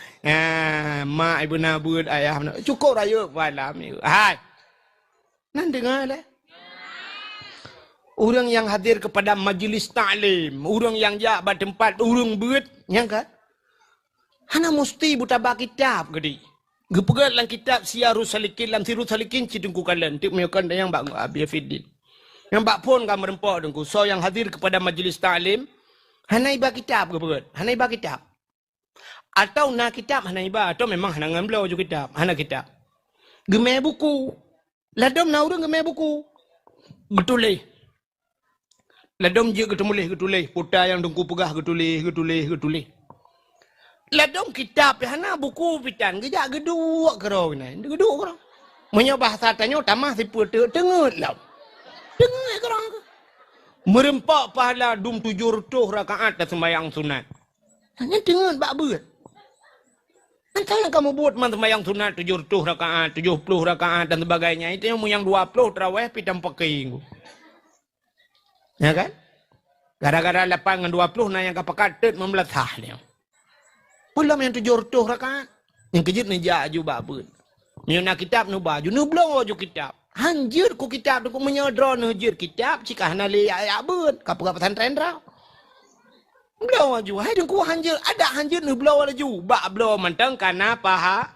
mak ibu nabud ayah cukup raya malam ni. Hai. Nan dengar lah. Orang yang hadir kepada majlis ta'lim, orang yang jak pada tempat orang buat, yang kan? Hana mesti buta bak kitab gedi. Gepegat lang kitab Siyarus Salikin, lam Sirus Salikin cidengku kalian. Tik meyakan yang bak Abi Fiddin. Yang bak pun kamu rempok dengku. So yang hadir kepada majlis ta'lim, hana iba kitab gepegat. Hana iba kitab. Atau na kitab hana iba, atau memang hana ngambil je kitab, hana kitab. Gemeh buku. Ladom na orang gemeh buku. Getulih. Ladom je getulih. Putar yang dengku pegah getulih. Ladom kitab hana buku pitan gejak geduk kerong ni. Geduk kerong. Menyo bahasa tanya tamah si putu tengut lah. Tengut kerong. Merempak pahala dum 700 rakaat dan sembahyang sunat. Hanya tengut bak beut. Entah yang kamu buat sembahyang sunat 700 rakaat, 70 rakaat dan sebagainya. Itu yang 20 tarawih pitam pakai. Ya kan? Gara-gara 8 dengan 20 na yang kapakat tet membelatah dia. Pulang yang 700 rakaat. Yang kejut ni jaju babun. Ni nak kitab nu baju nu belum ju kitab. Hanjir ku kitab tu ku menyodro nu hanjir kitab cika hana le ayat bun kapal pesantren rau. Belum ju hai dengku hanjir ada hanjir nu belum ju ba belum mentang kana paha.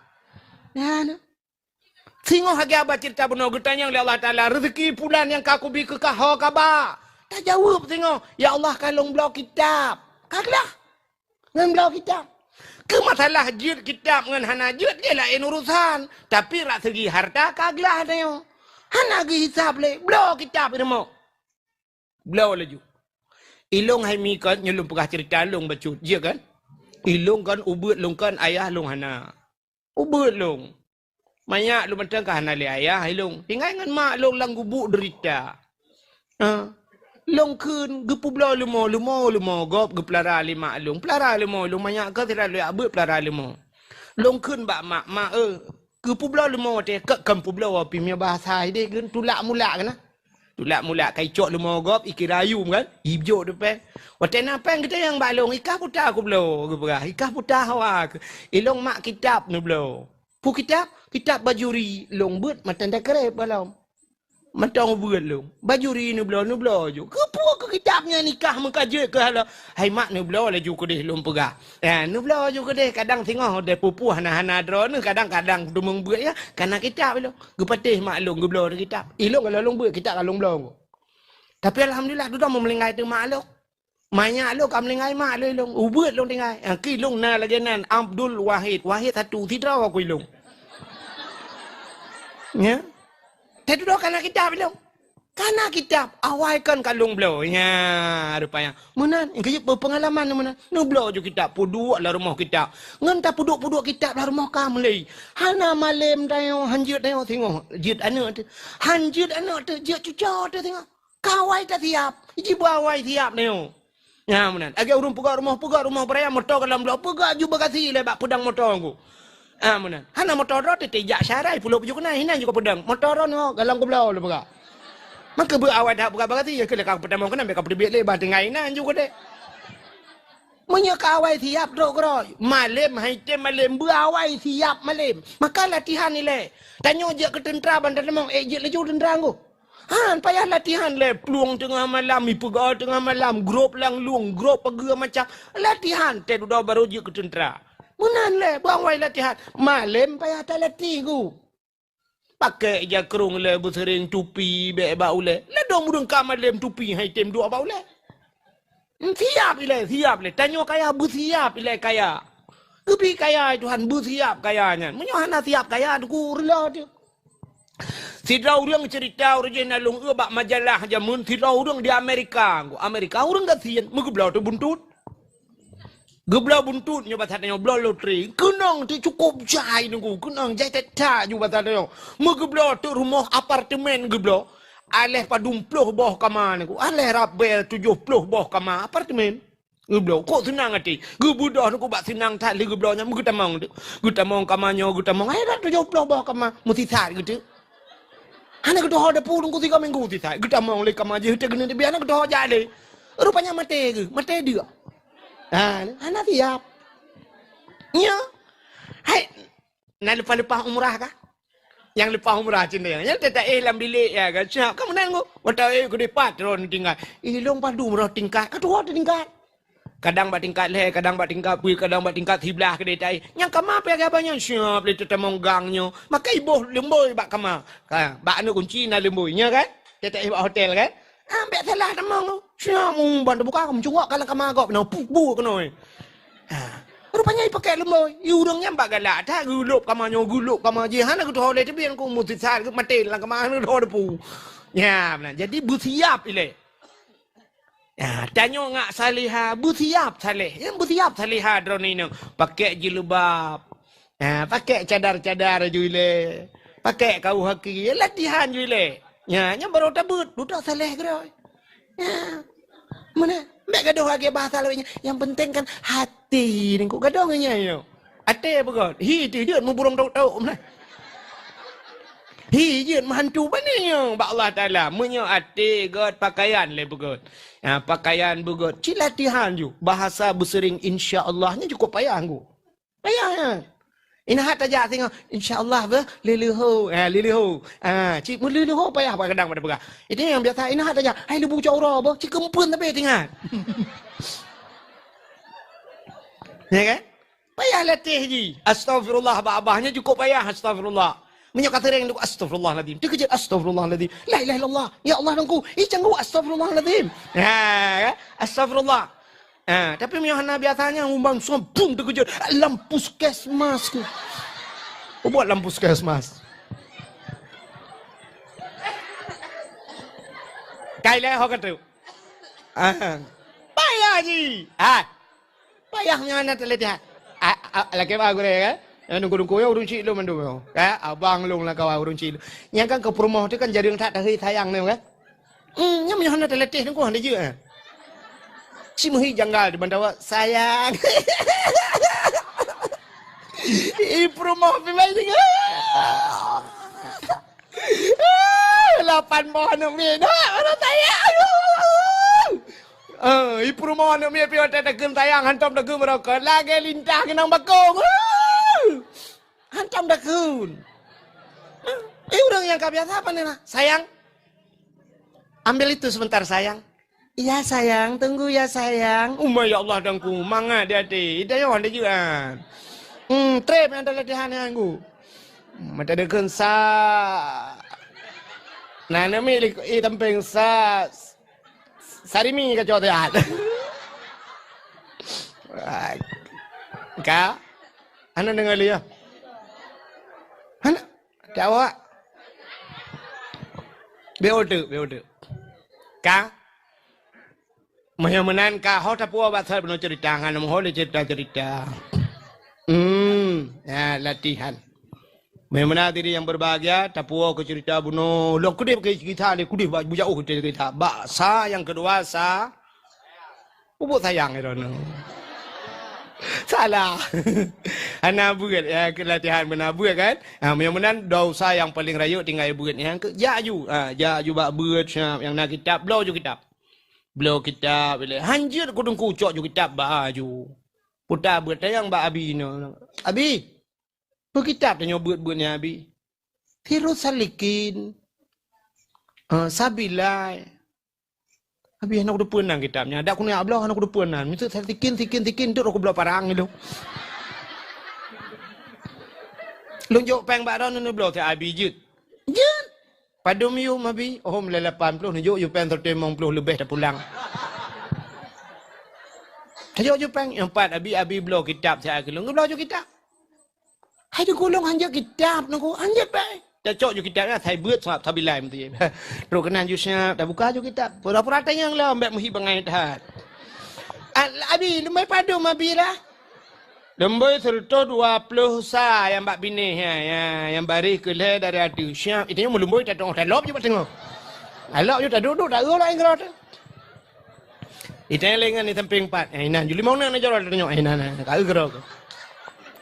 Nah. Singo hagi aba cerita beno getanya oleh Allah Taala rezeki pulan yang kaku bi ke kaho kaba. Tak jawab tengok. Ya Allah kalong belau kitab. Kaglah. Ngan belau kitab. Ke masalah jid kitab ngan hana jid dia lain urusan. Tapi rak segi harta kaglah tengok. Hana gi hisab le. Belau kitab ni mau. Belau laju. Ilong hai mi kan nyelum pegah cerita long bacut. Dia kan? Ilong kan ubut long kan ayah long hana. Ubut long. Banyak long macam kan hana le ayah ilong. Tinggal ngan mak long lang gubuk derita. Long kun gepu blau lumo gop geplara lima long pelara lumo banyak ke tidak lu abut pelara lumo long kun bak mak gepu blau lumo te ke kampu blau api mia bahasa ide gen tulak mulak kan tulak mulak kai cok lumo gop ikirayu kan hijau depan watena peng kita yang balong ikah putar aku blau geperah ikah putar hawa ilong mak kitab nu blau pu kitab bajuri long but matanda kerep balau matang buat lu baju ri nu blo ju ke kitabnya nikah mengkaji ke hala hai mak nu blo la ju ke deh lum pegah nu blo ju ke deh kadang tengok de pupuh hana dro nu kadang-kadang du meng buat ya karena kitab lu ge patih mak lu ge blo kitab ilong kalau long buat kitab kalau blo tapi alhamdulillah du dah melingai tu mak lu banyak lu kam melingai mak lu long buat long tingai ki long na lajanan Abdul Wahid satu tidak aku ilong ya. Tadi doa karena kitab belum. Karena kitab awal kan kalung belau. Ya, rupanya. Menan, ingkaya berpengalaman menan. Nu belau je kitab puduk lah rumah kitab. Ngenta puduk kitab lah rumah kamu. Hana malam dayo hanjut dayo tengok. Jid anak tu. Hanjut anak tu jid cucuk tu tengok. Kawai tak siap. Iji bawai siap dayo. Ya, menan. Agak urung pegang rumah beraya motor dalam belau. Pegang juga kasih lebat pedang motor aku. Mana? Hana motor tu tidak syarai pulau pujuk kena hina juga pedang. Motor no galang kublau le pega. Maka berawat dak pega berarti ya ke lekang pedang kena mereka pergi lebar dengan hina juga dek. Munya kawai siap dok kro. Malam haitem malam berawai siap malam. Maka latihan ni le. Tanya je ke tentera bandar memang je laju tentera aku. Han payah latihan le peluang tengah malam mi pega tengah malam grup lang luang grup pega macam latihan te dah baru je ke tentera. Menan le, buang wai latihan. Malam payah tak latih ku. Pakai je kerung le, bersering tupi, bau le. Le dong mudeng ka malam tupi, hai tem dua bau le. Siap le. Tanya kaya bersiap le kaya. Kepi kaya Tuhan bersiap kayanya. Menyohana siap kaya tu rela dia. Sidau orang cerita original long bak majalah jamun sidau orang di Amerika. Amerika orang dah sian, muka belau tu buntut. Gebla buntutnya batatnya bla loteri. Kenang tu cukup jai nunggu. Kenang jai teta ju batatnya. Megebla tu rumah apartemen gebla. Aleh padumpuh boh kamar nunggu. Aleh rabel 70 boh kamar apartemen. Gebla kok senang hati. Gebudah nunggu bak senang tak li geblanya menggutamong tu. Gutamong kamarnya gutamong. Ayah 70 boh kamar. Mesti tak gitu. Anak kedua ada pulung ku 3 minggu ti tak. Gutamong le kamar je kita kena biar anak kedua jadi. Rupanya mati ke? Mati dia. Anak siap. Ya. Hai. Nak lepas-lepas umrah kah? Yang lepas umrah cina yang tak dalam bilik ya kan. Siap. Kamu nanggu. Wata ku di patron tinggal. Ilong padu umrah tingkat. Kedua ada tingkat. Kadang bat tingkat leh, kadang bat tingkat pui, kadang bat tingkat sebelah ke detai. Yang kamar pe agaknya siap le tetemong gangnya. Maka ibu lemboi bak kamar. Kan, bak anu kunci na lemboinya kan. Detai bak hotel kan. Ambek salah temong tu. Siap bantu buka kamu cungak kalau kamar kau pernah pupu kenoi. Rupanya i pakai lemboi. I urangnya bak galak tak gulup kamar je. Hana ku tole te bian ku mesti sar ku mati lang kamar nu tole pu. Ya, benar. Jadi bersiap ile. Ya, tanya ngak saliha, bersiap salih. Yang bersiap saliha drone ini. Pakai jilbab. Pakai cadar-cadar jule. Pakai kau haki. Latihan jule. Ya, nya baru tabut. Dudak salih gerai. Ya. Mana? Mek gaduh lagi bahasa lainnya. Yang penting kan hati ni kau gaduh nganya yo. Hati apa kau? Hi dia mu burung tok-tok mana? Hi dia menghantu bani yo. Ba Allah Taala munyo hati god pakaian le begot. Ya, pakaian begot. Ci latihan ju. Bahasa bersering insya-Allahnya cukup payah aku. Payah ya. Ina hat aja tengok insya-Allah be liliho liliho cik mu liliho payah apa kadang pada pegah itu yang biasa ina hat aja hai lebu caura be cik kempun tapi tengah ya kan payah latih ji astagfirullah abahnya cukup payah astagfirullah menyok kata yang astagfirullahaladzim dia kejut astagfirullahaladzim la ilaha illallah ya Allah dengku canggu astagfirullahaladzim kan astagfirullah. Tapi yang biasanya umbang sombong terkejut lampu puskesmas ke. Buat lampu puskesmas. Kailai ho kata. Payah ji. Payahnya anak terlihat. Lagi apa aku kan? Nunggu ya urung cik lu mandu. Abang lu lah kau urung cik lu. Yang kan ke rumah tu kan jadi yang tak tahu sayang ni kan. Yang anak terlihat nunggu hanya je. Si muhi janggal di bandawa sayang. Rumah pimai tinggal. 8 pohon ni. Mana sayang. Rumah ni pion tak kem sayang hantam dak kem merokok. Lagi lintah kenang bakong. Hantam dak kem. Orang yang kebiasa apa ni nak? Sayang. Ambil itu sebentar sayang. Ya sayang, tunggu ya sayang. Ya Allah dangku, manga dia ti. Ida yo anda juga. Trep yang ada latihan aku. Mata deken sa. Nah, nama tampeng sa. Sarimi ka jodoh. Ka? Ana dengar liya. Ana, Jawa. Beodu. Ka? Mayaman ka ho tapua basal beno cerita ngan mo le cerita. Ya latihan. Mayaman diri yang berbahagia tapua ke cerita buno lo kudip ke kita le kudip bujau ke kita. Bahasa yang kedua sa. Ubuk sayang itu no. Salah. Ana buat ya ke latihan benar buat kan. Mayaman dosa yang paling rayuk tinggal buat yang ke jaju. Jaju bak buat yang nak kitab blau ju kitab. Beliau kitab bila hanjir kudung kucok juga kitab baju. Putar buat yang ba abi no. Abi. Bu kitab tanya buat-buatnya abi. Tirus salikin. Sabilai. Abi anak udah punang kitabnya. Ada aku ni ablah anak udah punang. Mesti tikin tu aku belah parang itu. Lunjuk peng baron ni belah tak abi jut. Jut. Padum you mabi, mulai 80 ni you pen 30 lebih dah pulang. You pen 4 abi blow kitab saya kelong blow kitab. Hai tu golong hanja kitab nunggu hanja pai. Cocok you kitabnya saya buat sebab sabilai mesti. Ro kenan you dah buka you kitab. Pura-pura tanya yang lah ambek muhi bangai dah. Abi, lembai padum abi lah. Lembai serta 20 sa yang bak bini yang baris ke le dari hati. Siap, itu yang lembai tak tengok, tak lop je tengok. Alok je tak duduk, tak gerak lah gerak. Itu yang lengan ni samping 4. Inan, juli mau nak jalan tengok. Inan, tak gerak.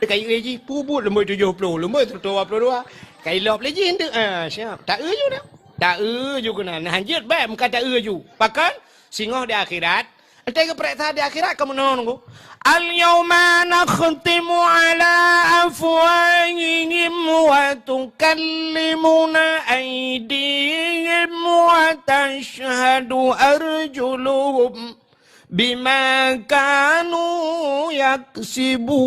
Kayu eji, pubut lembai 70, lembai serta 22. Kayu lop lagi hendak. Siap, tak je dah. Tak je kena. Nah, hanjut baik muka tak je. Pakan singoh di akhirat. Entah ke periksa di akhirat kamu nunggu. Al-yawma nakhtimu ala afwahihim wa tukallimuna aydihim wa tashhadu arjuluhum bima kanu yaksibun.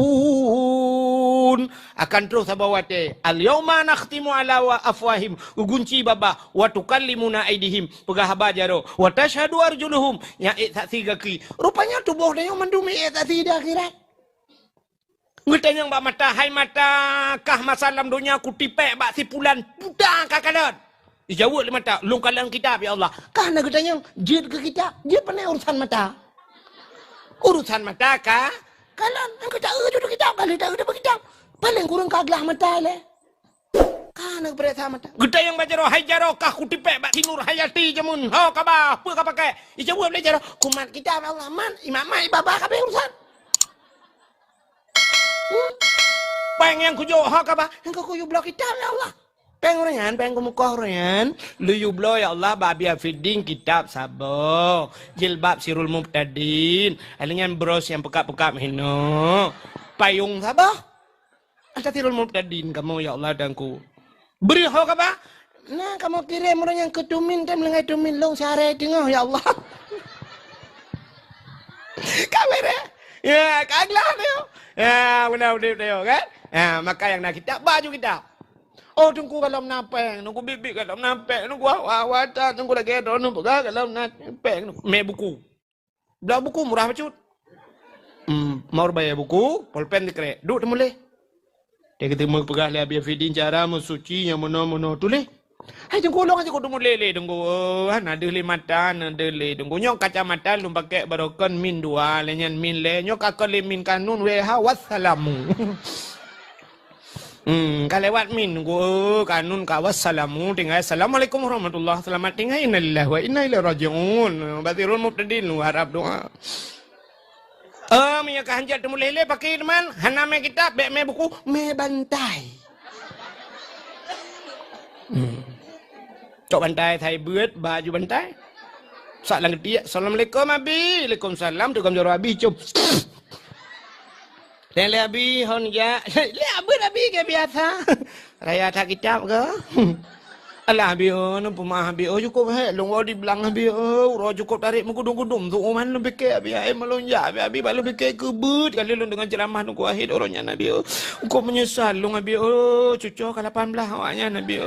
Akan terus abawate al-yawma nakhtimu ala afwahim ugunci baba wa tukallimuna aydihim pegah bajaro wa tashhadu arjuluhum ya saksi kaki. Rupanya tubuh dia mendumi saksi di akhirat. Ngutang yang bak mata hai mata kah masalam dunia ku tipek bak sipulan budang kakadan. Dijawab di mata lung kalang kitab ya Allah. Kah nak tanya jid ke kitab? Dia pernah urusan mata. Urusan mata kah? Kalan engkau tak urus kitab kali tak urus kitab. Paling kurang kaglah mata le. Kah nak berita mata. Gede yang baca roh hai jaro kah kutipek bak sinur hayati jamun. Ho kabah apa kah pakai? Dijawab belajar kumat kitab Allah man imam mai baba kah urusan. Peng yang kujo ho kabah engkau kuyo blok kitab ya Allah. Peng orang peng kumukoh orang lu yublo ya Allah babi afiding kitab sabo jilbab sirul mubtadin alingan bros yang pekap-pekap hino payung sabo anta sirul mubtadin kamu ya Allah dangku beri ho apa nah kamu kirim orang yang ketumin dan melengai tumin long sare tengah ya Allah kamera ya kaglah dia ya benar dia kan maka yang nak kitab baju kitab. Oh tunggu kalau napeng, nunggu bibik kalau napeng, nunggu awatan, nunggu lagi ada nunggu kalau napeng, me buku, belah buku murah becut. Mau bayar buku, pulpen dikere, duduk temuleh. Dia ketemu pegah le biar feeding cara mensuci yang mono tulis. Hai tunggu long aja kau tunggu lele, tunggu ada le mata, ada le tunggu nyok kacamata lu pakai barokan min 2, lenyan min le nyok kakak le min kanun weha wassalamu. Kalewat min gua kanun kawas salamu tinggal assalamualaikum warahmatullah selamat tinggal innalillahi wa inna ilaihi rajiun batirul mubtadin lu harap doa minyak hanjat temu lele pakai teman haname kitab bek me buku me bantai cok bantai thai beut baju bantai sak lang dia assalamualaikum abi waalaikumsalam tu kam jaro abi cup dan abi hon ya le abi ke biasa raya tak kitab ke alah abi no pemah abi cukup he long di belang abi ro cukup tarik mengudung-udung tu man lebih ke abi ai melonja abi balu lebih ke kebut kali lu dengan ceramah nu kuahid orangnya nabi kau menyesal long abi cucu ke 18 awaknya nabi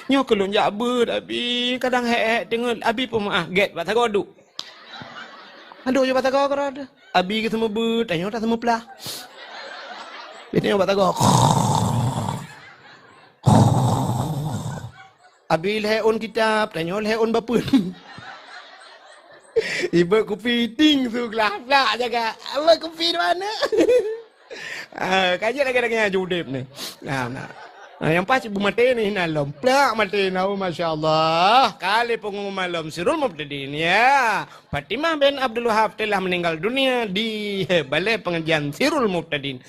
nyo kelonja abut abi kadang he tengok abi pemah get batago duk aduh je batago ada abi ke semua but tanya tak semua pelah. Ini yang batago. Abi leon kitab, tanya leon bapun. Ibu kopi ting tu gelap jaga. Apa kopi di mana? Kajian lagi judip ni. Nah. Yang pas ibu mati ni nalom. Plak mati nau masya-Allah. Kali pengumuman malam Sirul Mubtadin ya. Fatimah bin Abdul Wahab telah meninggal dunia di balai pengajian Sirul Mubtadin.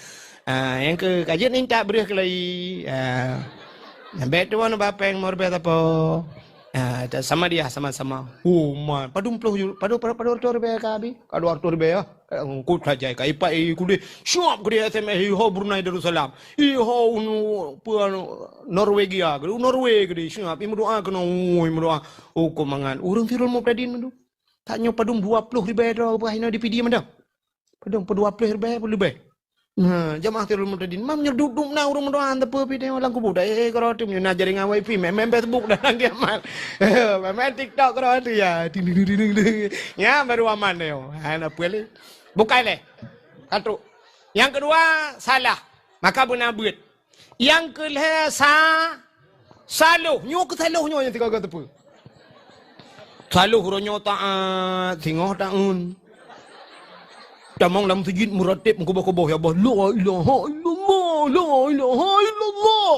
Yang ke kajian ini tak beri kelai. Betul mana bapa yang mau berapa apa? Sama dia sama-sama. Man, padu order berapa kabi? Kadu order berapa? Ku saja kai pai ku de shop ku de sma ho Brunei Darussalam. Ho Norwegia, Norway ku de shop imu doa kena imu doa. Ku mangan urang Sirul Mubtadin mendu. Tak nyo padum 20,000 dah apa hina di PD mendu. Padum 20,000 lebih. Jamaah Sirul Mubtadin mam nyerduduk na urang doa antep pi de lang ku budak kalau tim na jaringan wifi mem Facebook dan dia mal mem TikTok kalau tu ya ya baru aman yo ana pele bukai le katu yang kedua salah maka bunabut yang kedua saluh nyo ke saluh nyo yang tiga tepu saluh ronyo taat singoh taun Tamang dalam masjid muratib mengkubah-kubah ya Allah. La ilaha illallah, la ilaha illallah.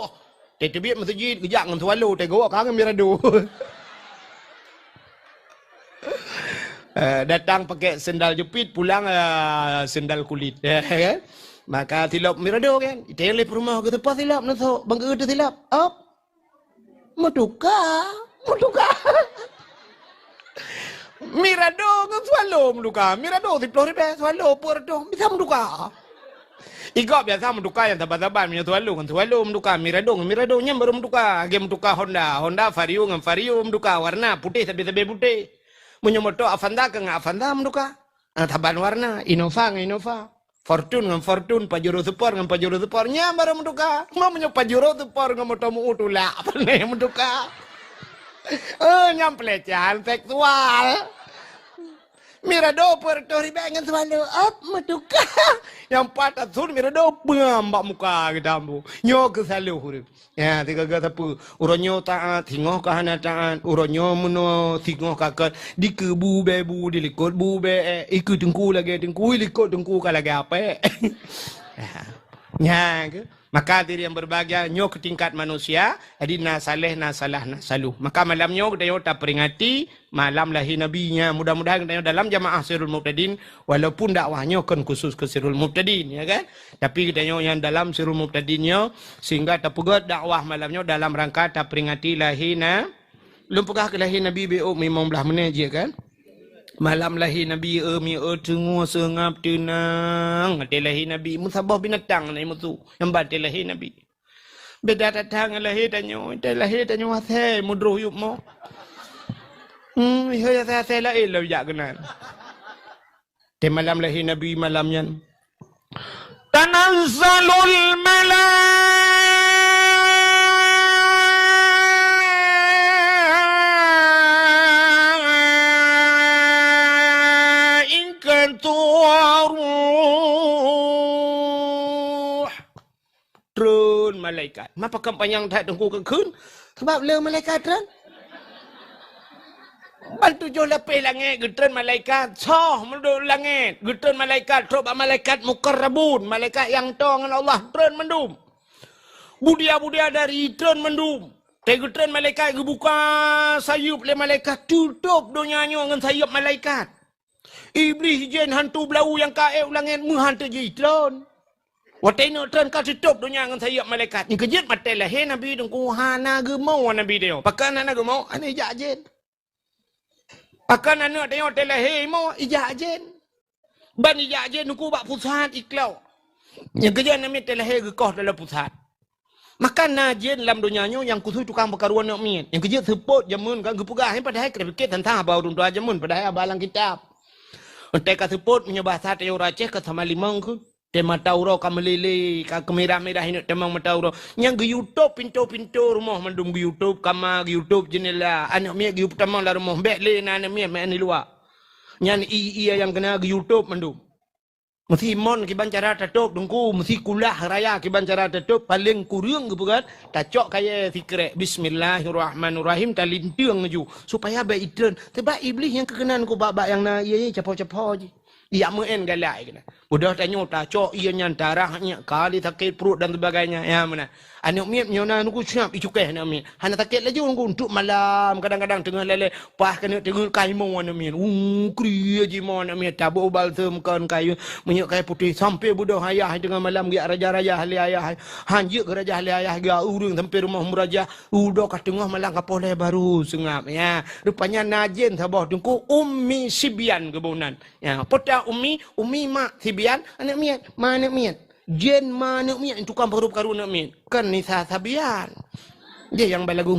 Tebik masjid kejak dengan swallow tegok kangen mirado. Datang pakai sendal jepit, pulang sendal kulit. Kan? Maka tilap mirado kan. Telep rumah ke tempat tilap nasok. Bangga ke tilap. Up. Muduka. Mirado kan swallow muduka. Mirado 10 ribu swallow per dong. Bisa muduka. Igok biasa menduka yang tabat-tabat punya swallow menduka miradonya baru menduka game menduka Honda Vario dengan Vario menduka warna putih tapi putih punya motor Avanza ke Avanza menduka taban warna Innova Fortune dengan Fortune Pajero Sport dengan Pajero Sportnya baru menduka mau punya Pajero Sport dengan motor utula apa nih menduka nyamplecian seksual Mirado Puerto Rico dengan swallow up menduka yang patah sur mirado mbak muka ke dambu nyok selalu huruf ya tiga apa uronyo taat singoh kahana taat uronyo meno singoh kakak di kebu bebu di likut bu be ikut tengku lagi tengku likut tengku lagi apa ya ke maka diri yang berbahagia nyok tingkat manusia jadi nasaleh nasalah nasaluh maka malamnya kita tak peringati malam lahir nabinya mudah-mudahan kita dalam jamaah Sirul Muqtadin walaupun dakwahnya kan khusus ke Sirul Muqtadin ya kan tapi kita yang dalam Sirul Muqtadinnya sehingga tak pegat dakwah malamnya dalam rangka tak peringati lahirnya belum pegah ke lahir nabi BO memang belah mana je kan malam lahir nabi mi tengok sengap tenang ada lahir nabi musabah binatang ni mutu yang bade lahir nabi beda datang lahir tanyo wasai mudruh yuk mo ya saya lain lah jak kenal di malam lahir nabi malamnya tanazzalul malaikat. Mapa kampanyang tak tengku kekun? Sebab le malaikat kan? Bantu jo lapis langit getren malaikat. Soh menduk langit. Getren malaikat. Coba malaikat mukarrabun. Malaikat yang tong dengan Allah. Tren mendum. Budia-budia dari tren mendum. Getren malaikat buka sayup le malaikat. Tutup donyanya dengan sayup malaikat. Iblis jin hantu belau yang kae langit menghantu je tren. Waktu ini tren kau tutup dunia dengan sayap malaikat. Ini kejut mata lahir Nabi dengku hana gemau Nabi dia. Pakai anak gemau, ane ijak jen. Pakai anak dia hotel lahir mau ijak jen. Ban ijak jen dengku bak pusat iklau. Yang kejut Nabi terlahir gekoh dalam pusat. Makan najen dalam dunianya yang khusus tukang perkaruan nak min. Yang kejut sepot jamun kan gepugah padahal keripik tentang abau dun jamun padahal abalang kitab. Untuk sepot punya bahasa Tayo Raceh ke sama limang ke. Tema tauro kamelele ka kemerah-merah ini temang matauro yang ke YouTube pintu-pintu rumah mendum ke YouTube kamar ke YouTube jendela anak mek ke tamang la rumah bek le anak mek ni luar nyan iya yang kena ke YouTube mendum mesti mon ke bancara tatok dengku mesti kulah raya ke bancara tatok paling kurang ke bukan tacok kaya fikre bismillahirrahmanirrahim talintiang ju supaya baik itren sebab iblis yang kekenan ku bab yang na iya capo-capo je ia muen galai kena. Udah tanya cok ia nyan darahnya kali sakit perut dan sebagainya. Ya mana? Anak miet nyona nuku siap icukai anak miet. Hana sakit lagi nuku untuk malam kadang-kadang tengah lele pas kena tengah kaimau anak miet. Kriya jimo anak miet tabu balsam kan kayu menyuk kayu putih sampai budak ayah tengah malam dia raja-raja ahli ayah. Hanjik ke raja ahli ayah dia urung sampai rumah meraja. Udah kat tengah malam kapal baru sengap ya. Rupanya najen sabah dengku ummi sibian kebunan. Ya, pota ummi mak sibian anak miet, mana miet. Jen mana miet tukang perut-perut nak miet. Kan nisa sabian. Dia yang balagu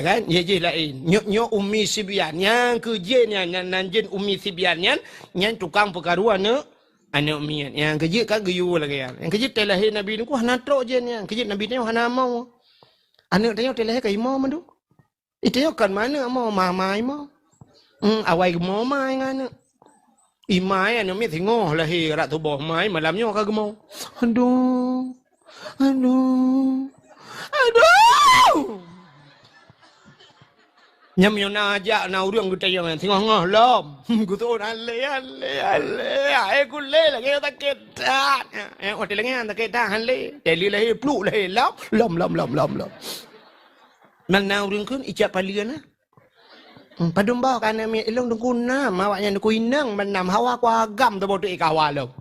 kan ye lain. Nyok ummi sibian yang ke jen yang jen ummi sibian yang tukang perkaruan anak miet. Yang kerja kan geyu lagi yang. Yang kerja telahir Nabi ni ku hana trok jen yang. Kerja Nabi ni hana mau. Anak dia telahir kai mau mandu. Itu kan mana mau mamai mau. Awai mau mai ngana. Imai anu mi thingoh lahir rak tubuh mai malamnya ka gemau. Aduh. Nyam yo na ajak na urang kita yang tengah ngah lom. Ku tu ale. Ai ku le lagi tak kita. Hotel lagi tak kita ale. Teli lagi pluk lagi lom. Nang na urang kun ijak palian na. Padum ba kana mi ilong dengkuna mawaknya ku inang menam hawa ku agam tu bodu ikawalo.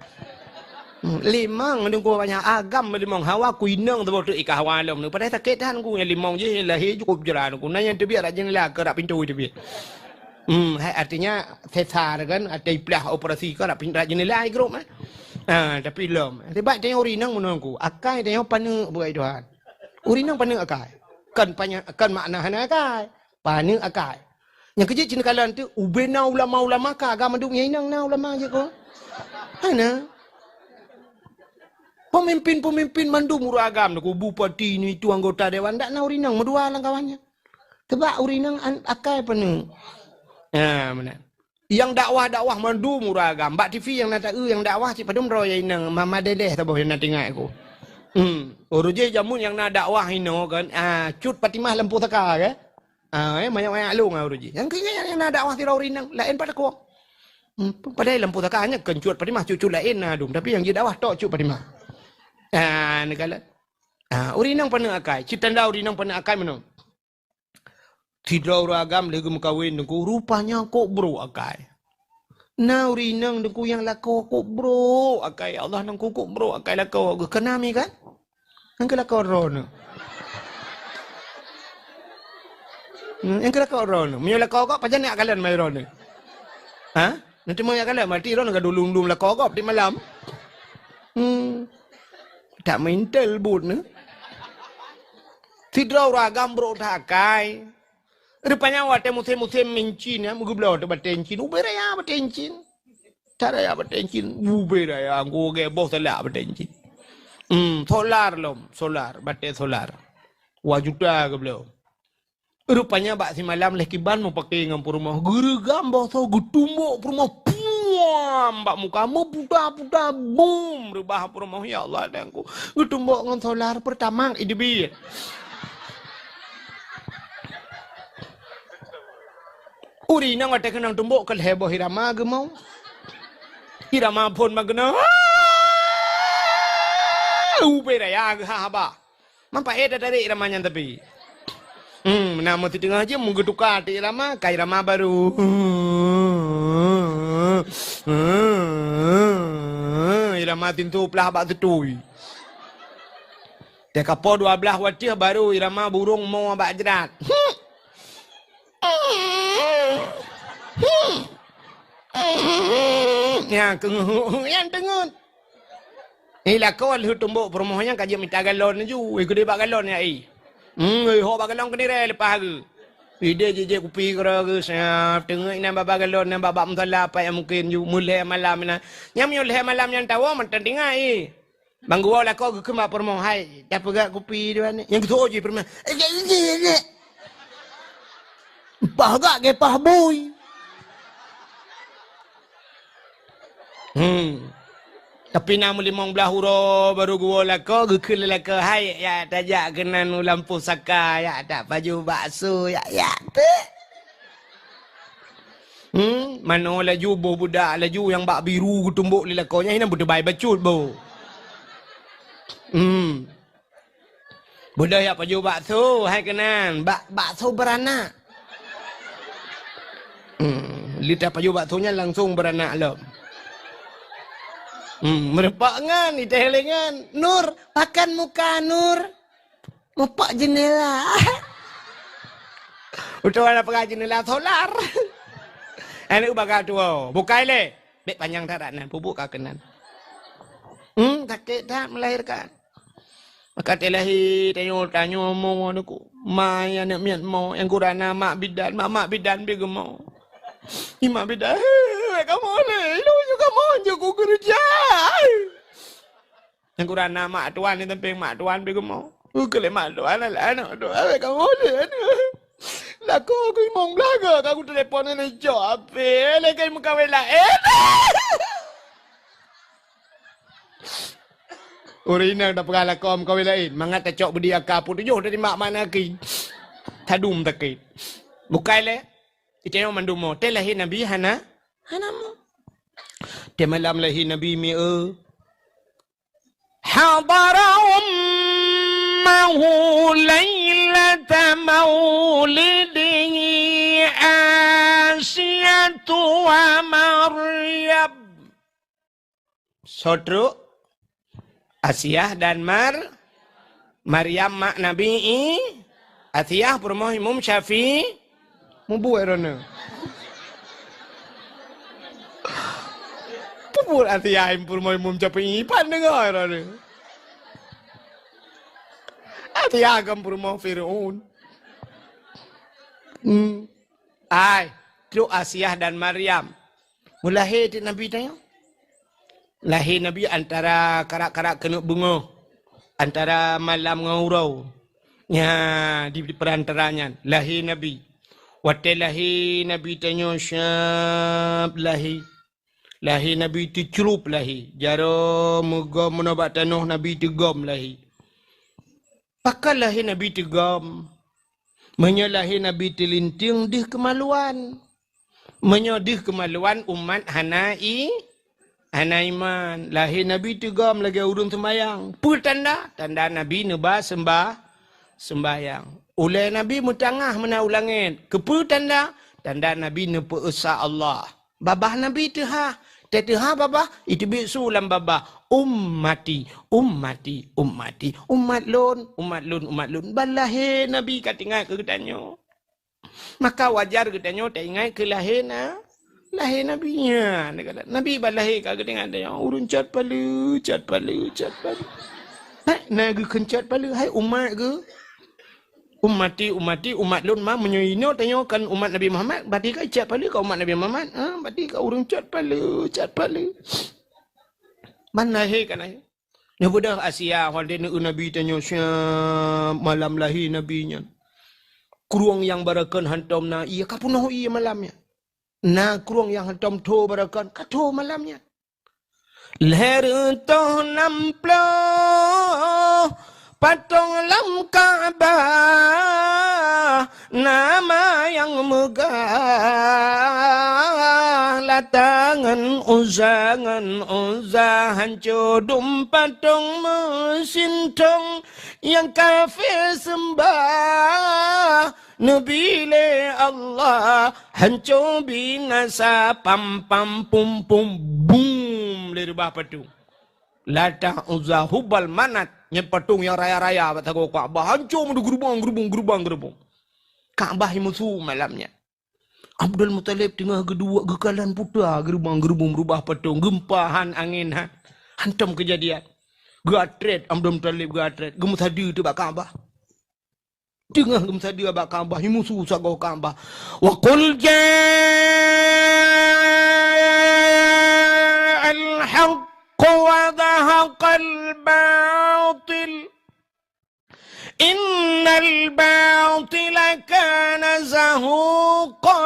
Limang dengku banyak agam limang hawa ku inang tu bodu ikawalo. Pada tak kita ku limang je lahir cukup jalan ku nanya tu biar aja lah kerak pintu tu biar. Artinya sesar kan ada belah operasi kerak pintu jendela grup mah. Tapi lom. Sebab dia urinang menunggu. Akai dia panu buat Tuhan. Urinang panu akai. Kan makna hana akai. Panu akai. Yang kecil cina kalan tu ubena ulama-ulama ka agama duk nyainang na ulama je ko. Hana. Pemimpin mandu muru agam ku bupati ni tu anggota dewan dak na urinang medua lang kawannya. Sebab urinang akai panu. Mana. Yang dakwah mandu muru agam. Bak TV yang nak yang dakwah cik padum roy inang mama dedeh taboh nak tengok aku. Uruje jamun yang nak dakwah ino kan. Cut Fatimah lampu taka ke. Banyak-banyak lu ngau ruji. Yang kaya yang nak dakwah tirau rinang lain pada kuak. Padahal lampu takanya kencut Fatimah cucu lain adum. Tapi yang dia dakwah tok cucu Fatimah. Negala. Urinang pana akai. Citanda urinang pana akai mana? Tidrau ragam lagi mukawin dengku rupanya kok bro akai. Na urinang dengku yang lako kok bro akai. Allah dengku kok bro akai lako. Kenami kan? Angka lako rono. Yang kira kau rono, mula kau pajan nak kalian mai rono. Nanti mau kalian mati rono ke dulung lah kau di malam. Tak mental bud ne. Tidrau ragam bro takai. Rupanya wate musim mencin ya, mugu belau tu batencin. Uberaya batencin. Caraya batencin. Uberaya anggo ge bos lah batencin. Solar bate solar. Wajuda ke belau. Rupanya bak si malam lekiban mau pakai ngam rumah gerugam boso gutumbuk rumah puam bak muka mau buda boom rubah rumah ya Allah dengku gutumbuk ngan solar pertama idbi uri nang wate kenang tumbuk ke heboh hirama gemau hirama pun magna uberaya haba mampa eda dari iramanya tapi nama tu tengah je menggetukar ti Rama kai Rama baru. Irama tintu pelah bak tetui. Dia kapo 12 wajah baru Irama burung mau bak jerat. Yang tengut. Ila kau lihat tumbuk permohonnya kaji minta galon ju. Ikut dia bak galon ya ho bagalong kini re lepas ke. Ide je kupi kera ke siap tengok ina baba galon nan baba mutala apa yang mungkin ju mulai malam na. Nyam mulai malam yang tahu mantan tingai. Bang gua lah kau ke mak permo hai. Dah pegak kupi dia ni. Yang tu je permo. Pagak ke pah boy. Tapi nama 15 huruf baru gua lah kau gekil lah kau hai ya tajak kenan lampu saka ya tak baju bakso ya tu. Mana laju bo budak laju yang bak biru tumbuk lila kau nya ini budak baik bacut bo. Budak ya baju bakso hai kenan bakso beranak. Lidah baju baksonya langsung beranak loh. Merepakan, itehelengan. Nur, makan muka Nur. Mupak jendela. Udah ada pakai jendela solar. Ini ubaga tua. Bukai le. Bek panjang taranan, pupuk kakenan. Takut tak melahirkan. Maka telahi tanyo mau aku. Maya nak miat mau yang kurana mak bidan begemo. Ima bidan. Kamu le, lu juga mau jago kerja. Yang kurang nama tuan ni tempeng mak tuan bego mau. Kele mak tuan lah anak tuan kamu le. Lah kau imong belaga kau telefon ni jawab. Le kai muka wela. Orina dah pegala kau muka welain. Mangat tak cok budi akap tu jauh dari mak mana ki. Tadum takit. Bukai le. Ite yang mandumo. Te lahir Nabi hana. Hanamu. Te malam lahir Nabi mi Hadara ummahu laylata maulidihi Asiyatu wa Maryam. Saudara Asiyah dan Maryam mak Nabi Asiyah permoh Imam Syafi'i mubu erana. Pupur Asiyah permoh Imam Syafi'i pan dengar erana. Asiyah kan permoh Fir'aun. Ai, tu Asiyah dan Maryam. Mulai di Nabi tanya. Lahir Nabi antara karak-karak kena bunga. Antara malam ngaurau. Ya, di perantaranya. Lahir Nabi. Waktu lahir Nabi tanya syab lahir. Lahir Nabi tu cerup lahir. Jara megam menobak tanah Nabi tu gom lahir. Pakai lahir Nabi tu gom. Menyalahi Nabi tu linting dih kemaluan. Menyodih kemaluan umat Hanaiman. Lahir Nabi tu gom lagi urun sembayang. Apa tanda? Tanda Nabi nebah sembayang. Ulai Nabi mutangah mena ulangit. Kepa tanda? Tanda Nabi nepa esa Allah. Babah Nabi tu ha. Tetaha babah. Itu biksu lam babah. Ummati. Umat lun. Balahir Nabi katingat ke tanya. Maka wajar katanya tak ingat ke lahir Nabi nya. Nabi balahir kagak tengok dia urun cat palu. Hai naga kencat palu hai umat ke? Umat lun mah menyoino tanya kan umat Nabi Muhammad berarti ka cat palu ka umat Nabi Muhammad. Berarti ka urun cat palu. Mana lahir kan lahir. Ni budak Asia hal dia Nabi tanya malam lahir nabinya. Kurung yang barakan hantam na iya kapunoh iya malamnya. Na kurung yang hantam to barakan kato malamnya. Leher toh namplo patung lam Ka'bah nama yang megah latangan uzah hancur patung mesintong yang kafir sembah Nabi le Allah hancur binasa pam pum boom le rubah patung latang uzah hubal manat nya patung yang raya-raya batago Ka'bah hancur mendu gerubang Ka'bah musuh malamnya Abdul Muttalib tengah kedua gekalan putra gerubang berubah patung gempahan angin hantam kejadian gatret Abdul Muttalib gatret gemus hadi tu bak Ka'bah tengah gemus hadi bak Ka'bah musuh sago Ka'bah wa qul ja'al haqq wa dhahaqal batil innal batila kana zahuqa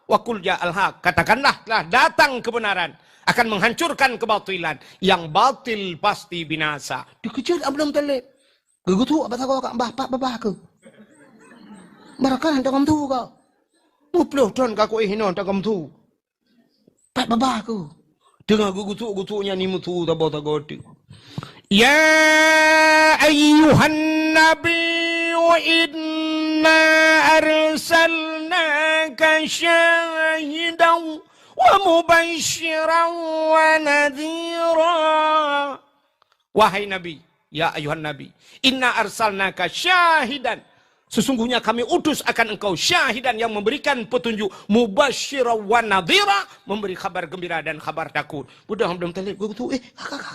wa qul ja'al haq katakanlah telah datang kebenaran akan menghancurkan kebatilan yang batil pasti binasa dikejar Abdul Muttalib gegutu apa tak kau mbah pak babah ke barakan hantar kamu tu kau muploh ton kau hino hantar kamu tu pak babah ke dengar gugutu-gutunya ni mutu tabot-tabot. Ya ayyuhan nabi inna arsalnaka syahidan wa mubasysyiran wa nadhira. Wahai nabi, ya ayyuhan nabi, inna arsalnaka syahidan. Sesungguhnya kami utus akan engkau syahidan yang memberikan petunjuk mubasysyiran wa nadhira, memberi kabar gembira dan kabar takut. Budak Abdul Muttalib tu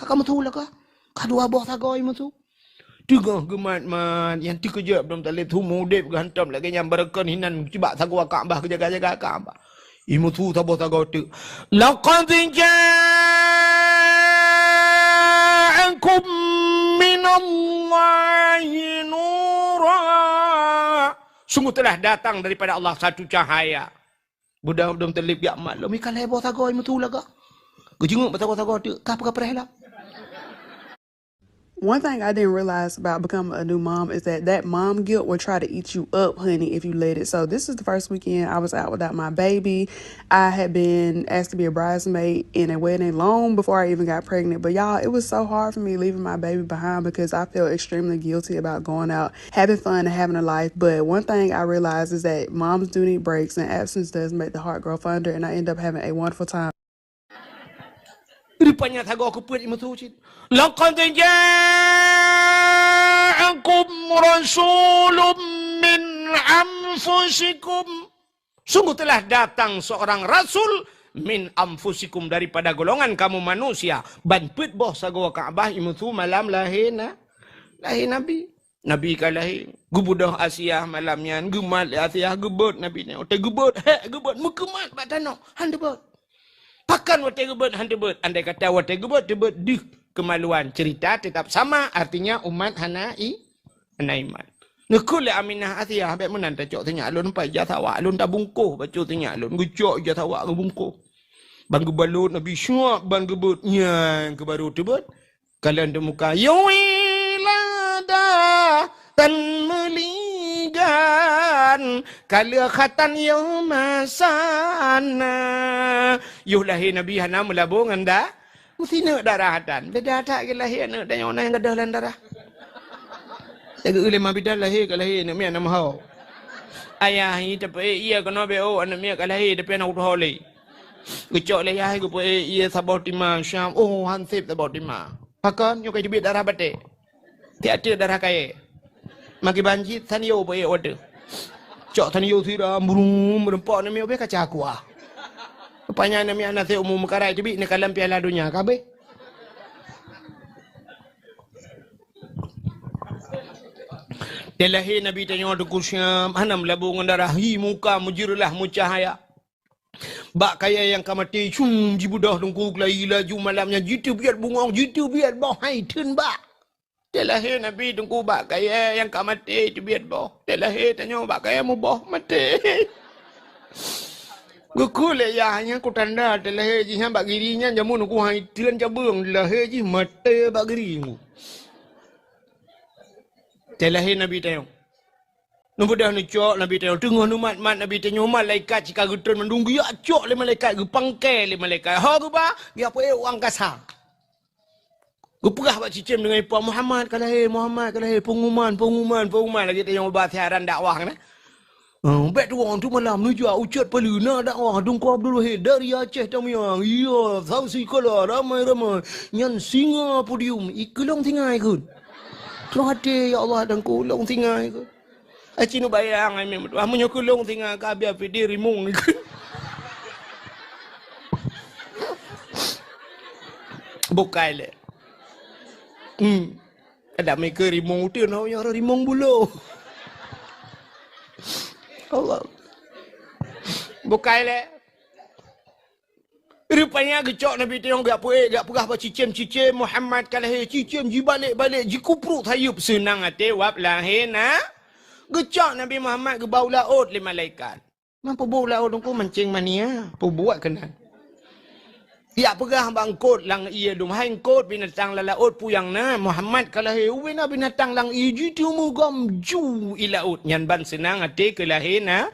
kamu tahu lah kah? Kadua buah tagay mo tu. Tiga gemat man yang tiga Abdul Muttalib tu mudip gantam lagi yang barakan hinan cibak sagwa Ka'bah jaga-jaga Ka'bah. Imu tu tabuh tagay tu. Laqad ja'akum minallahi nura. Sungguh telah datang daripada Allah satu cahaya. Budak Abdul Muttalib ya maklum ikan lebo tagay mo tu laga. Gejenguk batagaw-tagaw tu kapag-kaprehla. One thing I didn't realize about becoming a new mom is that mom guilt will try to eat you up, honey, if you let it. So this is the first weekend I was out without my baby. I had been asked to be a bridesmaid in a wedding long before I even got pregnant. But y'all, it was so hard for me leaving my baby behind because I felt extremely guilty about going out, having fun and having a life. But one thing I realized is that moms do need breaks and absence does make the heart grow fonder. And I end up having a wonderful time. Rupanya thago aku put imu tucin. Laqad ja'akum rasulun min anfusikum. Sungguh telah datang seorang rasul min anfusikum daripada golongan kamu manusia. Banput boh sago Kaabah imu tu malam lahir Nabi. Nabi kalahi gubudah Asia malamnya gumat Asia gubut Nabi ni. Ote gubut mukemat batano handebot. Pakan wate gebet handebet. Andai kata wate gebet dih kemaluan. Cerita tetap sama. Artinya umat hanaiman. Nekul Aminah Asia. Habis menan tak cok tanya alun pai jathawa. Alun tak bungkuh. Baca tanya alun. Gucok jathawa ngebungkuh. Banggu balut Nabi syuak. Bang gebet. Yang kebaru tebet. Kalian temuka. Yawilada. Tan meligan. Kala khatan yawmasana. Yuh lahir Nabi hana melabung anda. Mesti nak darah hatan. Beda tak ke lahir nak dan yang orang yang gadah lan darah. Jaga ulama bidan lahir ke lahir nak mian nama hau. Ayah ni tapi ia kena beo anak mian ke lahir tapi anak udah oleh. Gecok lahir ke pe ia sabau timah syam. Oh hansip sabau timah. Pakan yo kai jebit darah batik. Tiada darah kaya. Maki banjir tanio pe order. Cok tanio sira murum merempak nak mian be kaca kuah. Rupanya Nabi anak saya umum karai cebi ni kalam piala dunia kabe. Delahi Nabi tanya ada kusyam, hanam labung darah hi muka mujirlah mucahaya. Bak kaya yang kamati cum jibudah tungku kelai laju malamnya jitu biat bungong jitu biat boh hai tun bak. Delahi Nabi tungku bak kaya yang kamati tu biat boh. Delahi tanya bak kaya mu boh mati. Gukul ya hanya ku tanda telah ji hang bak girinya jamu ku hai tian cabung lah ji mate bak girimu. Telah Nabi tanya. Nu dah nu cok Nabi tanya tengah nu mat Nabi tanya malaikat jika gutun mendunggu ya cok le malaikat gu pangkai le malaikat. Ha gu ba ya apa orang kasar. Gu perah bak cicim dengan Pak Muhammad Muhammad pengumuman lagi tanya ubah siaran dakwah kan. Bet tu orang tu malam ni juga ucat peluna dakwah Tunku Abdul Wahid dari Aceh Tamiang. Iya, sausi kala ramai-ramai. Nyan singa podium. Ikulong tingai ikut. Terus hati ya Allah dan kulong tingai ikut. Acinu bayang ai memang. Amunyo kulong tingai ka biar pidi rimung ikut. Bukai le. Ada mereka rimung tu nak yang rimung bulu. Allah. Bukai le. Rupanya gecok Nabi tengok gak pegah apa cicim Muhammad kalahir cicim ji balik ji kupruk tayub senang ate wap lahir na. Gecok Nabi Muhammad ke bau laut le malaikat. Mampu bau laut tu mancing mania, pu buat kenal. Ya pegah bangkot lang ia dum hain kot binatang laut puyang na Muhammad kalahir wena binatang lang iji tu mu gamju ilaut nyan ban senang ate kelahir na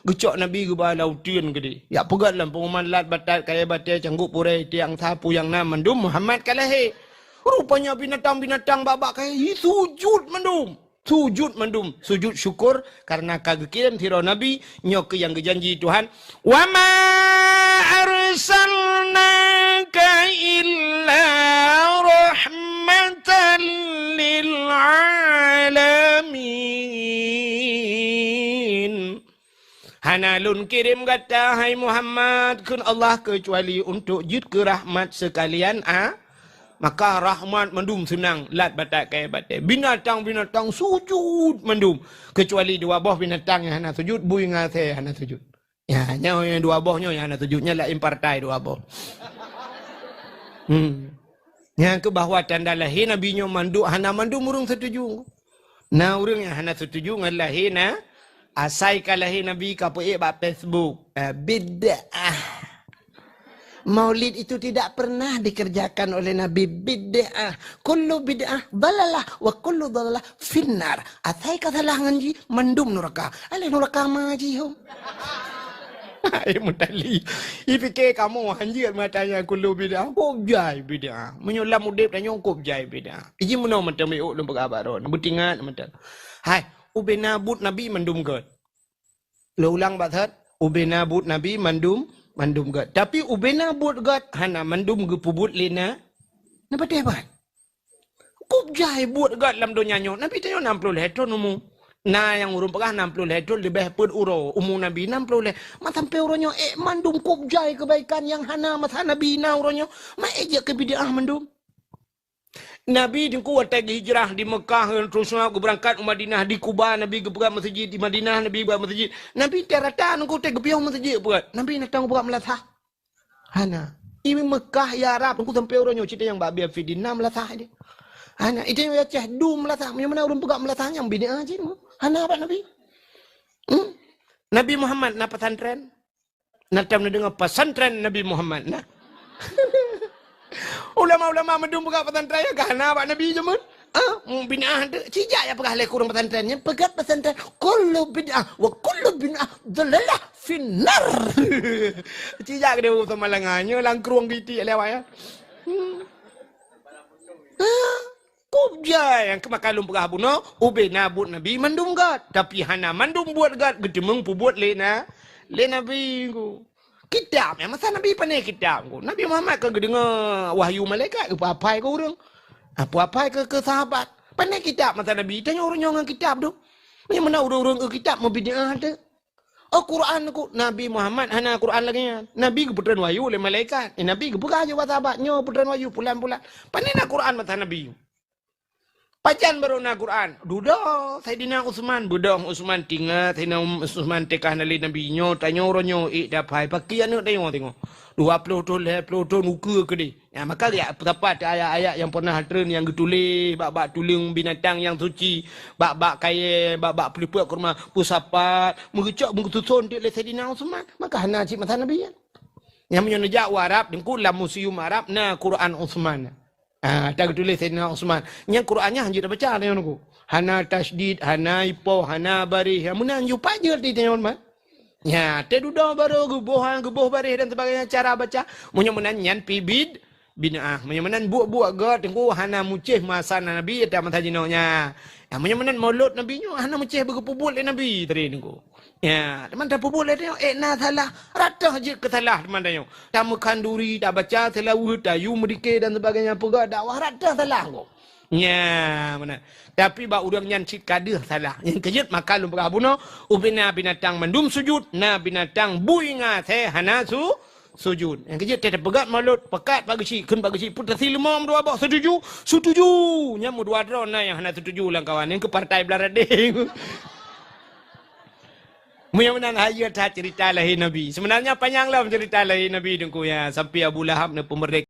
gecok Nabi ke bah lautian gede ya pegah lam pengumuman lat batat kaya batai canggup purai tiang tha puyang na mendum Muhammad kalahir rupanya binatang-binatang babak kaya sujud mendum sujud syukur karena kagekiran tiro Nabi nyok yang gejanji Tuhan wa ma arsalnaka illa rahmatan lil alamin hanalun kirim kata hai Muhammad kun Allah kecuali untuk jid ke rahmat sekalian maka rahmat mendum senang lat batak kaya batai binatang-binatang sujud mendum kecuali dua boh binatang yang hana sujud bui ngase hana sujud ya nyaw yang dua bohnya yang hana sujudnya lah impartai dua boh yang ke bahwa tanda lahir Nabi nyo mandu hana mandu murung setuju na urang yang hana setuju ngan lahir na asai ka lahir Nabi ka pe ba Facebook bid'ah Maulid itu tidak pernah dikerjakan oleh Nabi. Bid'ah. Kullu bid'ah dalalah wa kullu dalalah finnar. Atai kata lah ngaji mandum neraka. Alih neraka maji hom. Hai mutali. Ifikir kamu hanjir matanya kullu bid'ah. Kopjai bid'ah. Menyulam udip dan nyong kopjai bid'ah. Iji menau macam iuk lembek abaron. Butingat macam. Hai, ubenabut Nabi mandum god. Lo ulang bathat. Ubenabut Nabi mandum god. Tapi ubenabut god hana mandum ge pubut lena. Napa tebat? Kopjai buat god lam dunia nyo. Nabi tanyo 60 hetron umum. Nah yang urung pegah 60 hetron lebih pun uro. Umum Nabi 60 matampe uronyo mandum kopjai kebaikan yang hana mata Nabi na uronyo. Ma eja ke bid'ah mandum. Nabi di kuat hijrah di Mekah terus aku berangkat ke Madinah di Kuba Nabi buka masjid di Madinah Nabi buka masjid Nabi terata aku teg piau masjid buat Nabi nak tahu buka melatah hana ini Mekah ya Arab aku sampai orangnya cerita yang babi fidina melatah dia hana itu yang cah du melatah mana orang buka melatah yang bini aja hana apa Nabi Nabi Muhammad na pesantren nak tahu dengar pesantren Nabi Muhammad nah ulama-ulama mendung buka pesantren ya kahana Pak Nabi zaman. Bid'ah ada. Cijak ya pegah lek kurang pesantrennya. Pegat pesantren. Kullu bid'ah wa kullu bid'ah dalalah finnar. Cijak dia sama malangannya langkruang gitu lewat ya. Kubja yang kemakalum pegah buno ube nabut Nabi mandum gat. Tapi hana mandum buat gat gedemeng pubuat lena. Le Nabi ku. Kitab yang masa Nabi pandai kitab ko. Nabi Muhammad ke dengar wahyu malaikat ke apa ke orang. Apa ke sahabat. Pandai kitab masa Nabi. Tanya orang yang kitab tu. Macam mana orang-orang ke kitab mau bid'ah ada. Oh Quran ku. Nabi Muhammad hana Quran lagi. Nabi ke puteran wahyu oleh malaikat. Nabi ke buka aja sahabatnya puteran wahyu pulan-pulan. Pandai nak Quran masa Nabi. Pacan baru na Quran. Duda Saidina Utsman, budong Utsman tinggal, Saidina Utsman tekah nali Nabi nyo, tanya orangnya dapai pakian nak tengok. 20 tahun muka ke dia. Ya maka dia dapat ayat-ayat yang pernah tren yang ditulis bab tuling binatang yang suci, bab kaya, bab peliput kurma pusapat, mengecok mengutuson dia Saidina Utsman. Maka hana cik masa Nabi ya. Yang menyonjak Arab dengku dalam museum Arab na Quran Utsman. Tak tulis Sayyidina Utsman. Yang Qurannya hanya dah baca tengok aku. Hana tasdid, hana ipo, hana barih. Yang mana jumpa je di tengok Utsman. Ya, tedudah baru gebuh barih dan sebagainya cara baca. Menyemenan nyan pibid bid'ah. Menyemenan buat god tengku hana mucih masa Nabi ada masa jinoknya. Ya, menyemenan maulud Nabi nyo hana mucih berkepubul Nabi tadi tengku. Ya, teman dah pupul dia tengok na salah. Ratah je ke salah teman tengok. Tak makan duri, tak baca selawat, tayu medikir dan sebagainya pegah dakwah ratah salah kok. Ya, mana. Tapi bak urang nyan cik kadir salah. Yang kejut maka lu pegah buno ubina binatang mendum sujud, na binatang buinga teh hana sujud. Yang kejut teh pegat malut, pekat bagi si, kun bagi si putra silmom dua bak setuju. Nyamu dua drone yang hana setuju lang kawan. Yang ke partai Belading. Mudah-mudahan hayat cerita lahir Nabi. Sebenarnya panjanglah cerita lahir Nabi dengku ya sampai Abu Lahab ne pemerdeka.